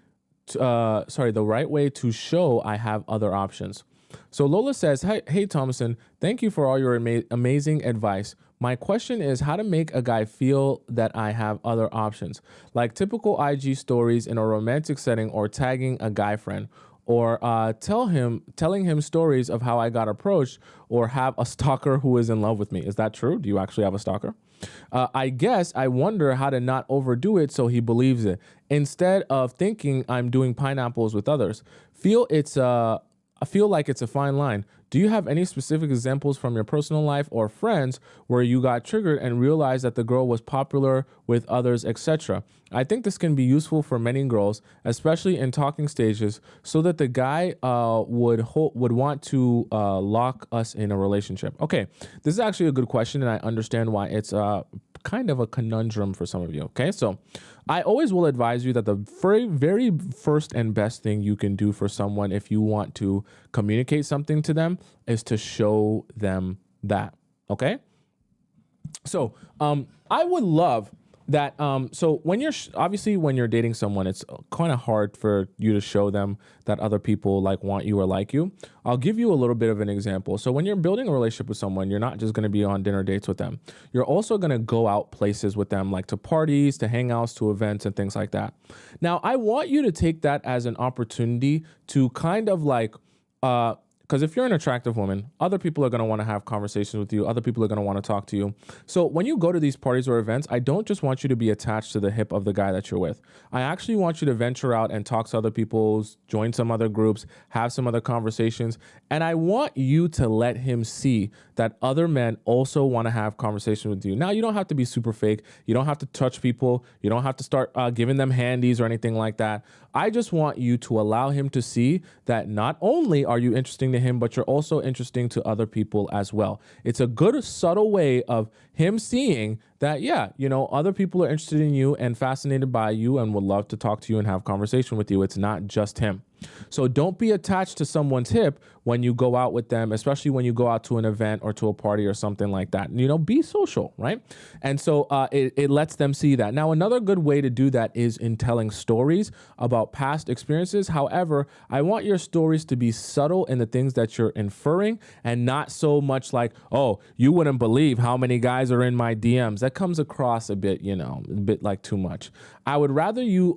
to show I have other options. So Lola says, hey Tomisin, thank you for all your amazing advice. My question is how to make a guy feel that I have other options, like typical IG stories in a romantic setting or tagging a guy friend, or telling him stories of how I got approached or have a stalker who is in love with me. Is that true? Do you actually have a stalker? I guess I wonder how to not overdo it so he believes it. Instead of thinking I'm doing pineapples with others, I feel like it's a fine line. Do you have any specific examples from your personal life or friends where you got triggered and realized that the girl was popular with others, etc.? I think this can be useful for many girls, especially in talking stages, so that the guy would want to lock us in a relationship. Okay, this is actually a good question, and I understand why it's kind of a conundrum for some of you. Okay, so I always will advise you that the very first and best thing you can do for someone if you want to communicate something to them is to show them that. Okay. So I would love that. So when you're dating someone, it's kind of hard for you to show them that other people want you or like you. I'll give you a little bit of an example. So when you're building a relationship with someone, you're not just going to be on dinner dates with them. You're also going to go out places with them, like to parties, to hangouts, to events and things like that. Now, I want you to take that as an opportunity to kind of because if you're an attractive woman, other people are going to want to have conversations with you. Other people are going to want to talk to you. So when you go to these parties or events, I don't just want you to be attached to the hip of the guy that you're with. I actually want you to venture out and talk to other people, join some other groups, have some other conversations. And I want you to let him see that other men also want to have conversations with you. Now, you don't have to be super fake. You don't have to touch people. You don't have to start giving them handies or anything like that. I just want you to allow him to see that not only are you interesting to him, but you're also interesting to other people as well. It's a good, subtle way of him seeing that, other people are interested in you and fascinated by you and would love to talk to you and have conversation with you. It's not just him. So don't be attached to someone's hip when you go out with them, especially when you go out to an event or to a party or something like that. Be social, right? And so it lets them see that. Now, another good way to do that is in telling stories about past experiences. However, I want your stories to be subtle in the things that you're inferring and not so much like, oh, you wouldn't believe how many guys are in my DMs. That comes across a bit, a bit like too much. I would rather you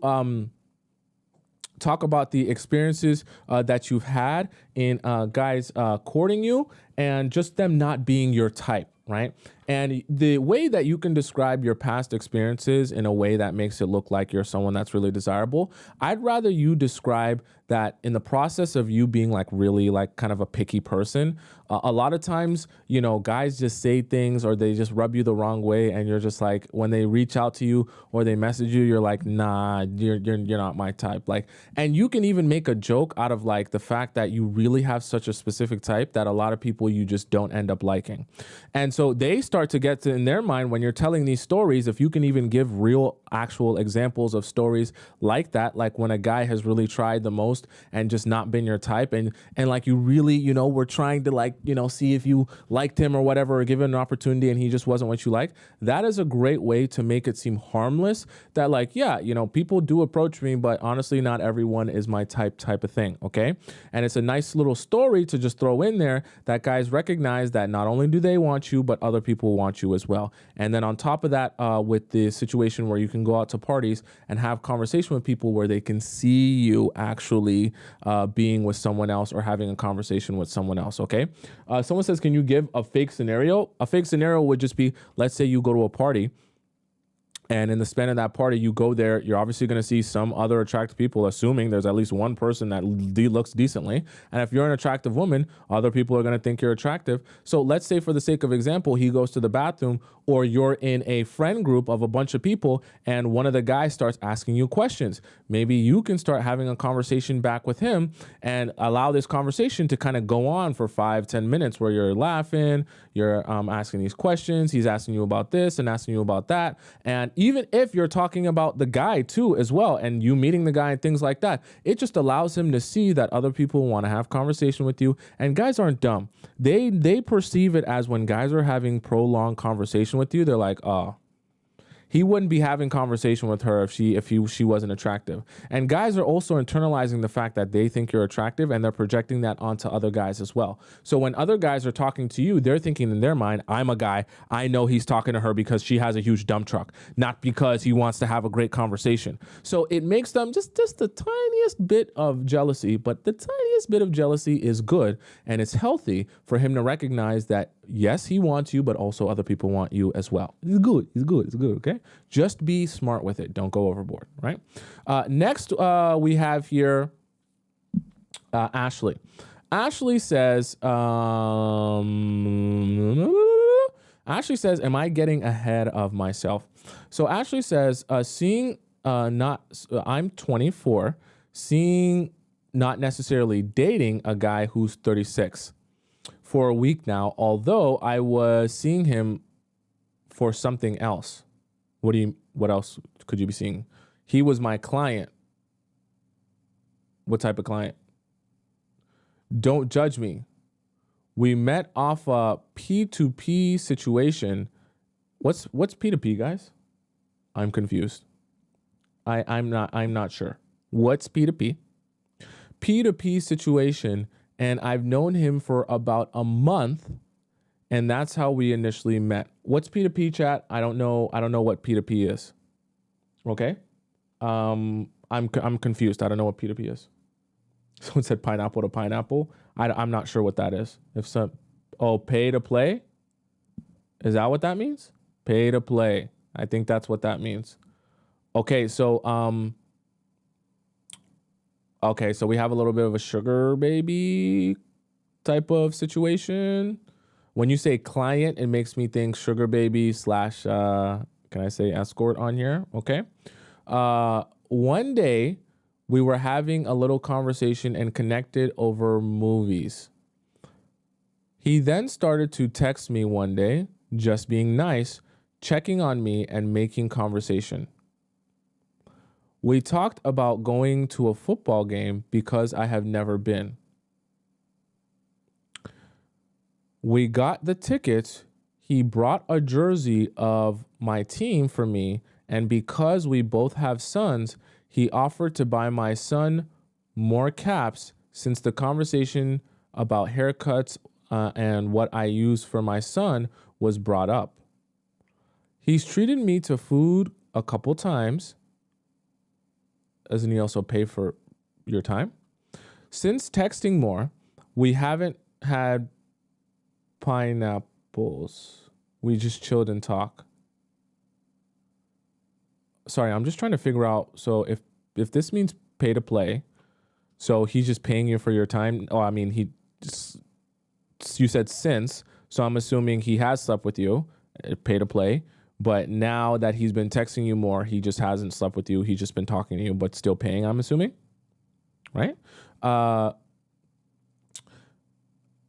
talk about the experiences that you've had in guys courting you and just them not being your type, right? And the way that you can describe your past experiences in a way that makes it look like you're someone that's really desirable, I'd rather you describe that in the process of you being really kind of a picky person. A lot of times, guys just say things or they just rub you the wrong way, and you're just when they reach out to you or they message you, you're like, nah, you're not my type. And you can even make a joke out of the fact that you really have such a specific type that a lot of people you just don't end up liking. And so they start to get to, in their mind, when you're telling these stories, if you can even give real actual examples of stories like that, like when a guy has really tried the most and just not been your type, and you really, were trying to see if you liked him or whatever, or give him an opportunity and he just wasn't what you like. That is a great way to make it seem harmless, that people do approach me, but honestly, not everyone is my type of thing. Okay. And it's a nice little story to just throw in there that guys recognize that not only do they want you, but other people want you as well. And then on top of that, with the situation where you can go out to parties and have conversation with people where they can see you actually being with someone else or having a conversation with someone else. Okay. Someone says, can you give a fake scenario? A fake scenario would just be, let's say you go to a party And in the span of that party, you go there, you're obviously going to see some other attractive people, assuming there's at least one person that looks decently. And if you're an attractive woman, other people are going to think you're attractive. So let's say, for the sake of example, he goes to the bathroom, or you're in a friend group of a bunch of people and one of the guys starts asking you questions. Maybe you can start having a conversation back with him and allow this conversation to kind of go on for 5-10 minutes, where you're laughing, you're asking these questions. He's asking you about this and asking you about that. And even if you're talking about the guy too as well, and you meeting the guy and things like that, it just allows him to see that other people want to have conversation with you. And guys aren't dumb. They perceive it as, when guys are having prolonged conversation with you, they're like, oh, he wouldn't be having conversation with her if she wasn't attractive. And guys are also internalizing the fact that they think you're attractive, and they're projecting that onto other guys as well. So when other guys are talking to you, they're thinking in their mind, I'm a guy, I know he's talking to her because she has a huge dump truck, not because he wants to have a great conversation. So it makes them just the tiniest bit of jealousy, but the tiniest bit of jealousy is good, and it's healthy for him to recognize that, yes, he wants you, but also other people want you as well. It's good. Okay. Just be smart with it. Don't go overboard. Right. Next, we have here Ashley. Ashley says, Ashley says, am I getting ahead of myself? So Ashley says, I'm 24, seeing, not necessarily dating, a guy who's 36 for a week now, although I was seeing him for something else. What else could you be seeing? He was my client. What type of client? Don't judge me. We met off a P2P situation. What's P2P, guys? I'm confused. I'm not sure. What's P2P? P2P situation, and I've known him for about a month, and that's how we initially met. What's P2P, chat? I don't know what P2P is. Okay? I'm confused. I don't know what P2P is. Someone said pineapple to pineapple. I'm not sure what that is. Pay to play? Is that what that means? Pay to play. I think that's what that means. Okay, so we have a little bit of a sugar baby type of situation. When you say client, it makes me think sugar baby / can I say escort on here? Okay. One day we were having a little conversation and connected over movies. He then started to text me one day, just being nice, checking on me and making conversation. We talked about going to a football game because I have never been. We got the tickets. He brought a jersey of my team for me, and because we both have sons, he offered to buy my son more caps, since the conversation about haircuts and what I use for my son was brought up. He's treated me to food a couple times. Doesn't he also pay for your time? Since texting more, we haven't had pineapples. We just chilled and talk. Sorry, I'm just trying to figure out. So if this means pay to play, so he's just paying you for your time. Oh, I mean, you said since, so I'm assuming he has slept with you, pay to play. But now that he's been texting you more, he just hasn't slept with you. He's just been talking to you, but still paying, I'm assuming. Right?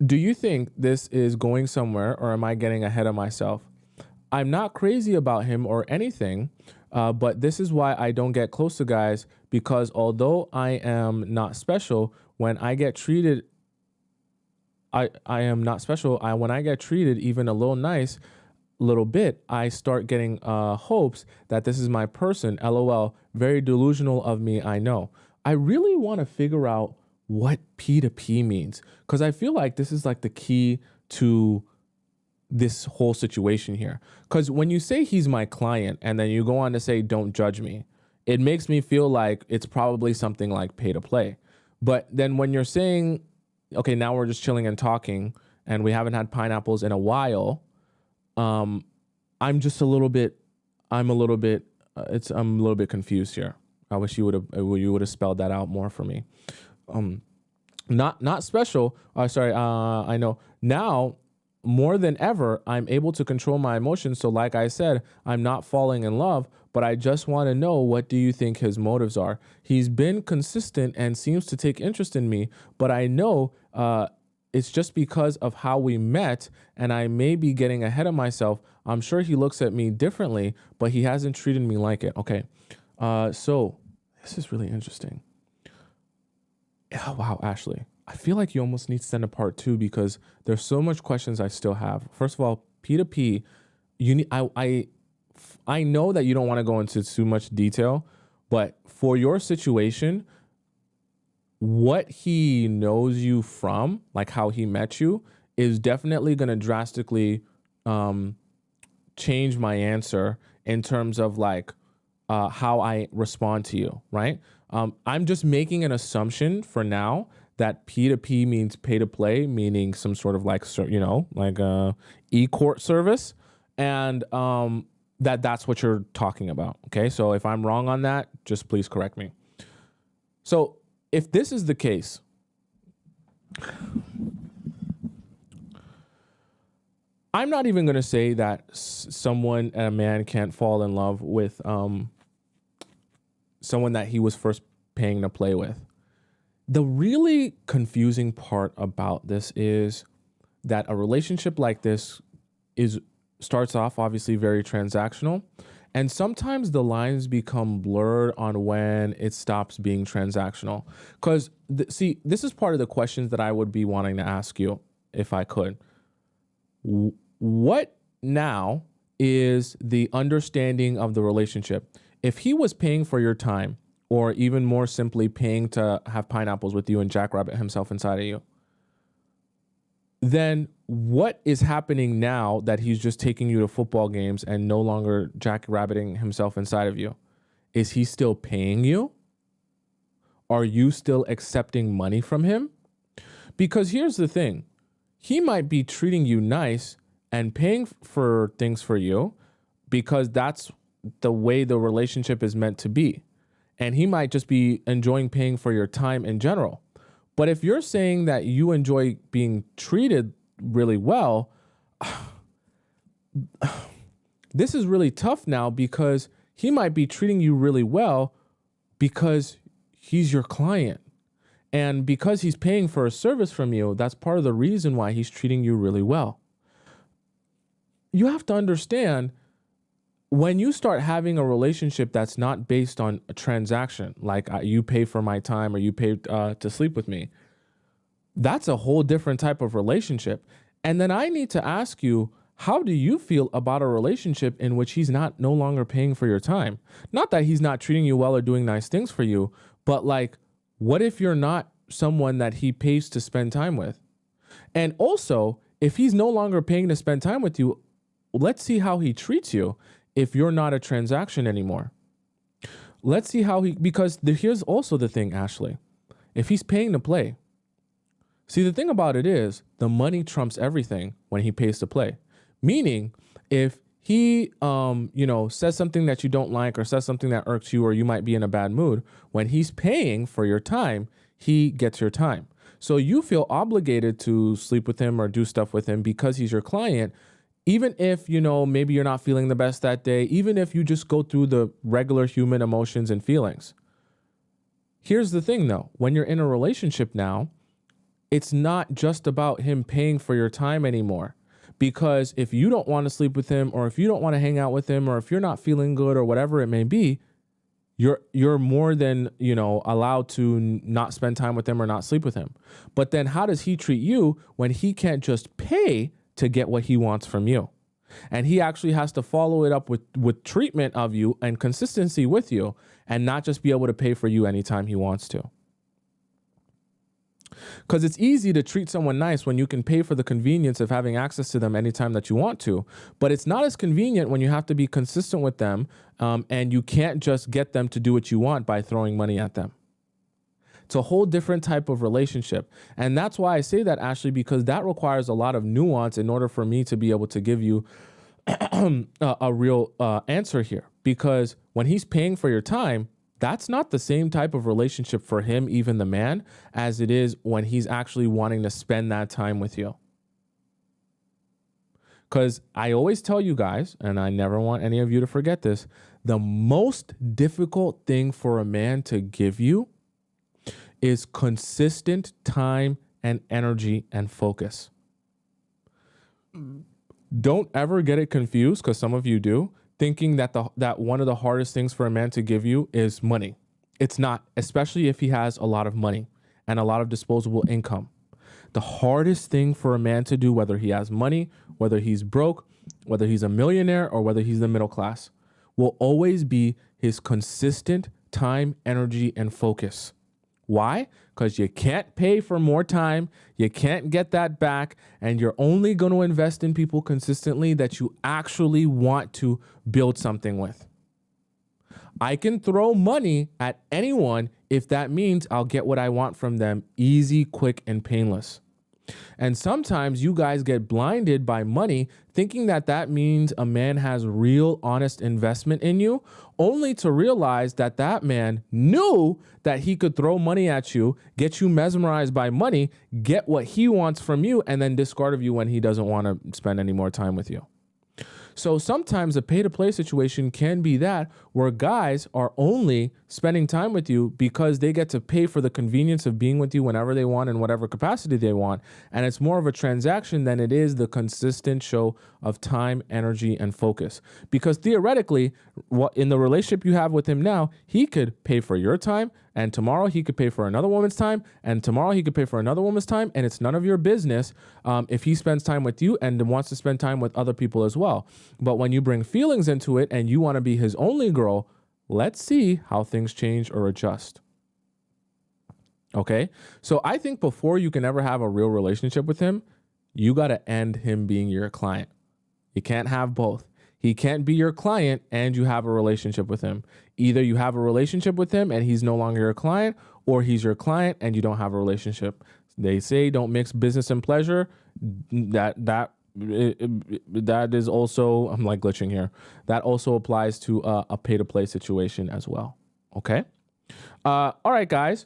Do you think this is going somewhere, or am I getting ahead of myself? I'm not crazy about him or anything, but this is why I don't get close to guys, because although I am not special, when I get treated, I am not special. When I get treated even a little bit, I start getting hopes that this is my person. LOL. Very delusional of me, I know. I really want to figure out what P2P means, because I feel like this is like the key to this whole situation here. Because when you say he's my client and then you go on to say don't judge me, it makes me feel like it's probably something like pay to play. But then when you're saying, okay, now we're just chilling and talking and we haven't had pineapples in a while, I'm just a little bit, I'm a little bit I'm a little bit confused here. I wish you would have spelled that out more for me. Not special. Sorry. I know now more than ever, I'm able to control my emotions. So like I said, I'm not falling in love, but I just want to know, what do you think his motives are? He's been consistent and seems to take interest in me, but I know it's just because of how we met, and I may be getting ahead of myself. I'm sure he looks at me differently, but he hasn't treated me like it. Okay. So this is really interesting. Oh, wow, Ashley. I feel like you almost need to send a part two because there's so much questions I still have. First of all, P2P, you need I know that you don't want to go into too much detail, but for your situation, what he knows you from, like how he met you, is definitely going to drastically change my answer in terms of like how I respond to you, right? I'm just making an assumption for now that P2P means pay to play, meaning some sort of like, like a e-court service, and that's what you're talking about. Okay, so if I'm wrong on that, just please correct me. So if this is the case, I'm not even going to say that a man can't fall in love with someone that he was first paying to play with. The really confusing part about this is that a relationship like this starts off obviously very transactional, and sometimes the lines become blurred on when it stops being transactional. Because see, this is part of the questions that I would be wanting to ask you if I could. What now is the understanding of the relationship? If he was paying for your time, or even more simply paying to have pineapples with you and jackrabbit himself inside of you, then what is happening now that he's just taking you to football games and no longer jackrabbiting himself inside of you? Is he still paying you? Are you still accepting money from him? Because here's the thing. He might be treating you nice and paying for things for you because that's the way the relationship is meant to be. And he might just be enjoying paying for your time in general. But if you're saying that you enjoy being treated really well, this is really tough now because he might be treating you really well because he's your client. And because he's paying for a service from you, that's part of the reason why he's treating you really well. You have to understand, when you start having a relationship that's not based on a transaction, like you pay for my time or you pay to sleep with me, that's a whole different type of relationship. And then I need to ask you, how do you feel about a relationship in which he's no longer paying for your time? Not that he's not treating you well or doing nice things for you, but like, what if you're not someone that he pays to spend time with? And also, if he's no longer paying to spend time with you, let's see how he treats you if you're not a transaction anymore. Let's see how because here's also the thing, Ashley. If he's paying to play, see, the thing about it is the money trumps everything when he pays to play. Meaning, if he, says something that you don't like or says something that irks you or you might be in a bad mood, when he's paying for your time, he gets your time. So you feel obligated to sleep with him or do stuff with him because he's your client. Even if, maybe you're not feeling the best that day, even if you just go through the regular human emotions and feelings. Here's the thing, though. When you're in a relationship now, it's not just about him paying for your time anymore. Because if you don't want to sleep with him, or if you don't want to hang out with him, or if you're not feeling good or whatever it may be, you're more than, allowed to not spend time with him or not sleep with him. But then how does he treat you when he can't just pay to get what he wants from you? And he actually has to follow it up with treatment of you and consistency with you, and not just be able to pay for you anytime he wants to. Because it's easy to treat someone nice when you can pay for the convenience of having access to them anytime that you want to. But it's not as convenient when you have to be consistent with them, and you can't just get them to do what you want by throwing money at them. It's a whole different type of relationship. And that's why I say that, Ashley, because that requires a lot of nuance in order for me to be able to give you a real answer here, because when he's paying for your time, that's not the same type of relationship for him, even the man, as it is when he's actually wanting to spend that time with you. Because I always tell you guys, and I never want any of you to forget this, the most difficult thing for a man to give you is consistent time and energy and focus. Don't ever get it confused, because some of you do, thinking that that one of the hardest things for a man to give you is money. It's not, especially if he has a lot of money and a lot of disposable income. The hardest thing for a man to do, whether he has money, whether he's broke, whether he's a millionaire, or whether he's the middle class, will always be his consistent time, energy, and focus. Why? Because you can't pay for more time, you can't get that back, and you're only going to invest in people consistently that you actually want to build something with. I can throw money at anyone if that means I'll get what I want from them easy, quick, and painless. And sometimes you guys get blinded by money, thinking that that means a man has real, honest investment in you, only to realize that that man knew that he could throw money at you, get you mesmerized by money, get what he wants from you, and then discard of you when he doesn't want to spend any more time with you. So sometimes a pay-to-play situation can be that where guys are only spending time with you because they get to pay for the convenience of being with you whenever they want in whatever capacity they want. And it's more of a transaction than it is the consistent show of time, energy, and focus. Because theoretically, in the relationship you have with him now, he could pay for your time, and tomorrow he could pay for another woman's time, and tomorrow he could pay for another woman's time, and it's none of your business if he spends time with you and wants to spend time with other people as well. But when you bring feelings into it and you want to be his only girl, let's see how things change or adjust. Okay? So I think before you can ever have a real relationship with him, you got to end him being your client. You can't have both. He can't be your client and you have a relationship with him. Either you have a relationship with him and he's no longer your client, or he's your client and you don't have a relationship. They say don't mix business and pleasure. That is also, I'm like glitching here. That also applies to a pay-to-play situation as well. Okay. All right, guys.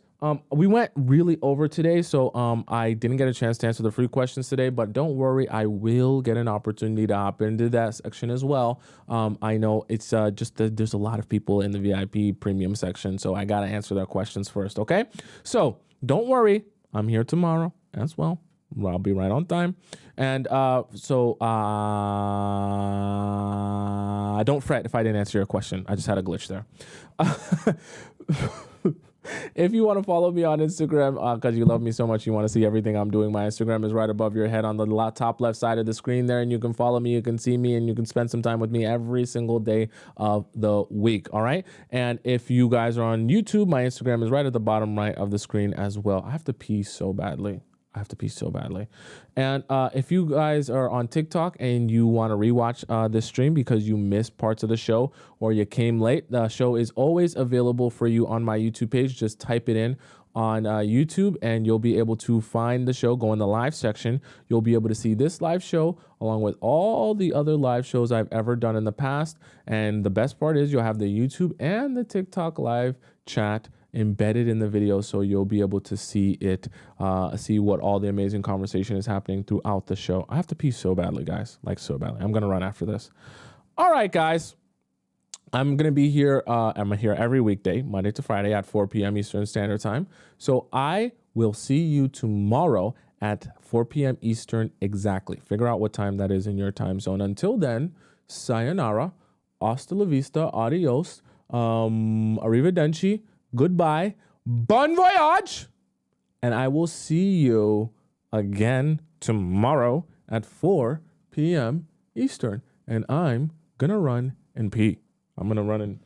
We went really over today, so I didn't get a chance to answer the free questions today, but don't worry, I will get an opportunity to hop into that section as well. I know it's just that there's a lot of people in the VIP premium section, so I got to answer their questions first, okay? So don't worry, I'm here tomorrow as well. I'll be right on time. And don't fret if I didn't answer your question. I just had a glitch there. If you want to follow me on Instagram, because you love me so much, you want to see everything I'm doing, my Instagram is right above your head on the top left side of the screen there, and you can follow me, you can see me, and you can spend some time with me every single day of the week, all right? And if you guys are on YouTube, my Instagram is right at the bottom right of the screen as well. I have to pee so badly. And if you guys are on TikTok and you want to rewatch this stream because you missed parts of the show or you came late, the show is always available for you on my YouTube page. Just type it in on YouTube and you'll be able to find the show. Go in the live section. You'll be able to see this live show along with all the other live shows I've ever done in the past. And the best part is you'll have the YouTube and the TikTok live chat embedded in the video, so you'll be able to see it, see what all the amazing conversation is happening throughout the show. I have to pee so badly, guys, like so badly. I'm gonna run after this. All right, guys, I'm gonna be here. I'm here every weekday, Monday to Friday at 4 p.m. Eastern Standard Time. So I will see you tomorrow at 4 p.m. Eastern exactly. Figure out what time that is in your time zone. Until then, sayonara, hasta la vista, adios, arrivederci. Goodbye, bon voyage, and I will see you again tomorrow at 4 p.m. Eastern. And I'm gonna run and pee. I'm gonna run and